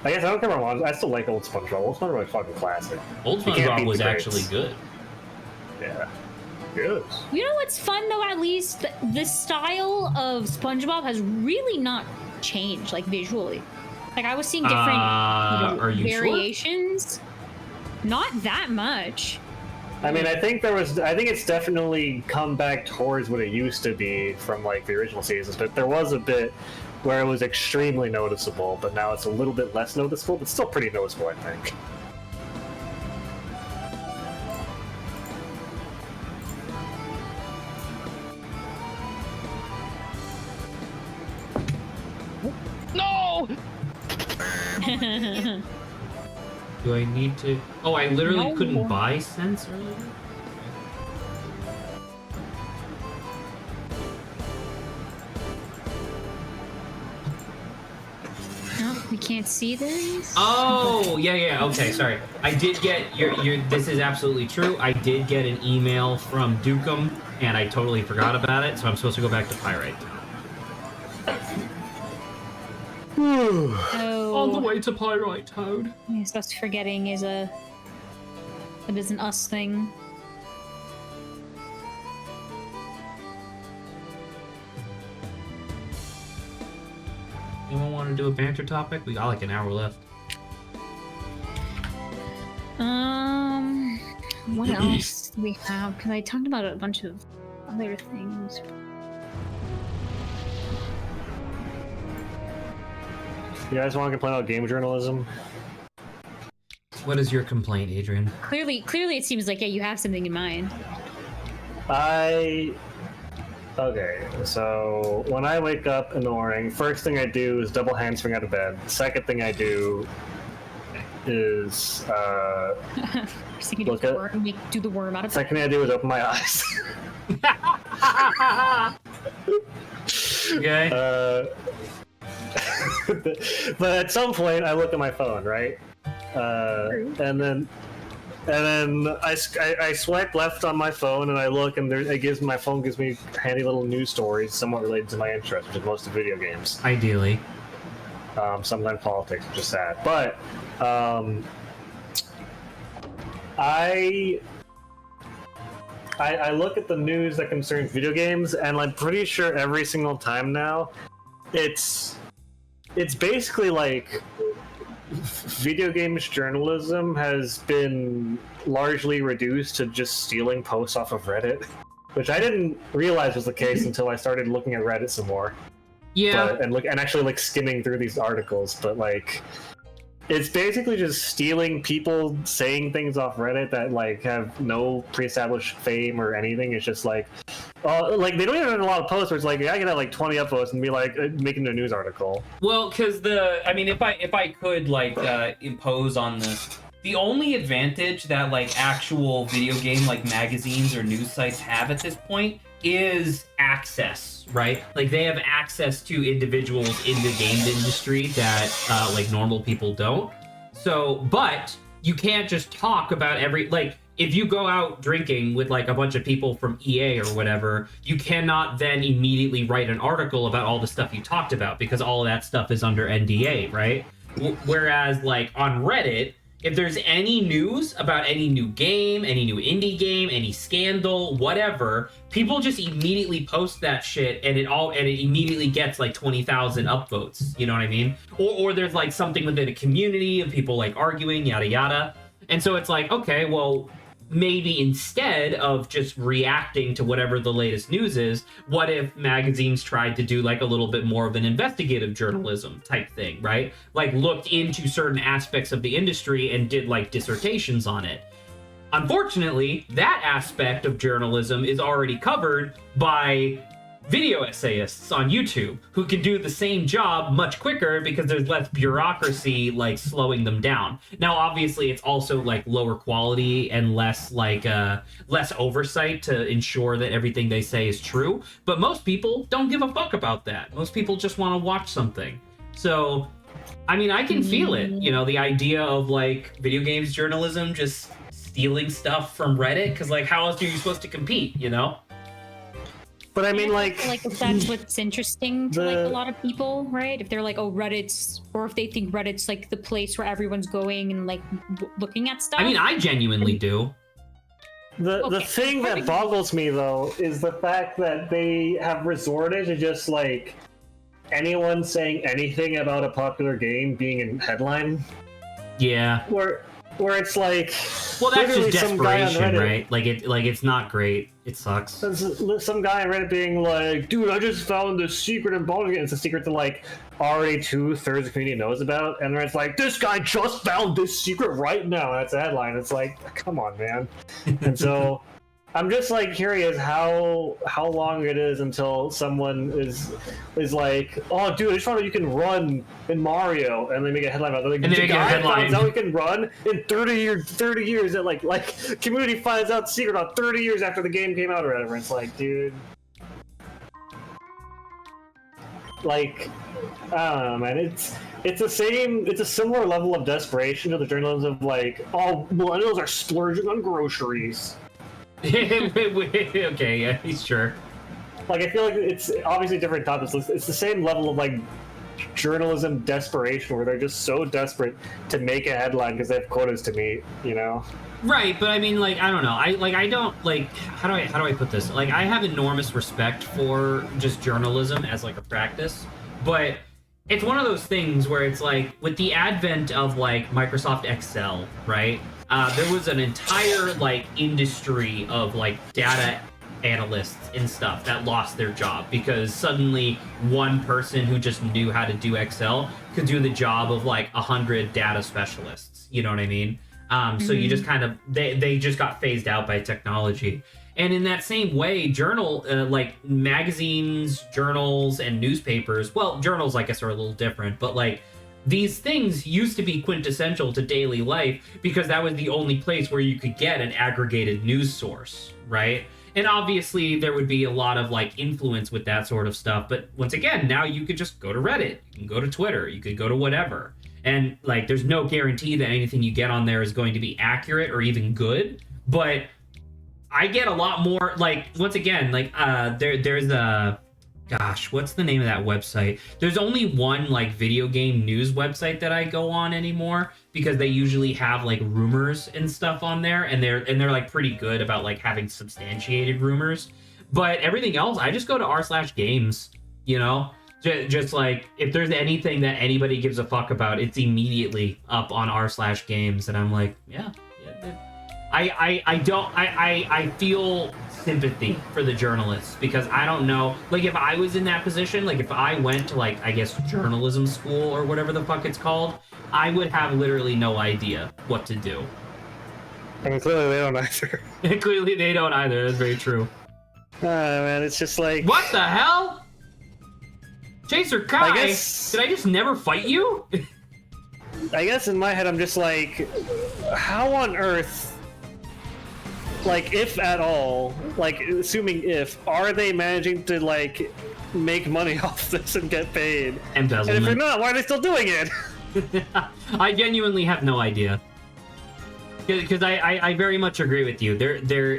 I guess I don't care about I still like old SpongeBob. Old SpongeBob is fucking classic. Old You can't SpongeBob beat was the greats. actually good. Yeah. Good. You know what's fun though? At least the style of SpongeBob has really not changed, like visually. Like I was seeing different Are you sure? variations. Not that much. I mean, I think it's definitely come back towards what it used to be from like the original seasons, but there was a bit where it was extremely noticeable, but now it's a little bit less noticeable, but still pretty noticeable, I think. No! Do I need to? Oh, I literally No. couldn't buy cents earlier. No, we can't see this. Oh, yeah, okay, sorry. I did get your this is absolutely true. I did get an email from Dukem, and I totally forgot about it, so I'm supposed to go back to Pyrite. On the Oh, way to Pyrite Toad. yes, us forgetting is it is an us thing. Anyone want to do a banter topic? We got like an hour left. What else do we have? Because I talked about a bunch of other things. You guys want to complain about game journalism? What is your complaint, Adrian? Clearly, it seems like you have something in mind. Okay, so when I wake up in the morning, first thing I do is double handspring out of bed. Second thing I do is look at. Do the worm out of Second thing I do is open my eyes. Okay. But at some point, I look at my phone, right? And then I swipe left on my phone, and I look, and my phone gives me handy little news stories, somewhat related to my interest, which is most of video games. Ideally. Sometimes politics, which is sad. But I look at the news that concerns video games, and I'm pretty sure every single time now, it's basically like video games journalism has been largely reduced to just stealing posts off of Reddit, which I didn't realize was the case until I started looking at Reddit some more. Yeah. And actually skimming through these articles, but it's basically just stealing people saying things off Reddit that have no pre-established fame or anything. It's just they don't even have a lot of posts where it's I can have 20 upvotes and be making a news article. Well, because if I could impose on this, the only advantage that actual video game magazines or news sites have at this point is access, right? They have access to individuals in the game industry that normal people don't. So, but you can't just talk about if you go out drinking with a bunch of people from EA or whatever, you cannot then immediately write an article about all the stuff you talked about because all of that stuff is under NDA, right? Whereas on Reddit, if there's any news about any new game, any new indie game, any scandal, whatever, people just immediately post that shit, and it immediately gets 20,000 upvotes. You know what I mean? Or there's something within a community of people arguing, yada yada, and so it's okay, well, maybe instead of just reacting to whatever the latest news is, what if magazines tried to do a little bit more of an investigative journalism type thing, right? Looked into certain aspects of the industry and did dissertations on it. Unfortunately, that aspect of journalism is already covered by video essayists on YouTube who can do the same job much quicker because there's less bureaucracy slowing them down. Now obviously it's also lower quality and less less oversight to ensure that everything they say is true, but most people don't give a fuck about that. Most people just want to watch something. So I mean, I can feel it, the idea of video games journalism just stealing stuff from Reddit, because how else are you supposed to compete, But I mean, like if that's what's interesting to like The- a lot of people, right? If they're like, oh, Reddit's, or if they think Reddit's like the place where everyone's going and like looking at stuff. I mean, I genuinely do. the Okay. thing that boggles me though is the fact that they have resorted to just like anyone saying anything about a popular game being in headline, Yeah. where it's like, Well, that's literally just some guy on desperation, Reddit- right? Like it's not great. It sucks. Some guy on Reddit being like, dude, I just found this secret in Baldur's Gate. It's a secret that like already 2/3 of the community knows about, and then it's like, this guy just found this secret right now. That's a headline. It's like, come on, man. And so I'm just like curious how long it is until someone is like, oh, dude, I just found out you can run in Mario, and they make a headline about it. Like, And they make a headline. finds out you can run in 30 years. That like community finds out the secret about 30 years after the game came out or whatever. It's like, dude, like, I don't know, man. It's the same. It's a similar level of desperation to the journalism of like, oh, millennials are splurging on groceries. Okay, yeah, sure. Like, I feel like it's obviously different topics. It's the same level of like journalism desperation where they're just so desperate to make a headline because they have quotas to meet, you know? Right, but I mean, like, I don't know. I don't like. How do I put this? Like, I have enormous respect for just journalism as like a practice, but it's one of those things where it's like with the advent of like Microsoft Excel, right? There was an entire like industry of like data analysts and stuff that lost their job because suddenly one person who just knew how to do Excel could do the job of like 100 data specialists. You know what I mean? So you just kind of they just got phased out by technology. And in that same way, like magazines, journals, and newspapers. Well, journals I guess are a little different, but like. These things used to be quintessential to daily life because that was the only place where you could get an aggregated news source, right? And obviously there would be a lot of like influence with that sort of stuff. But once again, now you could just go to Reddit, you can go to Twitter, you could go to whatever. And like there's no guarantee that anything you get on there is going to be accurate or even good. But I get a lot more like once again, like there's a gosh, what's the name of that website? There's only one like video game news website that I go on anymore because they usually have like rumors and stuff on there, and they're like pretty good about like having substantiated rumors. But everything else, I just go to r/games, you know? Just like if there's anything that anybody gives a fuck about, it's immediately up on r/games, and I'm like, yeah. I feel sympathy for the journalists because I don't know, like if I was in that position, like if I went to like, I guess journalism school or whatever the fuck it's called, I would have literally no idea what to do. I mean, clearly they don't either. Clearly they don't either, that's very true. Man, it's just like... What the hell? Chaser Kai, guess- did I just never fight you? I guess in my head I'm just like, how on earth... Like, if at all, like, assuming if, are they managing to, like, make money off this and get paid? Embezzlement. And if they're not, why are they still doing it? I genuinely have no idea. Because I very much agree with you.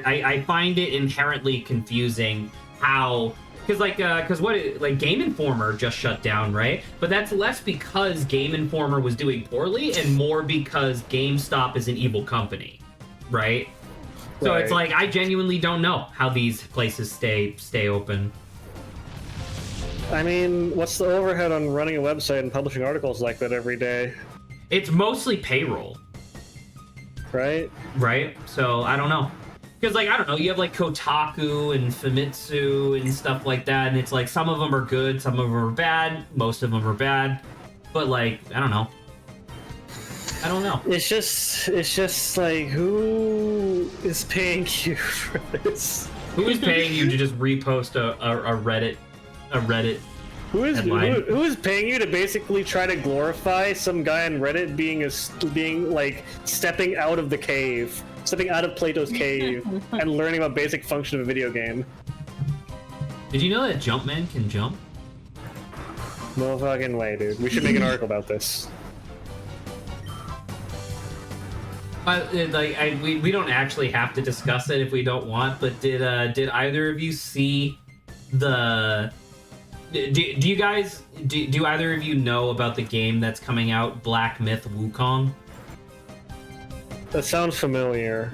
I find it inherently confusing how... Because Game Informer just shut down, right? But that's less because Game Informer was doing poorly and more because GameStop is an evil company, right? So Right. it's like I genuinely don't know how these places stay open. I mean, what's the overhead on running a website and publishing articles like that every day, It's mostly payroll, right? right? So I don't know. Because like I don't know, you have like Kotaku and Famitsu and stuff like that, and it's like some of them are good, some of them are bad, most of them are bad. But like I don't know. It's just like, who is paying you for this? Who is paying you to just repost a Reddit? Who Headline. is paying you to basically try to glorify some guy on Reddit being like stepping out of Plato's cave and learning about basic function of a video game? Did you know that Jumpman can jump? No fucking way, dude. We should make an article about this. We don't actually have to discuss it if we don't want. But did either of you see the do you guys do either of you know about the game that's coming out, Black Myth Wukong? That sounds familiar.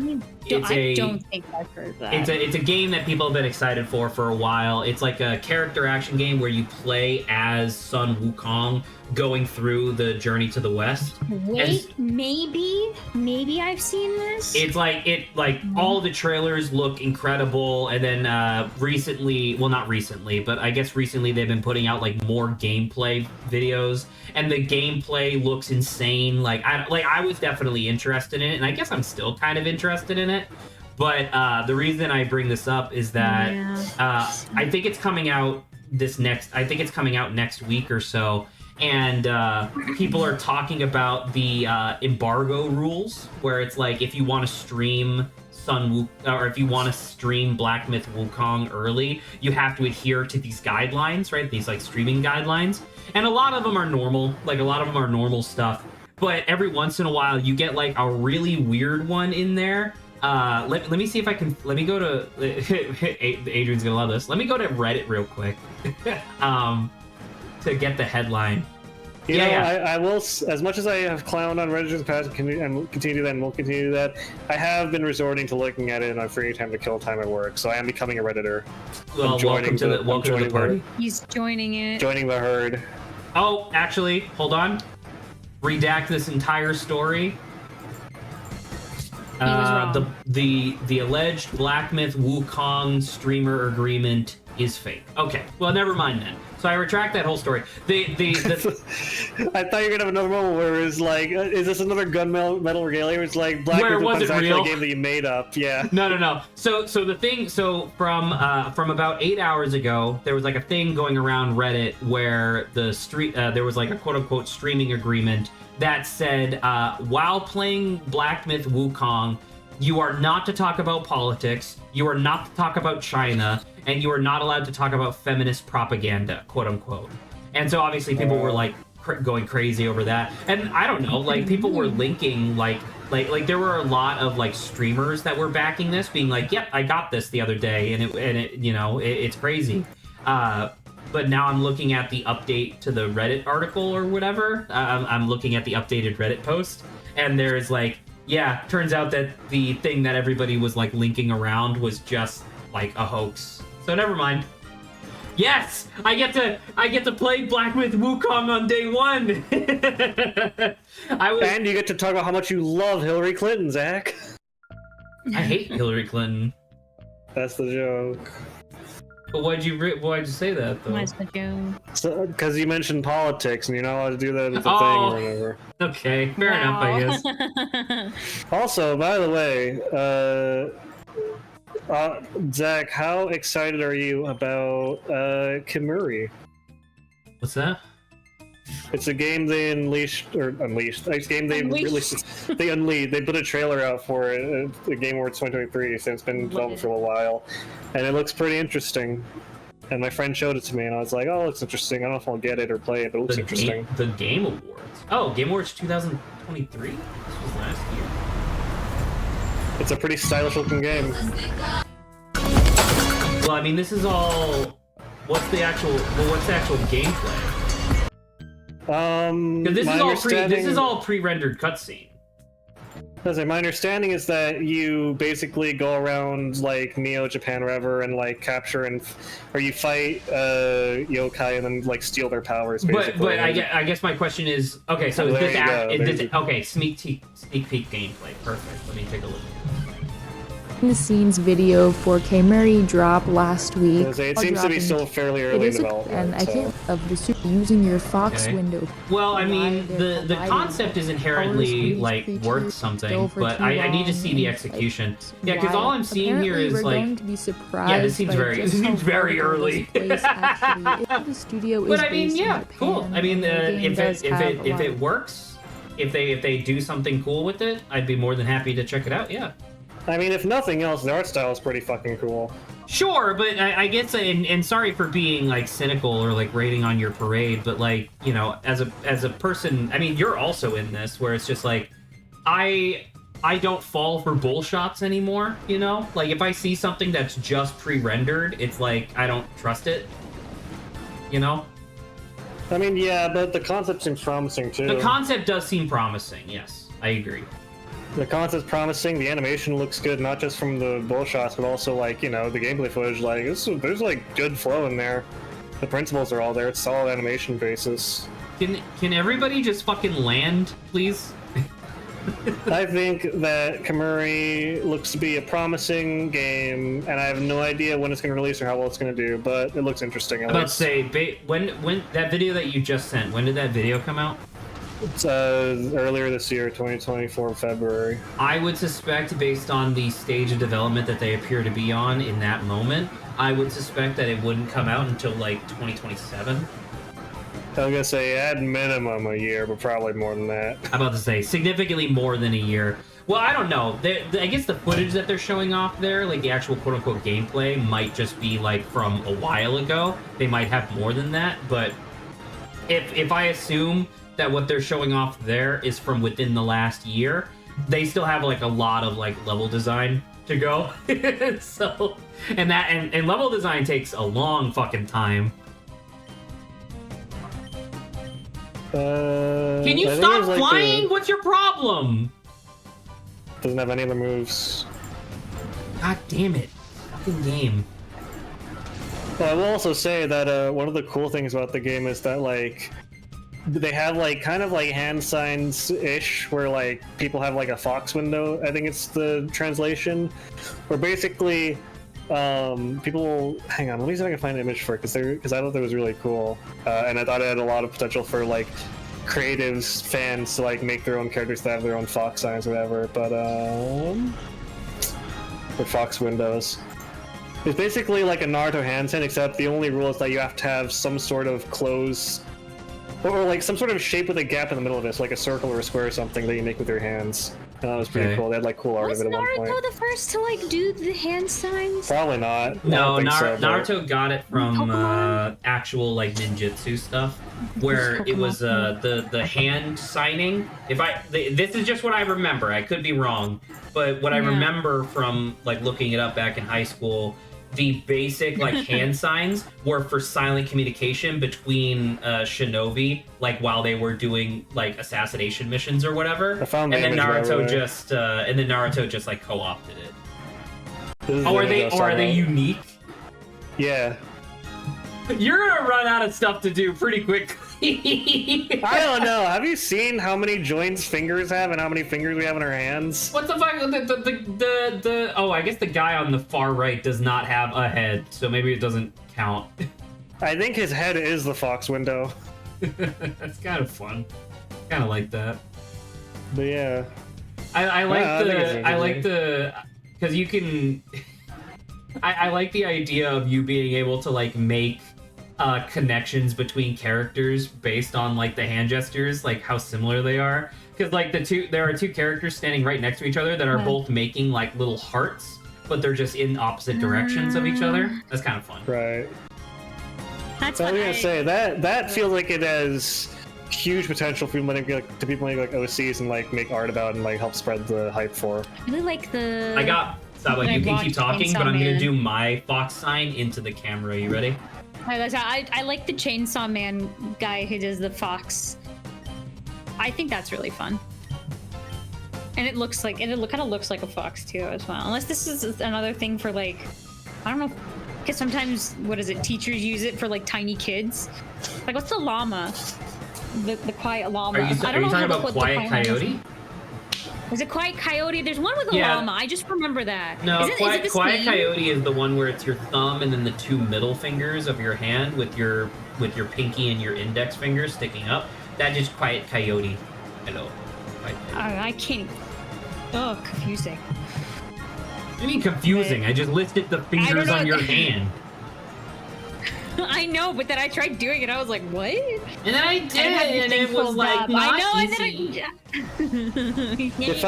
I don't think I've heard of that. It's a game that people have been excited for a while. It's like a character action game where you play as Sun Wukong going through the journey to the west. Wait, maybe I've seen this. It's like all the trailers look incredible, and then recently, well, not recently, but I guess recently they've been putting out like more gameplay videos, and the gameplay looks insane. I was definitely interested in it, and I guess I'm still kind of interested in it. But the reason I bring this up is that I think it's coming out next week or so. And people are talking about the embargo rules, where it's like if you want to stream or if you want to stream Black Myth Wukong early, you have to adhere to these guidelines, right? These like streaming guidelines, and a lot of them are normal. Like a lot of them are normal stuff, but every once in a while you get like a really weird one in there. Let me see if I can. Let me go to. Adrian's gonna love this. Let me go to Reddit real quick. To get the headline. I will, as much as I have clowned on Reddit in the past and will continue to do that and will continue to do that, I have been resorting to looking at it in my free time to kill time at work, so I am becoming a Redditor. Well, welcome to the party. He's joining it. Joining the herd. Oh, actually, hold on. Redact this entire story. He was wrong. The alleged Black Myth Wukong streamer agreement is fake. Okay, well, never mind then. So I retract that whole story. The I thought you were gonna have another moment where it was like, is this another gunmetal regalia? It's like Black Myth was is it actually real? a game that you made up. Yeah. No. So the thing. So from about 8 hours ago, there was like a thing going around Reddit where there was like a quote unquote streaming agreement that said while playing Black Myth Wukong, you are not to talk about politics, you are not to talk about China, and you are not allowed to talk about feminist propaganda, quote unquote. And so obviously people were like going crazy over that. And I don't know, like people were linking like there were a lot of like streamers that were backing this, being like, "Yep, I got this the other day," and it you know, it's crazy. But now I'm looking at the update to the Reddit article or whatever. I'm looking at the updated Reddit post, and there's like, yeah, turns out that the thing that everybody was like linking around was just like a hoax. So never mind. Yes, I get to play Black Myth Wukong on day one. And you get to talk about how much you love Hillary Clinton, Zach. I hate Hillary Clinton. That's the joke. But why'd you say that though? What's the joke? Because you mentioned politics, and you're not allowed to do that as a thing or whatever. Okay, fair enough, I guess. Also, by the way, Zach, how excited are you about Kimuri? What's that? It's a game they unleashed. It's a game they released. They put a trailer out for it at the Game Awards 2023, so it's been developed for a while, and it looks pretty interesting. And my friend showed it to me, and I was like, "Oh, it looks interesting. I don't know if I'll get it or play it, but it looks interesting." The Game Awards. Oh, Game Awards 2023. This was last year. It's a pretty stylish looking game. Well, I mean, this is all. What's the actual gameplay? This is all pre-rendered cutscene. My understanding is that you basically go around like Neo Japan Rever and like capture or you fight yokai and then like steal their powers. Basically. But I guess my question is, okay, so sneak peek gameplay. Perfect. Let me take a look. The scenes video for Kimuri dropped last week. It seems to be still fairly early in development. And I can't of the super using your Fox window. Well, I mean, the concept is inherently like worth something, but I need to see the execution. Yeah, because all I'm seeing here is like, this seems very early. The studio but I mean, yeah, cool. I mean, if it works, if they do something cool with it, I'd be more than happy to check it out. Yeah. I mean, if nothing else, the art style is pretty fucking cool. Sure, but I guess, and sorry for being like cynical or like rating on your parade, but like, you know, as a person, I mean, you're also in this where it's just like, I I don't fall for bull shots anymore, you know? Like, if I see something that's just pre-rendered, it's like, I don't trust it, you know? I mean, yeah, but the concept seems promising, too. The concept does seem promising, yes. I agree. The concept's promising, the animation looks good, not just from the bull shots, but also, like, you know, the gameplay footage, like, there's, like, good flow in there. The principles are all there, it's solid animation basis. Can everybody just fucking land, please? I think that Kamuri looks to be a promising game, and I have no idea when it's going to release or how well it's going to do, but it looks interesting. I'm about to say, when that video that you just sent, when did that video come out? It's earlier this year, 2024, February. I would suspect, based on the stage of development that they appear to be on in that moment, I would suspect that it wouldn't come out until like 2027. I was gonna say at minimum a year, but probably more than that. I'm about to say significantly more than a year. Well, I don't know. I guess the footage that they're showing off there, like the actual quote-unquote gameplay, might just be like from a while ago. They might have more than that, but if I assume that what they're showing off there is from within the last year, they still have like a lot of like level design to go. So, and level design takes a long fucking time. Can you stop flying? What's your problem? Doesn't have any other moves. God damn it. Fucking game. Well, I will also say that one of the cool things about the game is that, like, they have, like, kind of like hand signs-ish, where, like, people have, like, a fox window, I think it's the translation, where basically, people... Hang on, let me see if I can find an image for it, because I thought that was really cool, and I thought it had a lot of potential for, like, creatives, fans to, like, make their own characters that have their own fox signs or whatever, but, for fox windows. It's basically like a Naruto hand sign, except the only rule is that you have to have some sort of close, or like some sort of shape with a gap in the middle of it, so like a circle or a square or something that you make with your hands. And that was pretty cool. They had like cool art of it at one point. Was Naruto the first to like do the hand signs? Probably not. No, so, Naruto got it from actual like ninjutsu stuff, where it was the hand signing. This is just what I remember. I could be wrong, but what I remember from like looking it up back in high school, the basic like hand signs were for silent communication between shinobi, like while they were doing like assassination missions or whatever. And then Naruto just like co-opted it. Are they unique? Yeah. You're gonna run out of stuff to do pretty quickly. I don't know. Have you seen how many joints fingers have and how many fingers we have in our hands? What the fuck? Oh, I guess the guy on the far right does not have a head, so maybe it doesn't count. I think his head is the fox window. That's kind of fun. Kind of like that. But yeah. I like the because you can. I like the idea of you being able to like make connections between characters based on like the hand gestures, like how similar they are. Because like there are two characters standing right next to each other that are both making like little hearts, but they're just in opposite directions of each other. That's kind of fun. Right. That's so I what was gonna say that feels like it has huge potential for people make like OCs and like make art about and like help spread the hype for. I really like the. You can keep talking, but I'm gonna do my fox sign into the camera. You ready? I like the Chainsaw Man guy who does the fox. I think that's really fun. And it looks like kind of looks like a fox too as well. Unless this is another thing for like, I don't know, because sometimes teachers use it for like tiny kids. Like what's the llama? The quiet llama. Are you talking about Quiet Coyote? Is it Quiet Coyote? There's one with a llama. I just remember that. No, Quiet Coyote is the one where it's your thumb and then the two middle fingers of your hand with your pinky and your index finger sticking up. That is Quiet Coyote. Hello. I can't. Oh, confusing. What do you mean confusing? I just listed the fingers on your hand. I know, but then I tried doing it. I was like, "What?" And then I did, and it was like not easy. If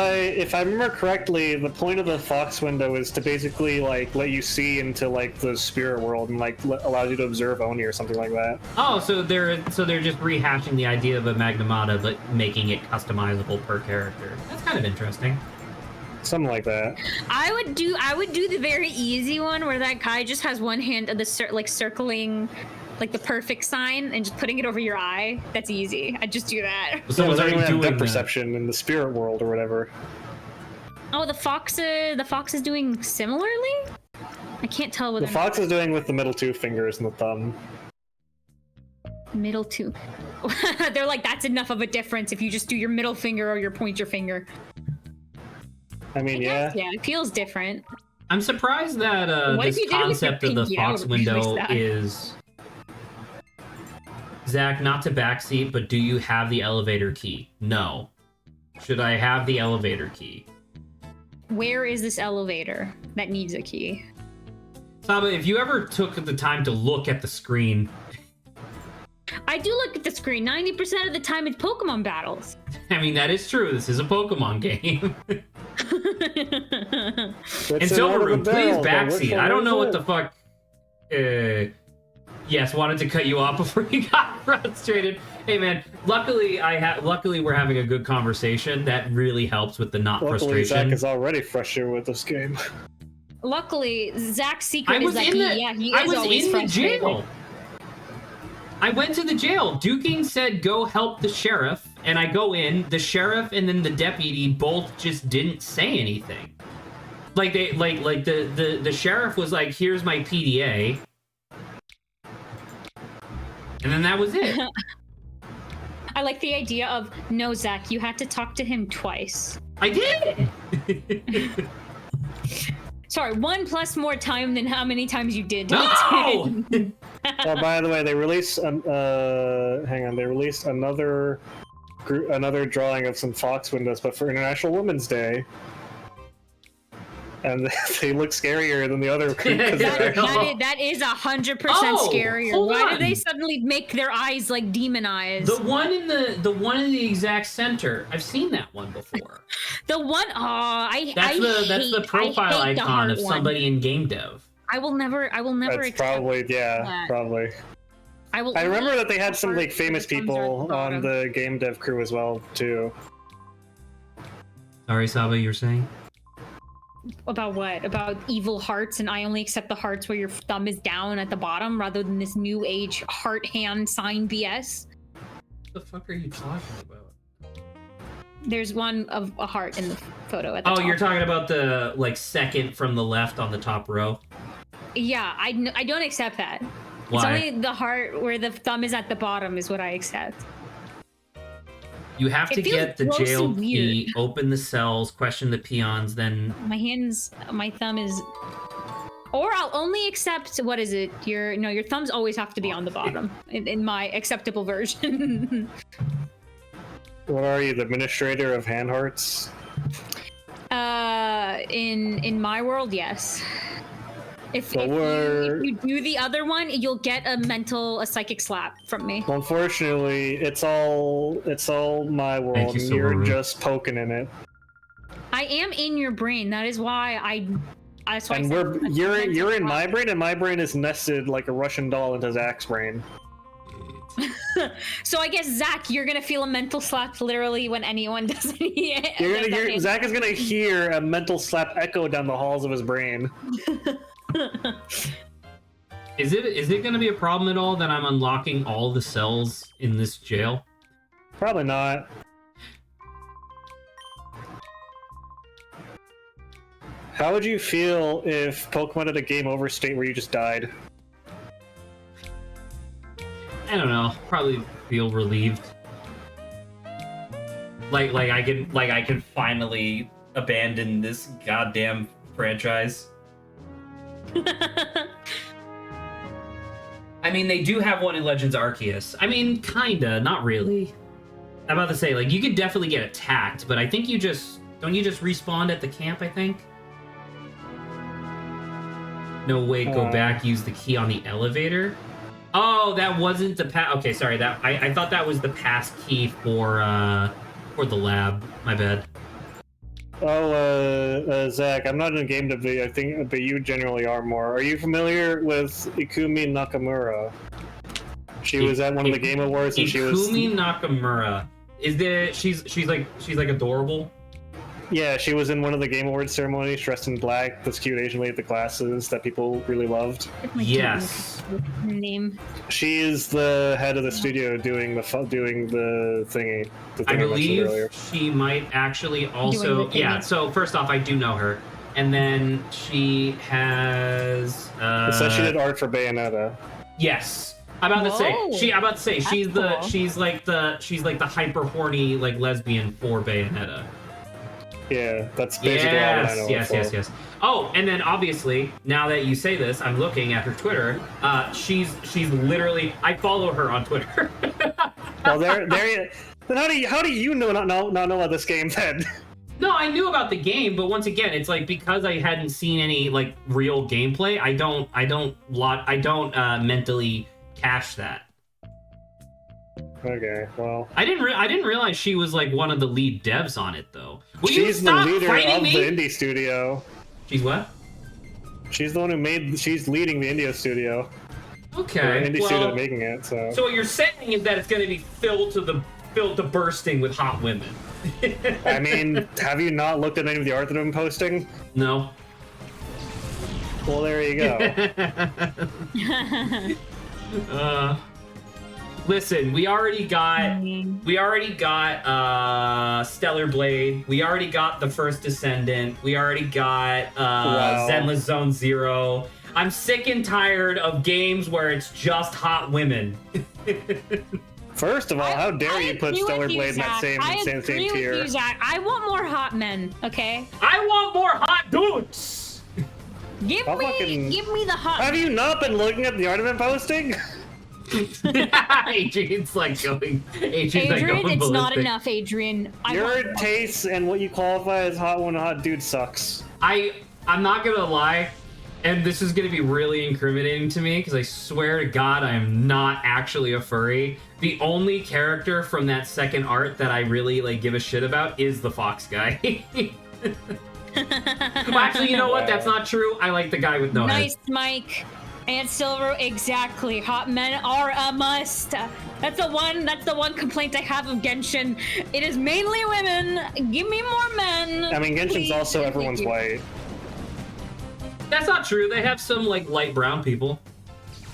I remember correctly, the point of the fox window is to basically like let you see into like the spirit world and like allows you to observe Oni or something like that. Oh, so they're just rehashing the idea of a Magnamata, but making it customizable per character. That's kind of interesting. Something like that. I would do the very easy one where that guy just has one hand of the circling like the perfect sign and just putting it over your eye. That's easy. I'd just do that. Someone's already doing depth that. perception in the spirit world or whatever. Oh, the fox is doing similarly? I can't tell whether The fox is doing with the middle two fingers and the thumb. middle two. They're like, that's enough of a difference if you just do your middle finger or your pointer finger. I mean, yeah. Yeah, it feels different. I'm surprised that What if this you did it with your concept of the pinky? I Fox would really window sad. is... Zach, not to backseat, but do you have the elevator key? No. Should I have the elevator key? Where is this elevator that needs a key? Saba, if you ever took the time to look at the screen... I do look at the screen. 90% of the time it's Pokemon battles. I mean, that is true. This is a Pokemon game. And Silverroom, please backseat. I don't know what the fuck... Yes, wanted to cut you off before you got frustrated. Hey man, luckily we're having a good conversation. That really helps with the Luckily, Zach frustration. is already frustrated with this game. Luckily, Zach's secret I is was that in he I is was always in the frustrated. jail. I went to the jail. Duking said go help the sheriff, and I go in. The sheriff and then the deputy both just didn't say anything. Like they like the sheriff was like, "Here's my PDA." And then that was it. I like the idea of, no, Zach, you had to talk to him twice. I did. Sorry, 1 plus more time than how many times you did. No! Oh, by the way, they released they released another drawing of some Fox windows, but for International Women's Day. And they look scarier than the other. That is 100% scarier. Hold Why on. do they suddenly make their eyes like demon eyes? The one in the exact center. I've seen that one before. The one, That's the profile I hate the icon heart of somebody one. in game dev. I will never That's accept probably that. probably. I remember that they had some like heart famous with the thumbs people are at on the the game dev crew as well too. Sorry, Saba, you were saying? About what? About evil hearts, and I only accept the hearts where your thumb is down at the bottom rather than this new age heart hand sign BS. What the fuck are you talking about? There's one of a heart in the photo at the Oh, top. you're talking about the like second from the left on the top row. Yeah, I don't accept that. It's Why? only the heart where the thumb is at the bottom is what I accept. You have It to feels get the gross jail and key, weird. open the cells, question the peons, then My thumb is, or I'll only accept, what is it? Your thumbs always have to be on the bottom in my acceptable version. What are you, the administrator of hand hearts? In my world, yes. If So you do the other one, you'll get a psychic slap from me. Well, unfortunately, it's all my world, Thank you, and you're Silverroot. just poking in it. I am in your brain. That is why that's why. And you're in my brain, and my brain is nested like a Russian doll into Zach's brain. So I guess Zach, you're gonna feel a mental slap literally when anyone does it. Zach is gonna hear a mental slap echo down the halls of his brain. is it going to be a problem at all that I'm unlocking all the cells in this jail? Probably not. How would you feel if Pokemon had a game over state where you just died? I don't know. Probably feel relieved. Like I can finally abandon this goddamn franchise. I mean, they do have one in Legends Arceus. I mean, kinda, not really. I'm about to say, like, you could definitely get attacked, but I think don't you just respawn at the camp, I think? No, wait, go back, use the key on the elevator? Oh, that wasn't the pass. Okay, sorry, I thought that was the pass key for the lab. My bad. Oh, Zach, I'm not in game debate, I think, but you generally are more. Are you familiar with Ikumi Nakamura? She was at one of the Game Awards, and she was. Ikumi Nakamura. She's like adorable? Yeah, she was in one of the Game Awards ceremonies, dressed in black. This cute Asian lady with the glasses that people really loved. Yes. Her name. She is the head of the studio doing the thingy. The thing I mentioned believe earlier. she might actually also. Doing the Yeah. thingy. So first off, I do know her, and then she has. It says she did art for Bayonetta. Yes. I'm about to say That's she's the cool. she's like the hyper horny like lesbian for Bayonetta. Yeah, that's basically all that I know. Yes. Oh, and then obviously, now that you say this, I'm looking at her Twitter. She's literally. I follow her on Twitter. Well, there. Then how do you not know about this game then? No, I knew about the game, but once again, it's like because I hadn't seen any like real gameplay, I don't mentally cache that. Okay, well. I didn't realize she was like one of the lead devs on it though. Will you She's the stop leader fighting of me? the indie studio. She's what? She's the one who made. She's leading the indie studio. Okay. Or indie well, studio making it. So what you're saying is that it's going to be filled to bursting with hot women. I mean, have you not looked at any of the art that I've been posting? No. Well, there you go. Listen, we already got Stellar Blade. We already got the First Descendant. We already got Wow. Zenless Zone Zero. I'm sick and tired of games where it's just hot women. First of all, how dare you put agree with Stellar you, Blade in that Zach. same agree with tier? you, Zach. I want more hot men. Okay, I want more hot dudes. give I'll me fucking- the hot. Have you not been looking at the art I've been posting? Adrian's like going. Adrian's like Adrian, going it's not ballistic. enough, Adrian. I Your want more. tastes and what you qualify as hot one hot dude sucks. I'm not gonna lie, and this is gonna be really incriminating to me because I swear to God I am not actually a furry. The only character from that second art that I really like give a shit about is the fox guy. Well, actually, you know what? That's not true. I like the guy with no head. Nice, Mike. And Silver, exactly. Hot men are a must. That's the one complaint I have of Genshin. It is mainly women. Give me more men. I mean, Genshin's please. also Thank everyone's you. white. That's not true. They have some like light brown people.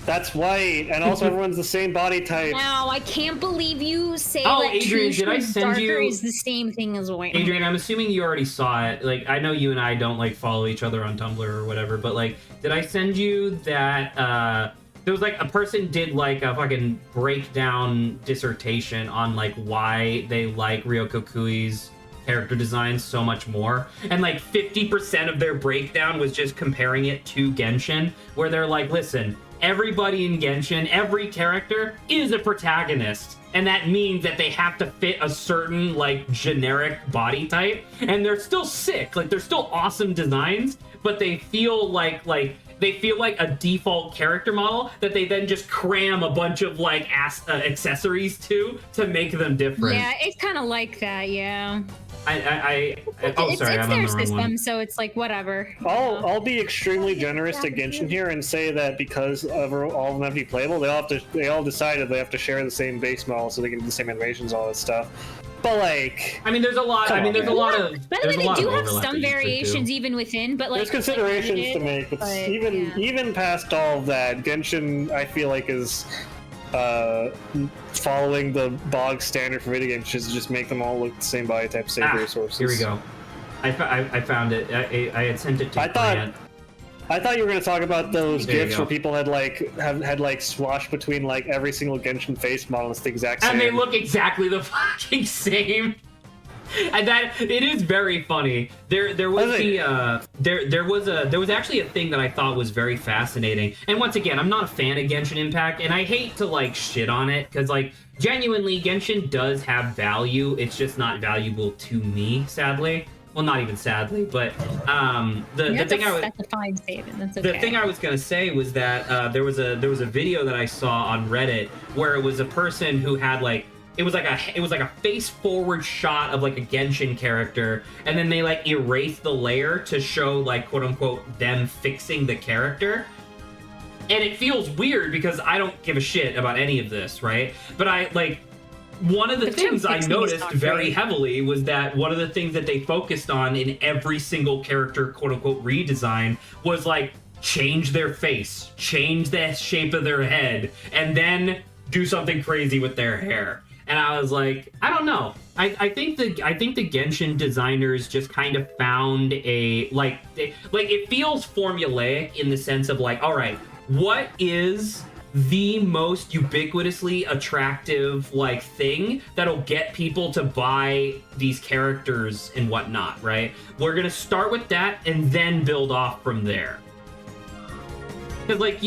That's white, and also everyone's the same body type. Now, I can't believe you say Oh, that Adrian, did I Tushu send darker you- is the same thing as white. Adrian, I'm assuming you already saw it. Like, I know you and I don't like follow each other on Tumblr or whatever, but like, did I send you that? There was like a person did like a fucking breakdown dissertation on like why they like Ryoko Kui's character design so much more, and like 50% of their breakdown was just comparing it to Genshin, where they're like, listen, everybody in Genshin, every character is a protagonist, and that means that they have to fit a certain like generic body type, and they're still sick, like they're still awesome designs, but they feel like a default character model that they then just cram a bunch of like accessories to make them different. Yeah, it's kind of like that. Yeah. Oh, It's sorry, I'm on their the wrong system, one. so it's like whatever. I'll be extremely generous to Genshin here and say that because of all of them have to be playable, they all decided they have to share the same base model so they can do the same animations, all that stuff. But like, I mean, there's a lot. Come on, there's a man. lot of. By the there's way, a lot they do of have overlap some that you could do. variations even within, but like there's considerations like, to make, but yeah. even past all of that, Genshin I feel like is following the bog standard for video games, which is just make them all look the same body type, same resources. Here we go. I found it. I had sent it to Grant. I thought you were going to talk about those There you gifs go. where people had like swashed between like every single Genshin face model. It's the exact same. And they look exactly the fucking same. And that it is very funny. There was there was actually a thing that I thought was very fascinating. And once again, I'm not a fan of Genshin Impact, and I hate to like shit on it because like genuinely Genshin does have value. It's just not valuable to me, sadly. Well, not even sadly, but the thing that's a fine statement. That's okay. the thing I was gonna say was that there was a video that I saw on Reddit where it was a person who had like it was like a face forward shot of like a Genshin character, and then they like erased the layer to show like quote unquote them fixing the character. And it feels weird because I don't give a shit about any of this, right? But I like one of the things I pixie is noticed not very great. heavily was that one of the things that they focused on in every single character quote unquote redesign was like change their face, change the shape of their head, and then do something crazy with their hair. And I was like, I don't know. I think the Genshin designers just kind of found a it feels formulaic in the sense of like, all right, what is the most ubiquitously attractive like thing that'll get people to buy these characters and whatnot, right? We're gonna start with that and then build off from there. Because, like,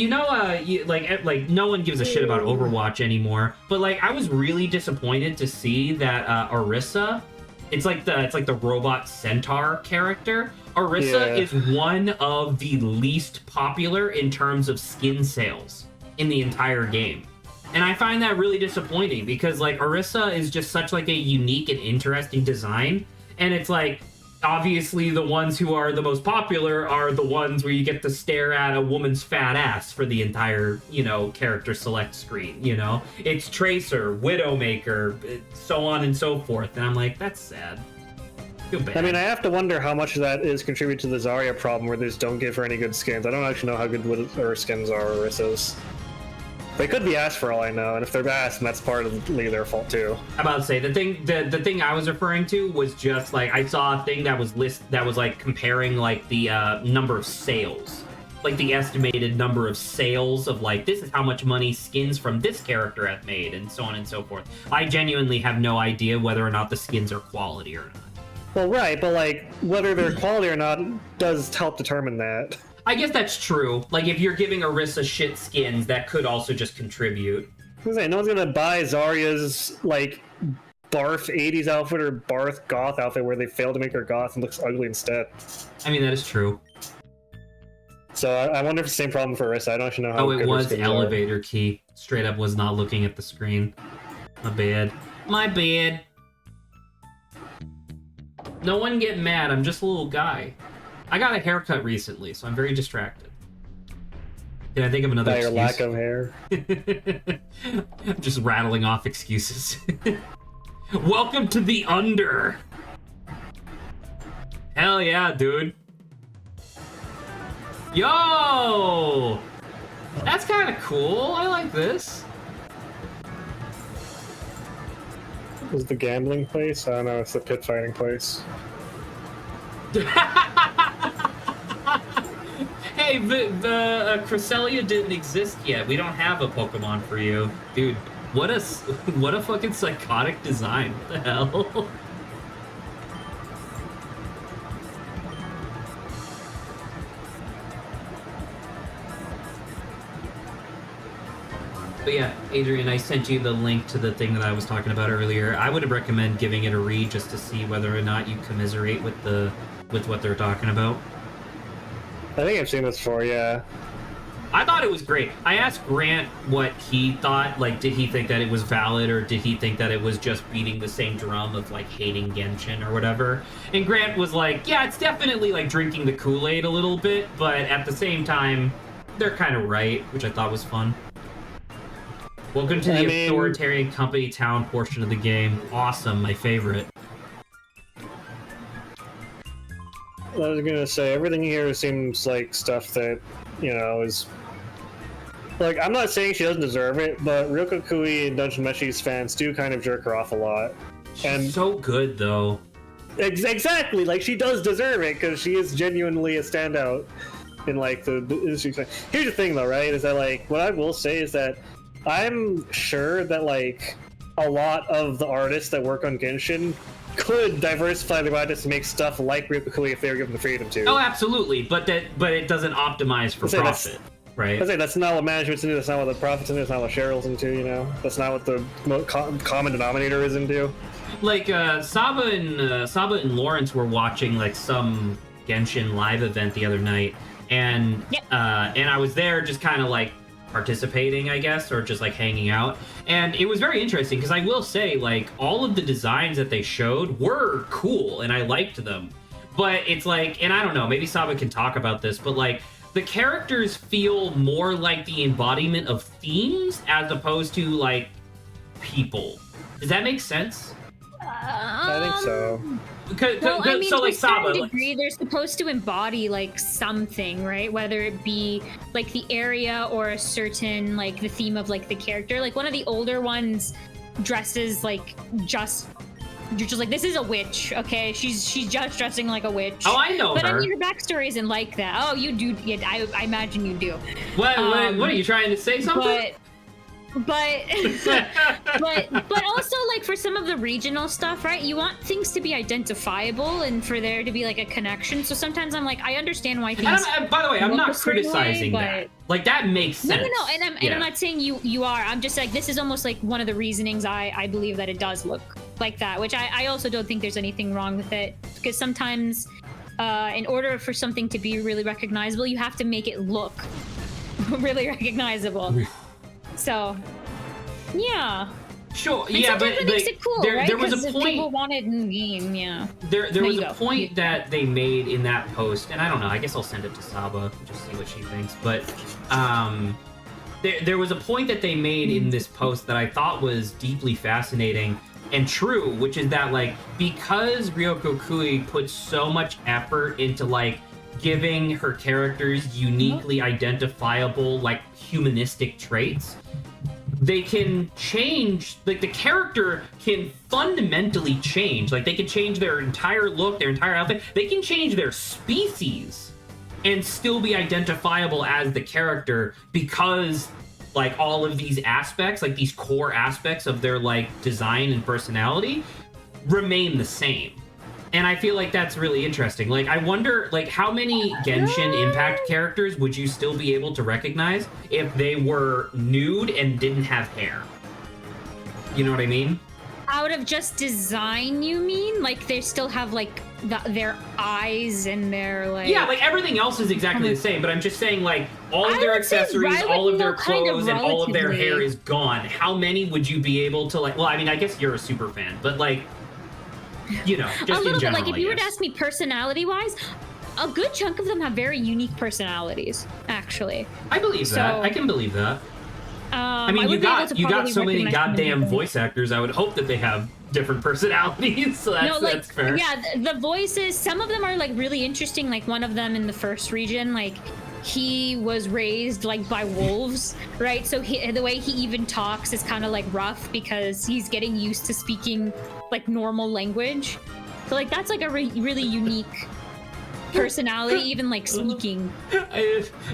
no one gives a shit about Overwatch anymore. But, like, I was really disappointed to see that Orisa, it's like the robot centaur character. Orisa is one of the least popular in terms of skin sales in the entire game. And I find that really disappointing because, like, Orisa is just such, like, a unique and interesting design. And it's, like, obviously the ones who are the most popular are the ones where you get to stare at a woman's fat ass for the entire, character select screen, It's Tracer, Widowmaker, so on and so forth. And I'm like, that's sad. Feel bad. I mean, I have to wonder how much of that is contributed to the Zarya problem where they just don't give her any good skins. I don't actually know how good her skins are, Orissa's. They could be ass for all I know, and if they're ass, then that's partly their fault too. I'm about to say the thing I was referring to was just like I saw a thing that was like comparing like the number of sales, like the estimated number of sales of like this is how much money skins from this character have made, and so on and so forth. I genuinely have no idea whether or not the skins are quality or not. Well, right, but like whether they're quality or not does help determine that. I guess that's true. Like, if you're giving Orisa shit skins, that could also just contribute. I was saying, no one's gonna buy Zarya's, like, barf 80s outfit or barf goth outfit where they fail to make her goth and looks ugly instead. I mean, that is true. So I wonder if it's the same problem for Orisa. I don't actually know how Oh, good it her was skins elevator key. Straight up was not looking at the screen. My bad. My bad. No one get mad, I'm just a little guy. I got a haircut recently, so I'm very distracted. Can I think of another By your excuse? lack of hair. I'm just rattling off excuses. Welcome to the under. Hell yeah, dude. Yo! That's kind of cool. I like this. Is the gambling place? I don't know, it's the pit fighting place. Hey, the Cresselia didn't exist yet. We don't have a Pokemon for you. Dude, what a fucking psychotic design. What the hell? But yeah, Adrian, I sent you the link to the thing that I was talking about earlier. I would recommend giving it a read just to see whether or not you commiserate with what they're talking about. I think I've seen this before, yeah. I thought it was great. I asked Grant what he thought. Like, did he think that it was valid, or did he think that it was just beating the same drum of, like, hating Genshin or whatever? And Grant was like, yeah, it's definitely, like, drinking the Kool-Aid a little bit, but at the same time, they're kind of right, which I thought was fun. Welcome to the authoritarian company town portion of the game. Awesome, my favorite. I was gonna say, everything here seems like stuff that, is... Like, I'm not saying she doesn't deserve it, but Ryoko Kui and Dungeon Meshi's fans do kind of jerk her off a lot. She's so good, though. Exactly! Like, she does deserve it, because she is genuinely a standout in, like, the industry. Here's the thing, though, right, is that, like, what I will say is that I'm sure that, like, a lot of the artists that work on Genshin could diversify their audience to make stuff like Ryoko Kui if they were given the freedom to. Oh, absolutely, but it doesn't optimize for profit, right? I say that's not what management's into. That's not what the profits into. That's not what Cheryl's into. That's not what the common denominator is into. Like Saba and Lawrence were watching like some Genshin live event the other night, and I was there just kind of like participating, I guess, or just like hanging out. And it was very interesting because I will say, like, all of the designs that they showed were cool and I liked them. But it's like, and I don't know, maybe Saba can talk about this, but like the characters feel more like the embodiment of themes as opposed to like people. Does that make sense? I think so. Well, I mean, So to like a certain Saba, degree, they're supposed to embody like something, right? Whether it be like the area or a certain like the theme of like the character. Like one of the older ones dresses like just. You're just like, this is a witch, okay? She's just dressing like a witch. Oh, I know but her. I mean, her backstory isn't like that. Oh, you do? Yeah, I imagine you do. what are you trying to say? Something? But also like for some of the regional stuff, right? You want things to be identifiable and for there to be like a connection. So sometimes I'm like, I understand why things. By the way, I'm look not a certain criticizing way, that. Like that makes sense. No, and I'm not saying you are. I'm just like, this is almost like one of the reasonings I believe that it does look like that, which I also don't think there's anything wrong with it, because sometimes in order for something to be really recognizable, you have to make it look really recognizable. So, yeah. Sure, And yeah, but sometimes it makes it cool, right? there was a 'Cause point. people wanted in the game, yeah. There There was you a go. point that they made in that post, and I don't know. I guess I'll send it to Saba and just see what she thinks. But there was a point that they made in this post that I thought was deeply fascinating and true, which is that like because Ryoko Kui put so much effort into like giving her characters uniquely identifiable like humanistic traits, they can change, like the character can fundamentally change. Like they can change their entire look, their entire outfit. They can change their species and still be identifiable as the character because like all of these aspects, like these core aspects of their like design and personality remain the same. And I feel like that's really interesting. Like, I wonder, like, how many Genshin Impact characters would you still be able to recognize if they were nude and didn't have hair? You know what I mean? Out of just design, you mean? Like they still have like their eyes and their like. Yeah, like everything else is exactly the same, but I'm just saying, like, all of I their would say accessories, Rai all would of their know kind of clothes, and all of their relatively. hair is gone. How many would you be able to, like, well, I mean, I guess you're a super fan, but, like, you know, just a little in general, bit. Like if you I were to guess. ask me personality-wise, a good chunk of them have very unique personalities. Actually, I believe that. So, I can believe that. I mean, you would be able to got probably so many recognize them goddamn immediately. voice actors. I would hope that they have different personalities. So that's, No, like that's fair. yeah, the voices. Some of them are like really interesting. Like one of them in the first region, like he was raised like by wolves, right? So the way he even talks is kind of like rough because he's getting used to speaking like normal language. So like that's like a really unique personality, even like speaking.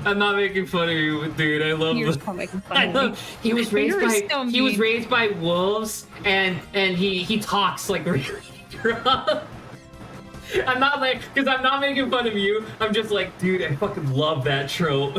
I'm not making fun of you, dude. I love. You're so making fun I of me. love. He was raised You're by. so He was mean. raised by wolves, and he talks like really rough. I'm not like, because I'm not making fun of you. I'm just like, dude, I fucking love that trope.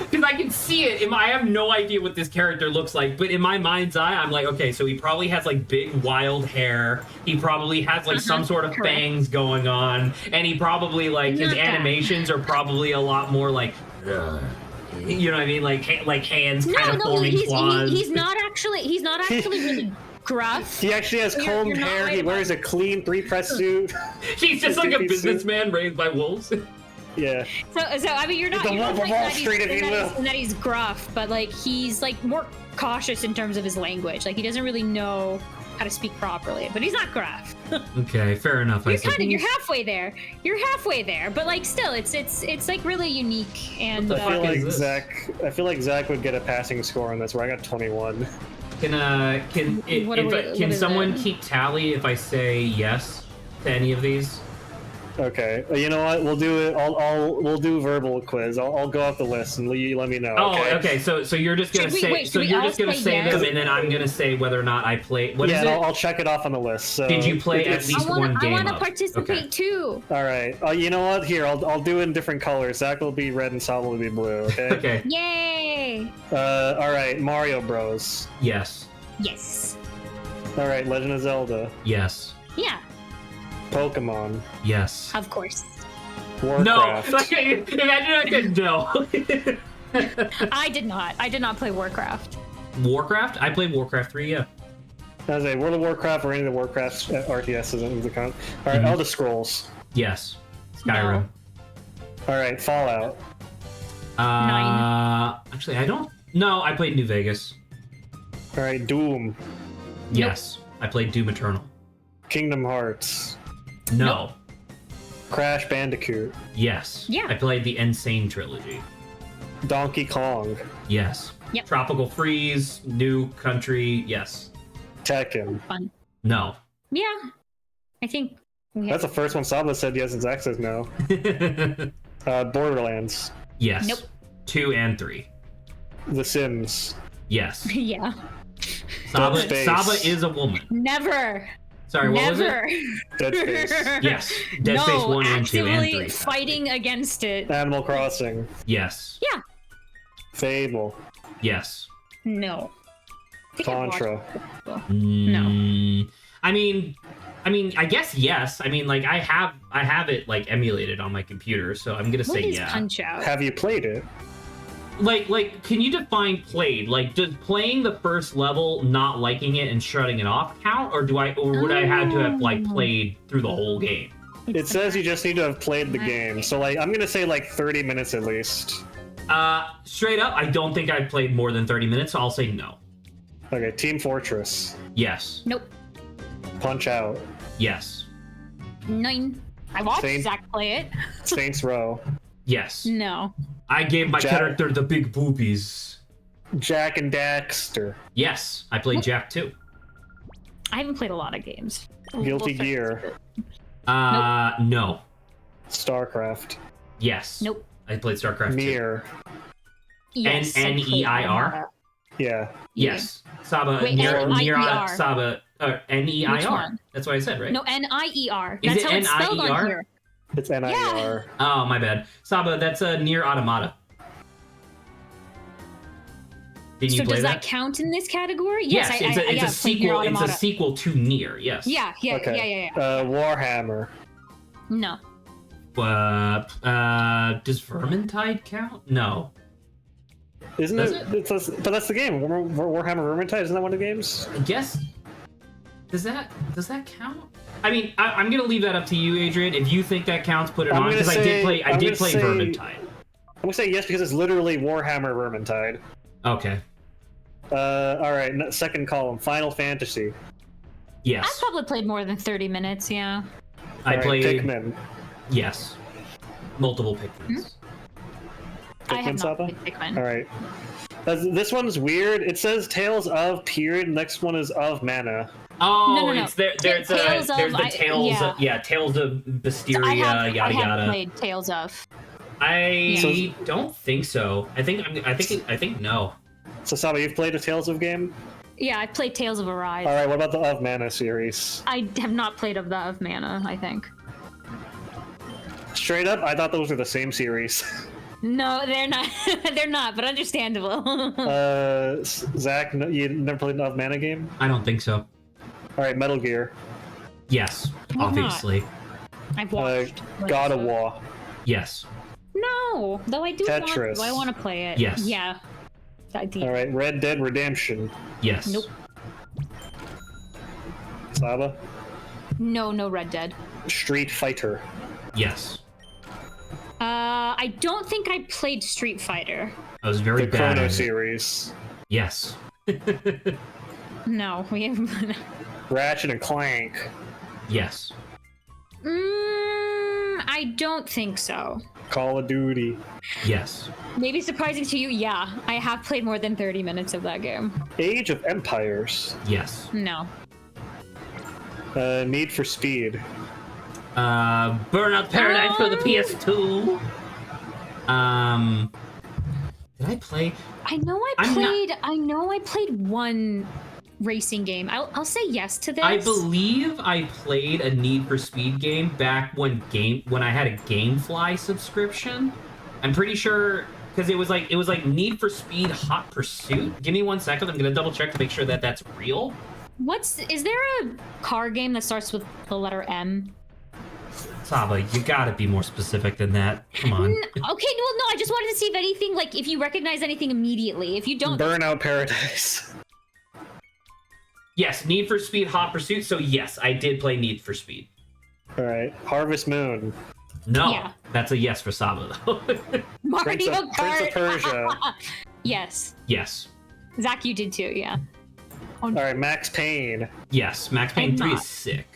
Because I can see it. I have no idea what this character looks like, but in my mind's eye, I'm like, okay, so he probably has like big wild hair. He probably has like some sort of correct. fangs going on, and he probably like his Not that. animations are probably a lot more like, you know what I mean, like hands kind of No, forming claws. he's not actually really gruff. He actually has You're combed not hair. right He about wears a clean three-press suit. He's just like a Three-piece suit. businessman raised by wolves. Yeah. So I mean, you're not. The You're not Wolf of like Wall that Street, if you will. and that he's gruff, but like he's like more cautious in terms of his language. Like he doesn't really know how to speak properly, but he's not gruff. Okay, fair enough. You're halfway there. You're halfway there, but like still, it's like really unique and. What the I feel fuck like is this? Zach. I feel like Zach would get a passing score on this. Where I got 21. Can is someone it? keep tally if I say yes to any of these? Okay. You know what? We'll do it. We'll do verbal quiz. I'll go off the list and you let me know. Oh, Okay. okay. So you're just gonna Should we- say. wait, So should we you're all just gonna say say yes? them, and then I'm gonna say whether or not I play. What is Yeah, it? I'll check it off on the list. So Did you play at it's- least one I game want to of? participate Okay. too. All right. You know what? Here, I'll do it in different colors. Zach will be red and Sal will be blue. Okay. Okay. Yay! All right. Mario Bros. Yes. Yes. All right. Legend of Zelda. Yes. Yeah. Pokemon. Yes. Of course. No. Warcraft. Imagine I said no. I did not play Warcraft. Warcraft. I played Warcraft 3. Yeah. I was like World of Warcraft or any of the Warcraft RTSs in the count. All right. Mhm. Elder Scrolls. Yes. Skyrim. All right. All right, Doom, Yes. I played Doom Eternal. Kingdom Hearts, No. Crash Bandicoot, Yes. Yeah. I played the Insane trilogy. Donkey Kong, Yes. Yep. Tropical Freeze, New Country. Yes. Tekken. Fun. No. Yeah. I think. That's the first one Saba said yes and Zach says no. Borderlands, Yes. Nope. 2 and 3. The Sims, Yes. Yeah. Saba, Space. Saba is a woman. Never. Sorry, what Never. was it? Dead Space, Yes. Dead no, Space 1 and 2 and actively 3. fighting against it. Animal Crossing, Yes. Yeah. Fable, Yes. No. I think I've watched Contra. it. No. I guess yes. I mean, like I have it like emulated on my computer, so I'm gonna What say is yeah. Punch Out? Have you played it? Like, can you define played? Like, does playing the first level, not liking it, and shutting it off count, or would I have to have like played through the whole game? It says you just need to have played the game. So like, I'm gonna say like 30 minutes at least. Straight up, I don't think I've played more than 30 minutes, so I'll say no. Okay, Team Fortress, Yes. Nope. Punch Out, Yes. 9. I watched Same. Zach play it. Saints Row, Yes. No. I gave my Jack- character the big boobies. Jack and Daxter, Yes. I played Jack too. I haven't played a lot of games. Guilty Gear, No. StarCraft, Yes. Nope. I played StarCraft 2. Nier. Yes, I played N-E-I-R? Automata. Yeah. Yes. Saba, Wait, near N-I-E-R. Saba, Which N-E-I-R. one? That's what I said, right? No, N-I-E-R. Is That's it how it's spelled on N-I-E-R? here. It's NIR. Oh, my bad. Saba, that's a near Automata. Didn't So you play does that? that count in this category? Yes, I it's a yeah, sequel. played It's Nier a Automata. sequel to Near. Yes. Yeah. Okay. Yeah. Warhammer. No. Does Vermintide count? No. Isn't Does it? But that's the game. Warhammer Vermintide, isn't that one of the games? I guess. Does that count? I mean, I'm gonna leave that up to you, Adrian. If you think that counts, put it I'm on gonna because I say- did play. I I'm did gonna play say- Vermintide. I'm gonna say yes because it's literally Warhammer Vermintide. Okay. All right, second column, Final Fantasy. I've Yes. probably played more than 30 minutes, yeah. I All right, played. Pikmin. Yes. Multiple Pikmins. I have Pikmin, not Saba? played Pikmin. All right. This one's weird. It says Tales of period. Next one is of Mana. Oh, No. it's there. There's Tales of- there's the Tales. yeah. Tales of Mysteria. I have yada. played Tales of. I don't think so. I think no. So Saba, you've played a Tales of game? Yeah, I played Tales of Arise. All right. What about the Of Mana series? I have not played of the of Mana, I think. Straight up, I thought those were the same series. No, they're not. They're not, but understandable. Zach, you never played an Of Mana game? I don't think so. All right, Metal Gear, Yes, Why not? obviously. I've watched. God of War, Yes. No, though I do Tetris. I want to play it. Yes. Yeah. all right, Red Dead Redemption, Yes. Nope. Saba, No Red Dead. Street Fighter, Yes. I don't think I played Street Fighter. I was very the bad Chrono at it. series, Yes. No, we have. Ratchet and Clank, Yes. I don't think so. Call of Duty, Yes. Maybe surprising to you, yeah. I have played more than 30 minutes of that game. Age of Empires, Yes. No. Need for Speed, Burnout Paradise for the PS2. Did I play? I know I played one racing game. I'll say yes to this. I believe I played a Need for Speed game back when I had a GameFly subscription. I'm pretty sure because it was like Need for Speed Hot Pursuit. Give me 1 second. I'm gonna double check to make sure that that's real. Is there a car game that starts with the letter M? Saba, you gotta be more specific than that. Come on. Okay, well, no, I just wanted to see if anything, like, if you recognize anything immediately. If you don't, Burnout Paradise, Yes, Need for Speed Hot Pursuit. So yes, I did play Need for Speed. all right, Harvest Moon, No, Yeah. that's a yes for Saba though. Mario Prince Kart. of Persia, Yes. Yes. Zach, you did too, yeah. Alright, Max Payne. Yes, Max Payne I'm 3 not. is sick.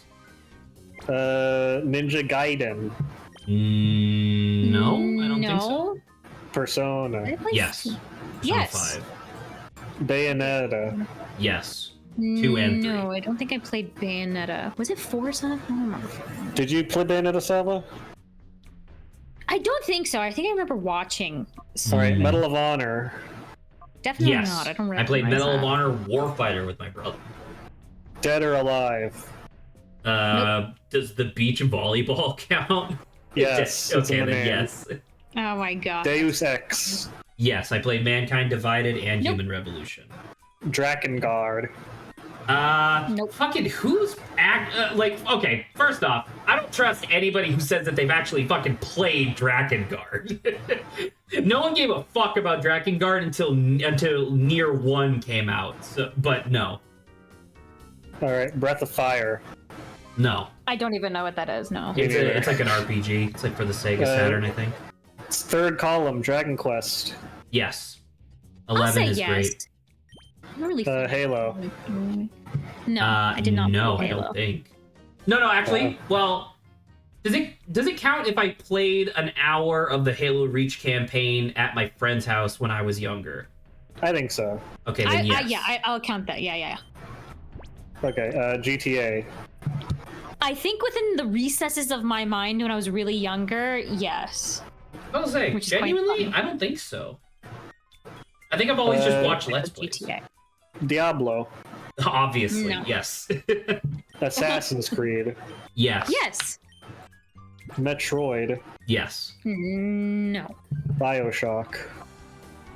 Ninja Gaiden. No, I don't think so. No. Persona. Did I play Yes. Persona Yes. 5. Bayonetta. Yes. 2 and 3. No, I don't think I played Bayonetta. Was it Forza? I don't remember. Did you play Bayonetta, Sava? I don't think so. I think I remember watching. Alright, Medal of Honor. Definitely Yes. not. I don't I played recognize Medal of that. Honor Warfighter with my brother. Dead or Alive. Does the beach volleyball count? Yes. it's in Okay, the then name. yes. Oh my god. Deus Ex. Yes, I played Mankind Divided and Nope. Human Revolution. Drakengard. Nope. Fucking who's okay, first off, I don't trust anybody who says that they've actually fucking played Drakengard. No one gave a fuck about Drakengard until Nier 1 came out. So, but no. Alright, Breath of Fire. No. I don't even know what that is. No. It's like an RPG. It's like for the Sega Saturn, I think. It's third column, Dragon Quest. Yes. I'll 11 say is yes. great. I'm not really. Halo. No, I did not. No, play I Halo. don't think. No, actually, well, does it count if I played an hour of the Halo Reach campaign at my friend's house when I was younger? I think so. Okay, then yes. I'll count that. Yeah. Okay, GTA. I think within the recesses of my mind when I was really younger, yes. I was saying, Which is quite genuinely, fun. I don't think so. I think I've always just watched Let's Plays. GTA. Diablo. Obviously, No. yes. Assassin's Creed. Yes. Yes. Metroid. Yes. No. Bioshock.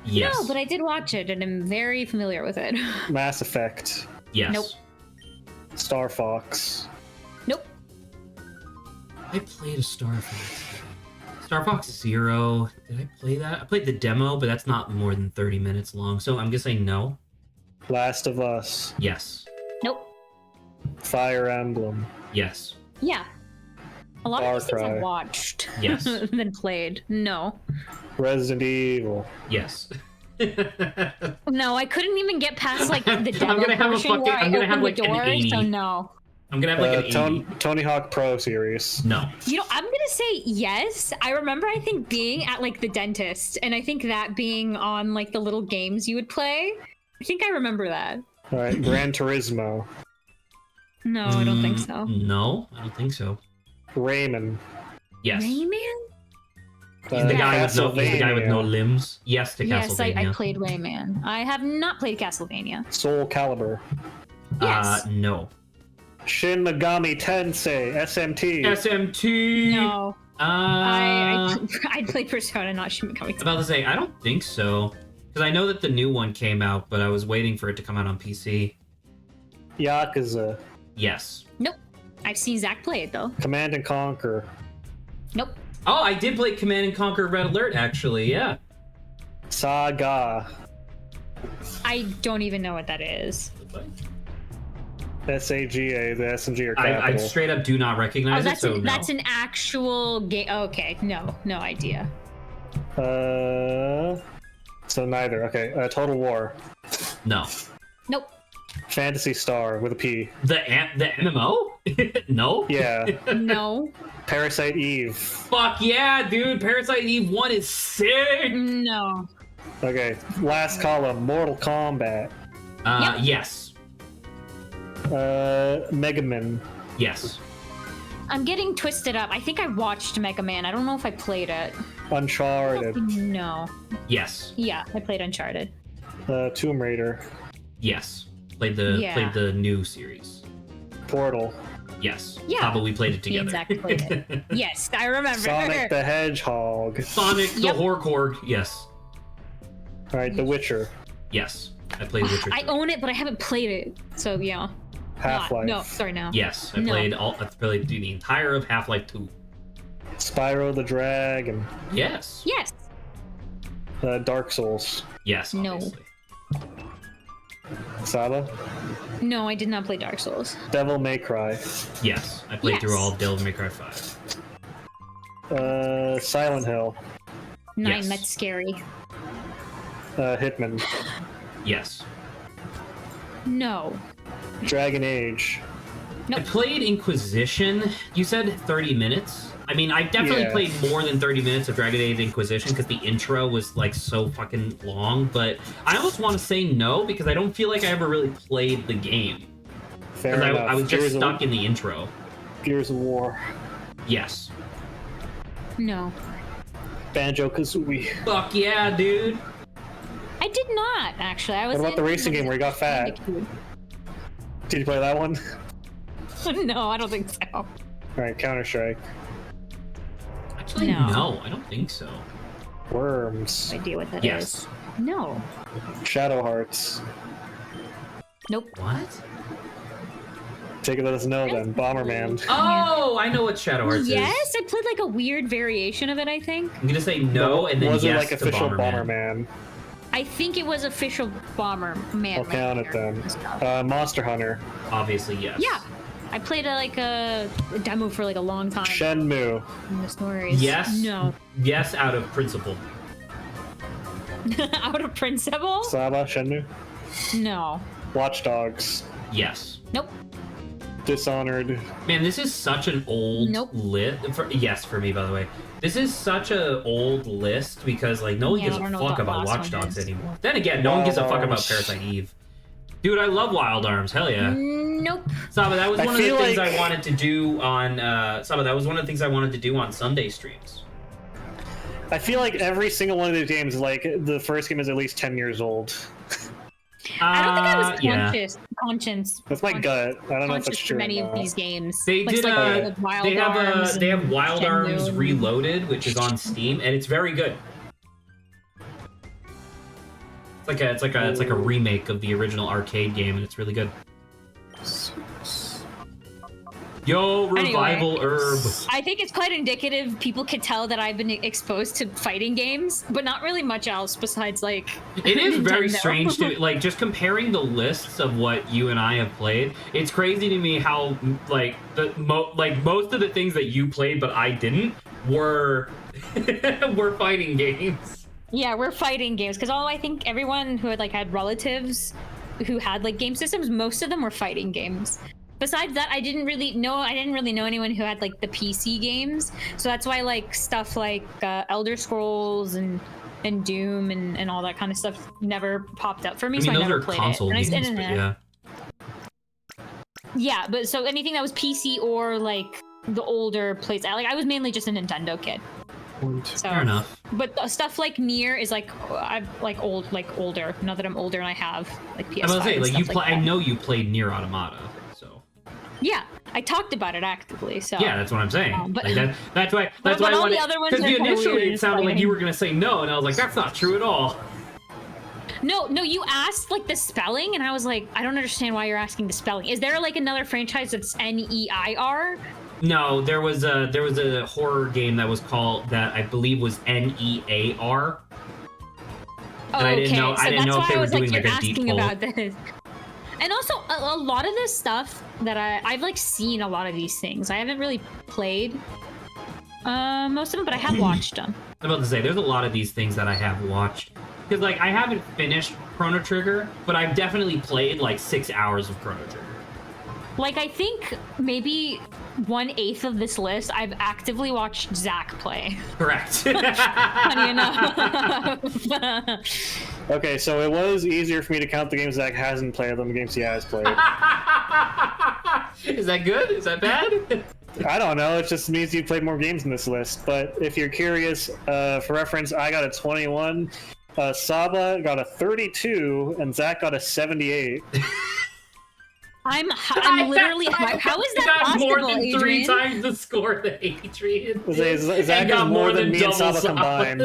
Yes. No, but I did watch it and I'm very familiar with it. Mass Effect. Yes. Nope. Star Fox. Nope. I played a Star Fox. Star Fox Zero. Did I play that? I played the demo, but that's not more than 30 minutes long. So I'm gonna say no. Last of Us. Yes. Nope. Fire Emblem. Yes. Yeah. A lot Far of these things Cry. I've watched. Yes. Than played. No. Resident Evil. Yes. No, I couldn't even get past like the demo gonna have a portion fucking- where I I'm gonna have, opened the like, an door, 80. so no. I'm gonna have like an 80. Tony Hawk Pro Series. No. You know, I'm gonna say yes. I remember, I think, being at like the dentist, and I think that being on like the little games you would play. I think I remember that. Alright, Gran Turismo. No, I don't think so. No, I don't think so. Rayman. Yes. Rayman? He's the guy with no Castlevania. limbs. Yes to Yes, Castlevania. I played Rayman. I have not played Castlevania. Soul Calibur. Yes. No. Shin Megami Tensei. SMT. SMT. No. I I played Persona, not Shin Megami was Tensei. about to say I don't think so because I know that the new one came out, but I was waiting for it to come out on PC. Yakuza. Yes. Nope. I've seen Zach play it though. Command and Conquer. Nope. Oh, I did play Command and Conquer Red Alert actually. Yeah. Saga. I don't even know what that is. SAGA. The SMG are I capital. straight up do not Oh, recognize that's it. So no. that's an actual game. Okay, no idea. So neither. Okay. Total War. No. Nope. Fantasy Star with a P. The MMO? No. Yeah. No. Parasite Eve. Fuck yeah, dude! Parasite Eve 1 is sick. No. Okay. Last column. Mortal Kombat. Yep. Yes. Mega Man. Yes. I'm getting twisted up. I think I watched Mega Man. I don't know if I played it. Uncharted. No. Yes. Yeah, I played Uncharted. Tomb Raider. Yes. Played the new series. Portal. Yes. Yeah. But we played it Me and together. Zach played it. Yes, I remember. Sonic the Hedgehog. Sonic the Yep. Horkorg. Yes. Alright, The Witcher. Yes. I played Witcher. I 3. own it, but I haven't played it. So yeah. Half-Life. No, sorry, no. Yes. I No. played the entire of Half-Life 2. Spyro the Dragon. Yes. Yes. Dark Souls. Yes. No. Obviously. Saba. No, I did not play Dark Souls. Devil May Cry. Yes. I played through Yes. all of Devil May Cry 5. Silent Hill. 9, Yes. that's scary. Hitman. Yes. No. Dragon Age. I played Inquisition. You said 30 minutes. I mean, I definitely played more than 30 minutes of Dragon Age Inquisition because the intro was like so fucking long, but I almost want to say no because I don't feel like I ever really played the game. Fair enough. I was just stuck in the intro. Gears of War. Yes. No. Banjo-Kazooie. Fuck yeah, dude. I did not, actually. I was. What about the racing game where you got fat? Did you play that one? No, I don't think so. Alright, Counter-Strike. Actually, no, I don't think so. Worms. No idea what that is. Yes. No. Shadow Hearts. Nope. What? Take it as no then. Bomberman. Oh, I know what Shadow Hearts is. Yes, I played like a weird variation of it, I think. I'm gonna say no, and then was yes it like to official Bomberman. I think it was official Bomberman. I'll count it then. Monster Hunter. Obviously, yes. Yeah. I played a demo for like a long time. Shenmue. In the stories. Yes. No. Yes, out of principle. Out of principle? Saba, Shenmue. Oh. No. Watch Dogs. Yes. Nope. Dishonored. Man, this is such an old list. Yes, for me, by the way. This is such an old list because like no one gives a fuck about Watch Dogs anymore. Then again, no one gives a fuck about Parasite Eve. Dude, I love Wild Arms. Hell yeah. Nope. Saba, that was one of the things I wanted to do on Saba, that was one of the things I wanted to do on Sunday streams. I feel like every single one of these games, like the first game is at least 10 years old. I don't think I was conscious. That's my gut. I don't know if that's true. For many of these games. They did. They have Wild Arms Reloaded, which is on Steam, and it's very good. It's like a remake of the original arcade game, and it's really good. Yo, Revival Herb. I think it's quite indicative. People could tell that I've been exposed to fighting games, but not really much else besides like. It is Nintendo. very strange to like just comparing the lists of what you and I have played. It's crazy to me how like most of the things that you played but I didn't were were fighting games. Yeah, we're fighting games because I think everyone who had relatives who had like game systems, most of them were fighting games. Besides that, I didn't really know anyone who had like the PC games. So that's why like stuff like Elder Scrolls and Doom and all that kind of stuff never popped up for me. I mean, so I those never are played console it. games, but yeah. Yeah, but so anything that was PC or like the older plays, I was mainly just a Nintendo kid. So, fair enough. But stuff like Nier is like I'm older. Now that I'm older and I have like PS5. I was gonna say like you play. Like I know you played Nier Automata. Yeah, I talked about it actively. So yeah, that's what I'm saying. But like that's why I wanted. Because initially it sounded like you were gonna say no, and I was like, that's not true at all. No, you asked like the spelling, and I was like, I don't understand why you're asking the spelling. Is there like another franchise that's Neir? No, there was a horror game that was called that I believe was Near. And I didn't know if they were doing like a deep pull. About this. And also, a lot of this stuff that I've like seen a lot of these things. I haven't really played most of them, but I have watched them. I'm about to say, there's a lot of these things that I have watched. Because like, I haven't finished Chrono Trigger, but I've definitely played like 6 hours of Chrono Trigger. Like, I think maybe 1/8 of this list, I've actively watched Zach play. Correct. Funny enough. Okay, so it was easier for me to count the games Zach hasn't played than the games he has played. Is that good? Is that bad? I don't know. It just means you played more games in this list. But if you're curious, for reference, I got a 21, Saba got a 32, and Zach got a 78. I'm literally. How is that got possible, more than Adrian? 3 times the score that Adrian. Zach got more than me and Saba combined.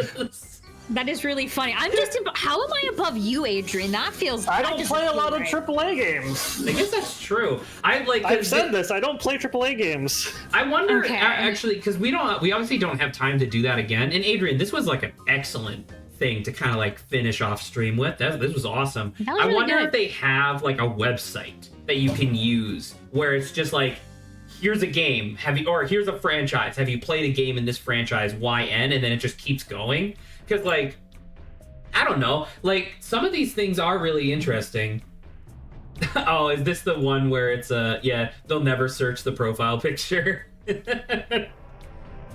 That is really funny. I'm just. How am I above you, Adrian? That feels. I don't play a lot of AAA games. I guess that's true. I've said this. I don't play AAA games. I wonder actually because we obviously don't have time to do that again. And Adrian, this was like an excellent thing to kind of like finish off stream with. This was awesome. I wonder if they have like a website that you can use where it's just like, here's a game, or here's a franchise. Have you played a game in this franchise? YN, and then it just keeps going. Because like, I don't know, like some of these things are really interesting. Oh, is this the one where it's yeah, they'll never search the profile picture?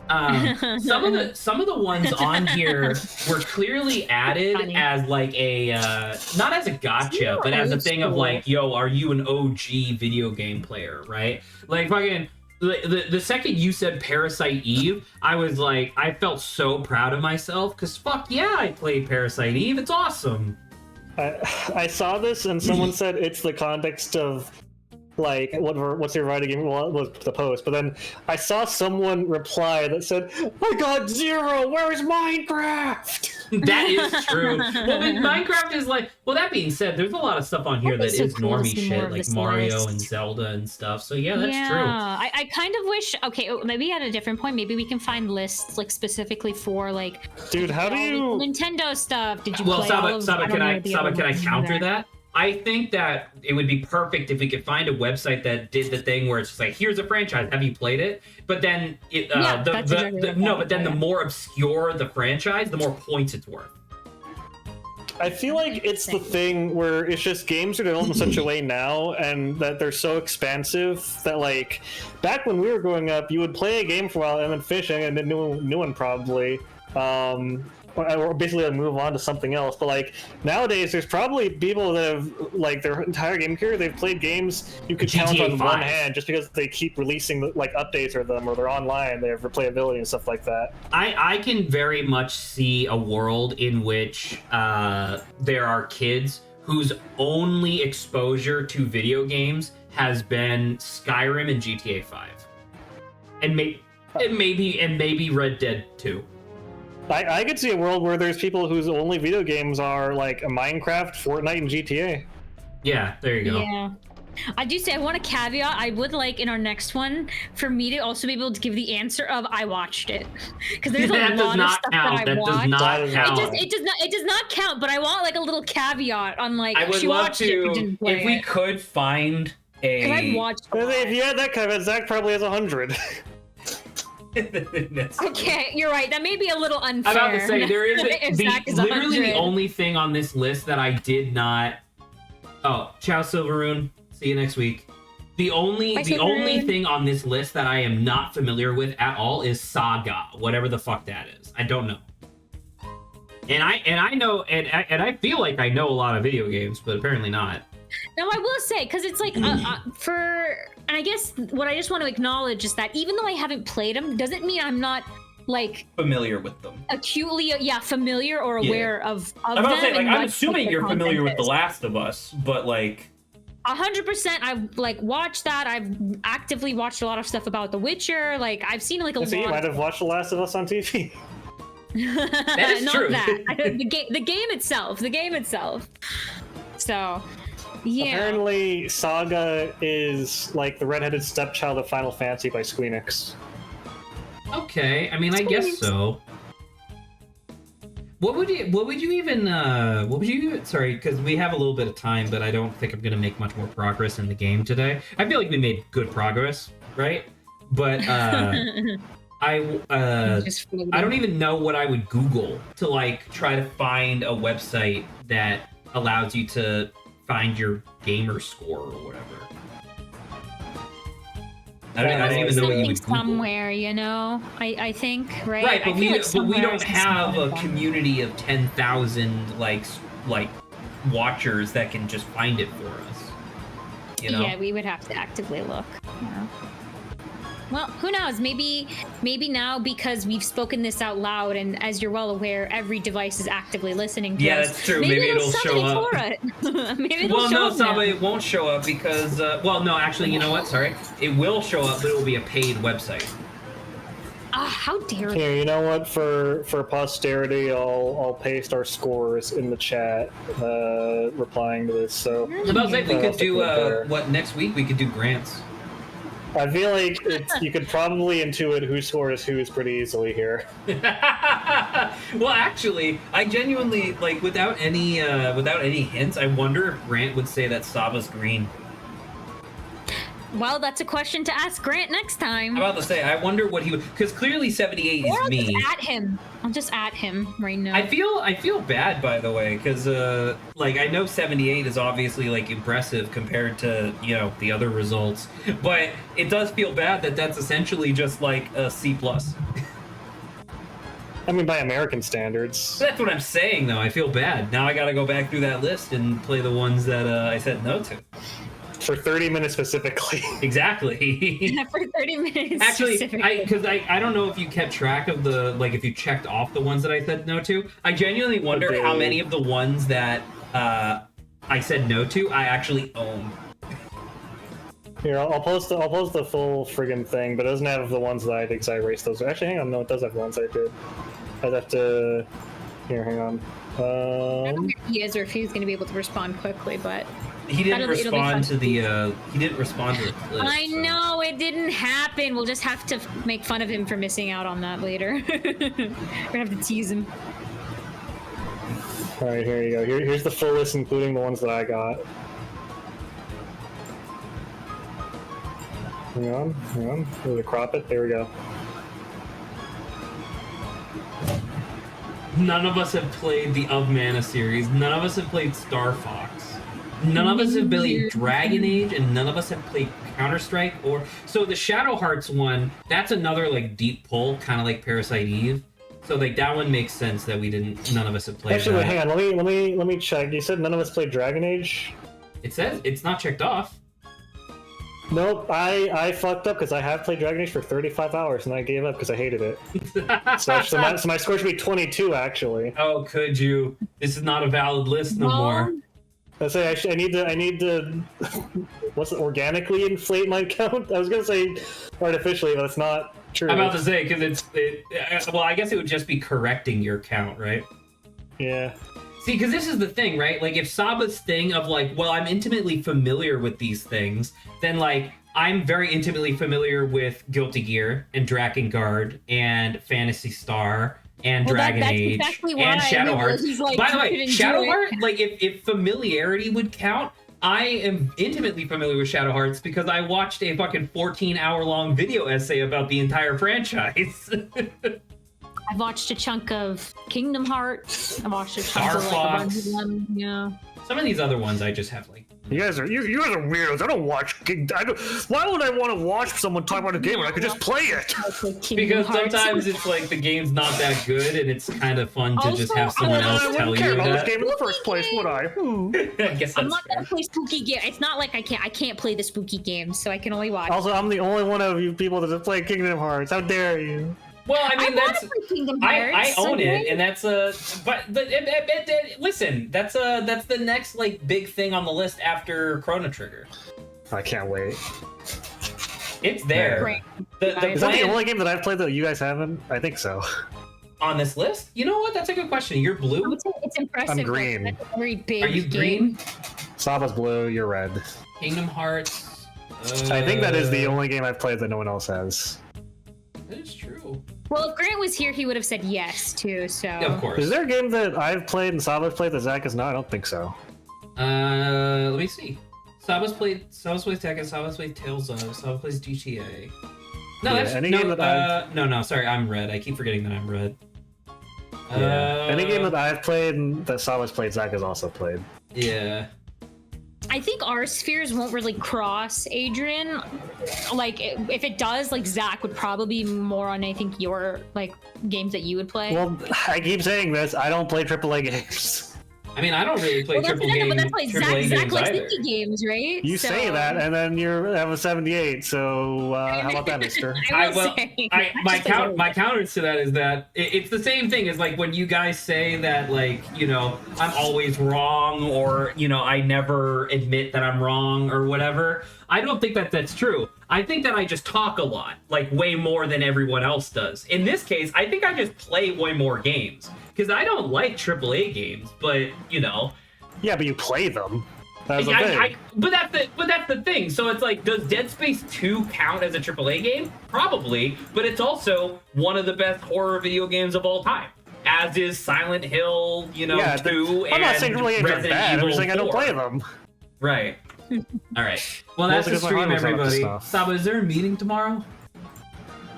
Some of the ones on here were clearly added Funny. as like a not as a gotcha, but as a thing of like, yo, are you an OG video game player, right? Like fucking the second you said Parasite Eve, I was like, I felt so proud of myself because fuck yeah, I played Parasite Eve. It's awesome. I saw this and someone said it's the context of like what's your writing game? Well, it was the post, but then I saw someone reply that said, "I got 0. Where's Minecraft?" That is true. Well, but Minecraft is like. Well, that being said, there's a lot of stuff on here that so is cool to normie see more shit, of like this Mario list. and Zelda and stuff. So yeah, that's true. I kind of wish. Okay, maybe at a different point, maybe we can find lists like specifically for like. Dude, how do you? Nintendo stuff? Did you Well, play all of? Saba, can I ones counter either. that? I think that it would be perfect if we could find a website that did the thing where it's just like, here's a franchise, have you played it? But then Yeah, that's exactly what no, I'm but then the saying. more obscure the franchise, the more points it's worth. I feel like it's the thing where it's just games are developed in such a way now, and that they're so expansive that like back when we were growing up, you would play a game for a while and then finish it and then new one probably. Or basically move on to something else. But like nowadays, there's probably people that have like their entire game career they've played games you could count GTA on 5. one hand just because they keep releasing like updates or them or they're online. They have replayability and stuff like that. I can very much see a world in which there are kids whose only exposure to video games has been Skyrim and GTA 5, and maybe Red Dead 2. I could see a world where there's people whose only video games are like Minecraft, Fortnite, and GTA. Yeah, there you go. Yeah. I do say I want a caveat. I would like in our next one for me to also be able to give the answer of I watched it, because there's That a does lot of not stuff count. that I That does watched. not It count. It does not count. But I want like a little caveat on like I would she love watched it but to, didn't play if we it. could find Because I've a. watched. a lot. If you had that kind of, Zach probably has 100. Okay, you're right. That may be a little unfair. I'm about to say there is If Zach is literally the 100. only thing on this list that I did not. Oh, ciao Silveroon. See you next week. The only Bye, only Silveroon. thing on this list that I am not familiar with at all is Saga, whatever the fuck that is. I don't know. And I know and I feel like I know a lot of video games, but apparently not. Now I will say, because it's like and I guess what I just want to acknowledge is that even though I haven't played them, doesn't mean I'm not like Familiar with them. acutely familiar or aware of I'm them. about to say, like, and I'm what assuming the you're familiar content with The is. Last of Us, but like, 100%. I've like watched that. I've actively watched a lot of stuff about The Witcher. Like I've seen like a So you lot. might have watched The Last of Us on TV. That is Not true. that. The game itself. So, yeah. Apparently, Saga is like the redheaded stepchild of Final Fantasy by Squeenix. Okay, I mean, I guess so. What would you even sorry, because we have a little bit of time, but I don't think I'm gonna make much more progress in the game today. I feel like we made good progress, right? But I don't even know what I would Google to like try to find a website that allows you to find your gamer score or whatever. I don't even know what you Something would Google. somewhere, you know. I think, right? Right, I but feel we like but we somewhere don't is have a something. community of 10,000 like watchers that can just find it for us. You know? Yeah, we would have to actively look. Yeah. Well, who knows? Maybe now because we've spoken this out loud, and as you're well aware, every device is actively listening to Yeah, us. that's true. Maybe it'll show something up. For it. Maybe it'll Well, show no, up now. Saba, it won't show up because well, no, actually, you know what? Sorry, it will show up, but it will be a paid website. Ah, how dare you? Here, you know what? For posterity, I'll paste our scores in the chat, replying to this. So I was about to say, we I'll could stick do with there. what next week? We could do grants. I feel like you could probably intuit who scored is who's pretty easily here. Well, actually, I genuinely like without any hints. I wonder if Grant would say that Saba's green. Well, that's a question to ask Grant next time. I'm about to say, I wonder what he would, because clearly 78 Or is I'll me. just at him. I'll just at him right now. I feel bad, by the way, because like I know 78 is obviously like impressive compared to the other results, but it does feel bad that that's essentially just like a C+. I mean, by American standards. That's what I'm saying, though. I feel bad. Now I got to go back through that list and play the ones that I said no to. For 30 minutes specifically. Exactly. For 30 minutes. Actually, specifically. because I don't know if you kept track of the, like, if you checked off the ones that I said no to. I genuinely wonder how many of the ones that I said no to I actually own. Here, I'll post the full friggin' thing, but it doesn't have the ones that I did because I erased those. Actually, hang on, no, it does have the ones I did. I'd have to... Here, hang on. I don't know where he is or if he's going to be able to respond quickly, but... He didn't respond to the list. I know, it didn't happen. We'll just have to make fun of him for missing out on that later. We're going to have to tease him. Alright, here you go. Here's the full list, including the ones that I got. Hang on. I'm gonna crop it. There we go. None of us have played the Of Mana series. None of us have played Star Fox. None of us have played Dragon Age, and none of us have played Counter-Strike. So the Shadow Hearts one, that's another like deep pull, kind of like Parasite Eve. So like that one makes sense that none of us have played. Actually, that. hang on. Let me check. You said none of us played Dragon Age. It says it's not checked off. Nope, I fucked up because I have played Dragon Age for 35 hours and I gave up because I hated it. so my score should be 22 actually. Oh, could you? This is not a valid list no more. I say I need to what's it, organically inflate my count? I was gonna say artificially, but it's not true. I'm about to say because well, I guess it would just be correcting your count, right? Yeah. See, because this is the thing, right? Like, if Saba's thing of, like, well, I'm intimately familiar with these things, then, like, I'm very intimately familiar with Guilty Gear and Drakengard and Phantasy Star and Dragon Age exactly and Shadow Hearts. Like, by the way, Shadow Heart, like, if familiarity would count, I am intimately familiar with Shadow Hearts because I watched a fucking 14-hour-long video essay about the entire franchise. I've watched a chunk of Kingdom Hearts. I've watched a chunk Star of like Fox. a bunch of them. Yeah. Some of these other ones I just have like. You guys are weirdos. I don't watch. Why would I want to watch someone talk about a game when I could just play it? Because sometimes it's like the game's not that good, and it's kind of fun to just have someone else tell you that. Game in the first place, would I? I guess I'm that's not gonna play spooky game. It's not like I can't play the spooky games, so I can only watch. Also, I'm the only one of you people that play Kingdom Hearts. How dare you? Well, I mean, wanna play Kingdom Hearts, I own okay? it, and that's listen, that's the next like big thing on the list after Chrono Trigger. I can't wait. It's there. Great. Is that the only game that I've played that you guys haven't? I think so. On this list? You know what? That's a good question. You're I blue. would say it's impressive. I'm green. That's a very big Are you game. green? Saba's blue. You're red. Kingdom Hearts. I think that is the only game I've played that no one else has. That is true. Well, if Grant was here, he would have said yes too. So Yeah, of course. Is there a game that I've played and Saba's played that Zach has not? I don't think so. Let me see. Saba's plays Tekken. Saba's played Tales of. Saba plays GTA. No, Yeah, that's any game that no. Sorry, I'm red. I keep forgetting that I'm red. Any game that I've played and that Saba's played, Zach has also played. Yeah. I think our spheres won't really cross, Adrian. Like, if it does, like, Zach would probably be more on, I think, your, like, games that you would play. Well, I keep saying this. I don't play AAA games. I mean, I don't really play Well, that's like AAA Zach games likes either. indie games, right? You say that, and then you have a 78. So how about that, Mister? My counters to that is that it's the same thing as like when you guys say that like I'm always wrong or I never admit that I'm wrong or whatever. I don't think that that's true. I think that I just talk a lot, like way more than everyone else does. In this case, I think I just play way more games because I don't like AAA games, but Yeah, but you play them. That's the thing. But that's the thing. So it's like, does Dead Space 2 count as a AAA game? Probably, but it's also one of the best horror video games of all time. As is Silent Hill, 2 I'm not saying AAA games are Resident bad. I'm Evil just saying I don't 4. play them. Right. All right. Well, that's the because my stream, heart was on everybody. stuff. Saba, is there a meeting tomorrow?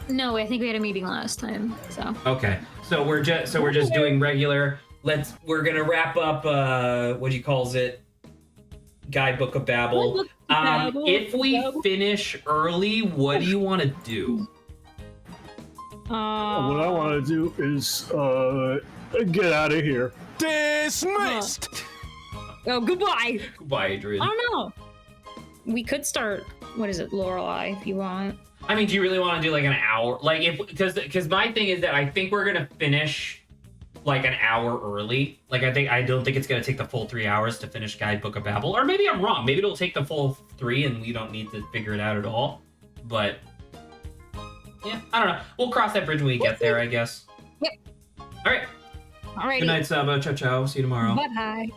No, I think we had a meeting last time. So Okay. So we're just doing regular. We're gonna wrap up. What do you calls it? Guidebook of Babel. If we finish early, what do you want to do? What I want to do is get out of here. Dismissed! Oh, goodbye. Goodbye, Adrian. I don't know. We could start. What is it, Lorelei? If you want. I mean, do you really want to do like an hour? Like, because my thing is that I think we're gonna finish like an hour early. Like, I don't think it's gonna take the full 3 hours to finish Guidebook of Babel. Or maybe I'm wrong. Maybe it'll take the full 3, and we don't need to figure it out at all. But yeah, I don't know. We'll cross that bridge when we get there, I guess. Yep. All right. Alrighty. Good night, Saba. Ciao, ciao. See you tomorrow. Bye bye.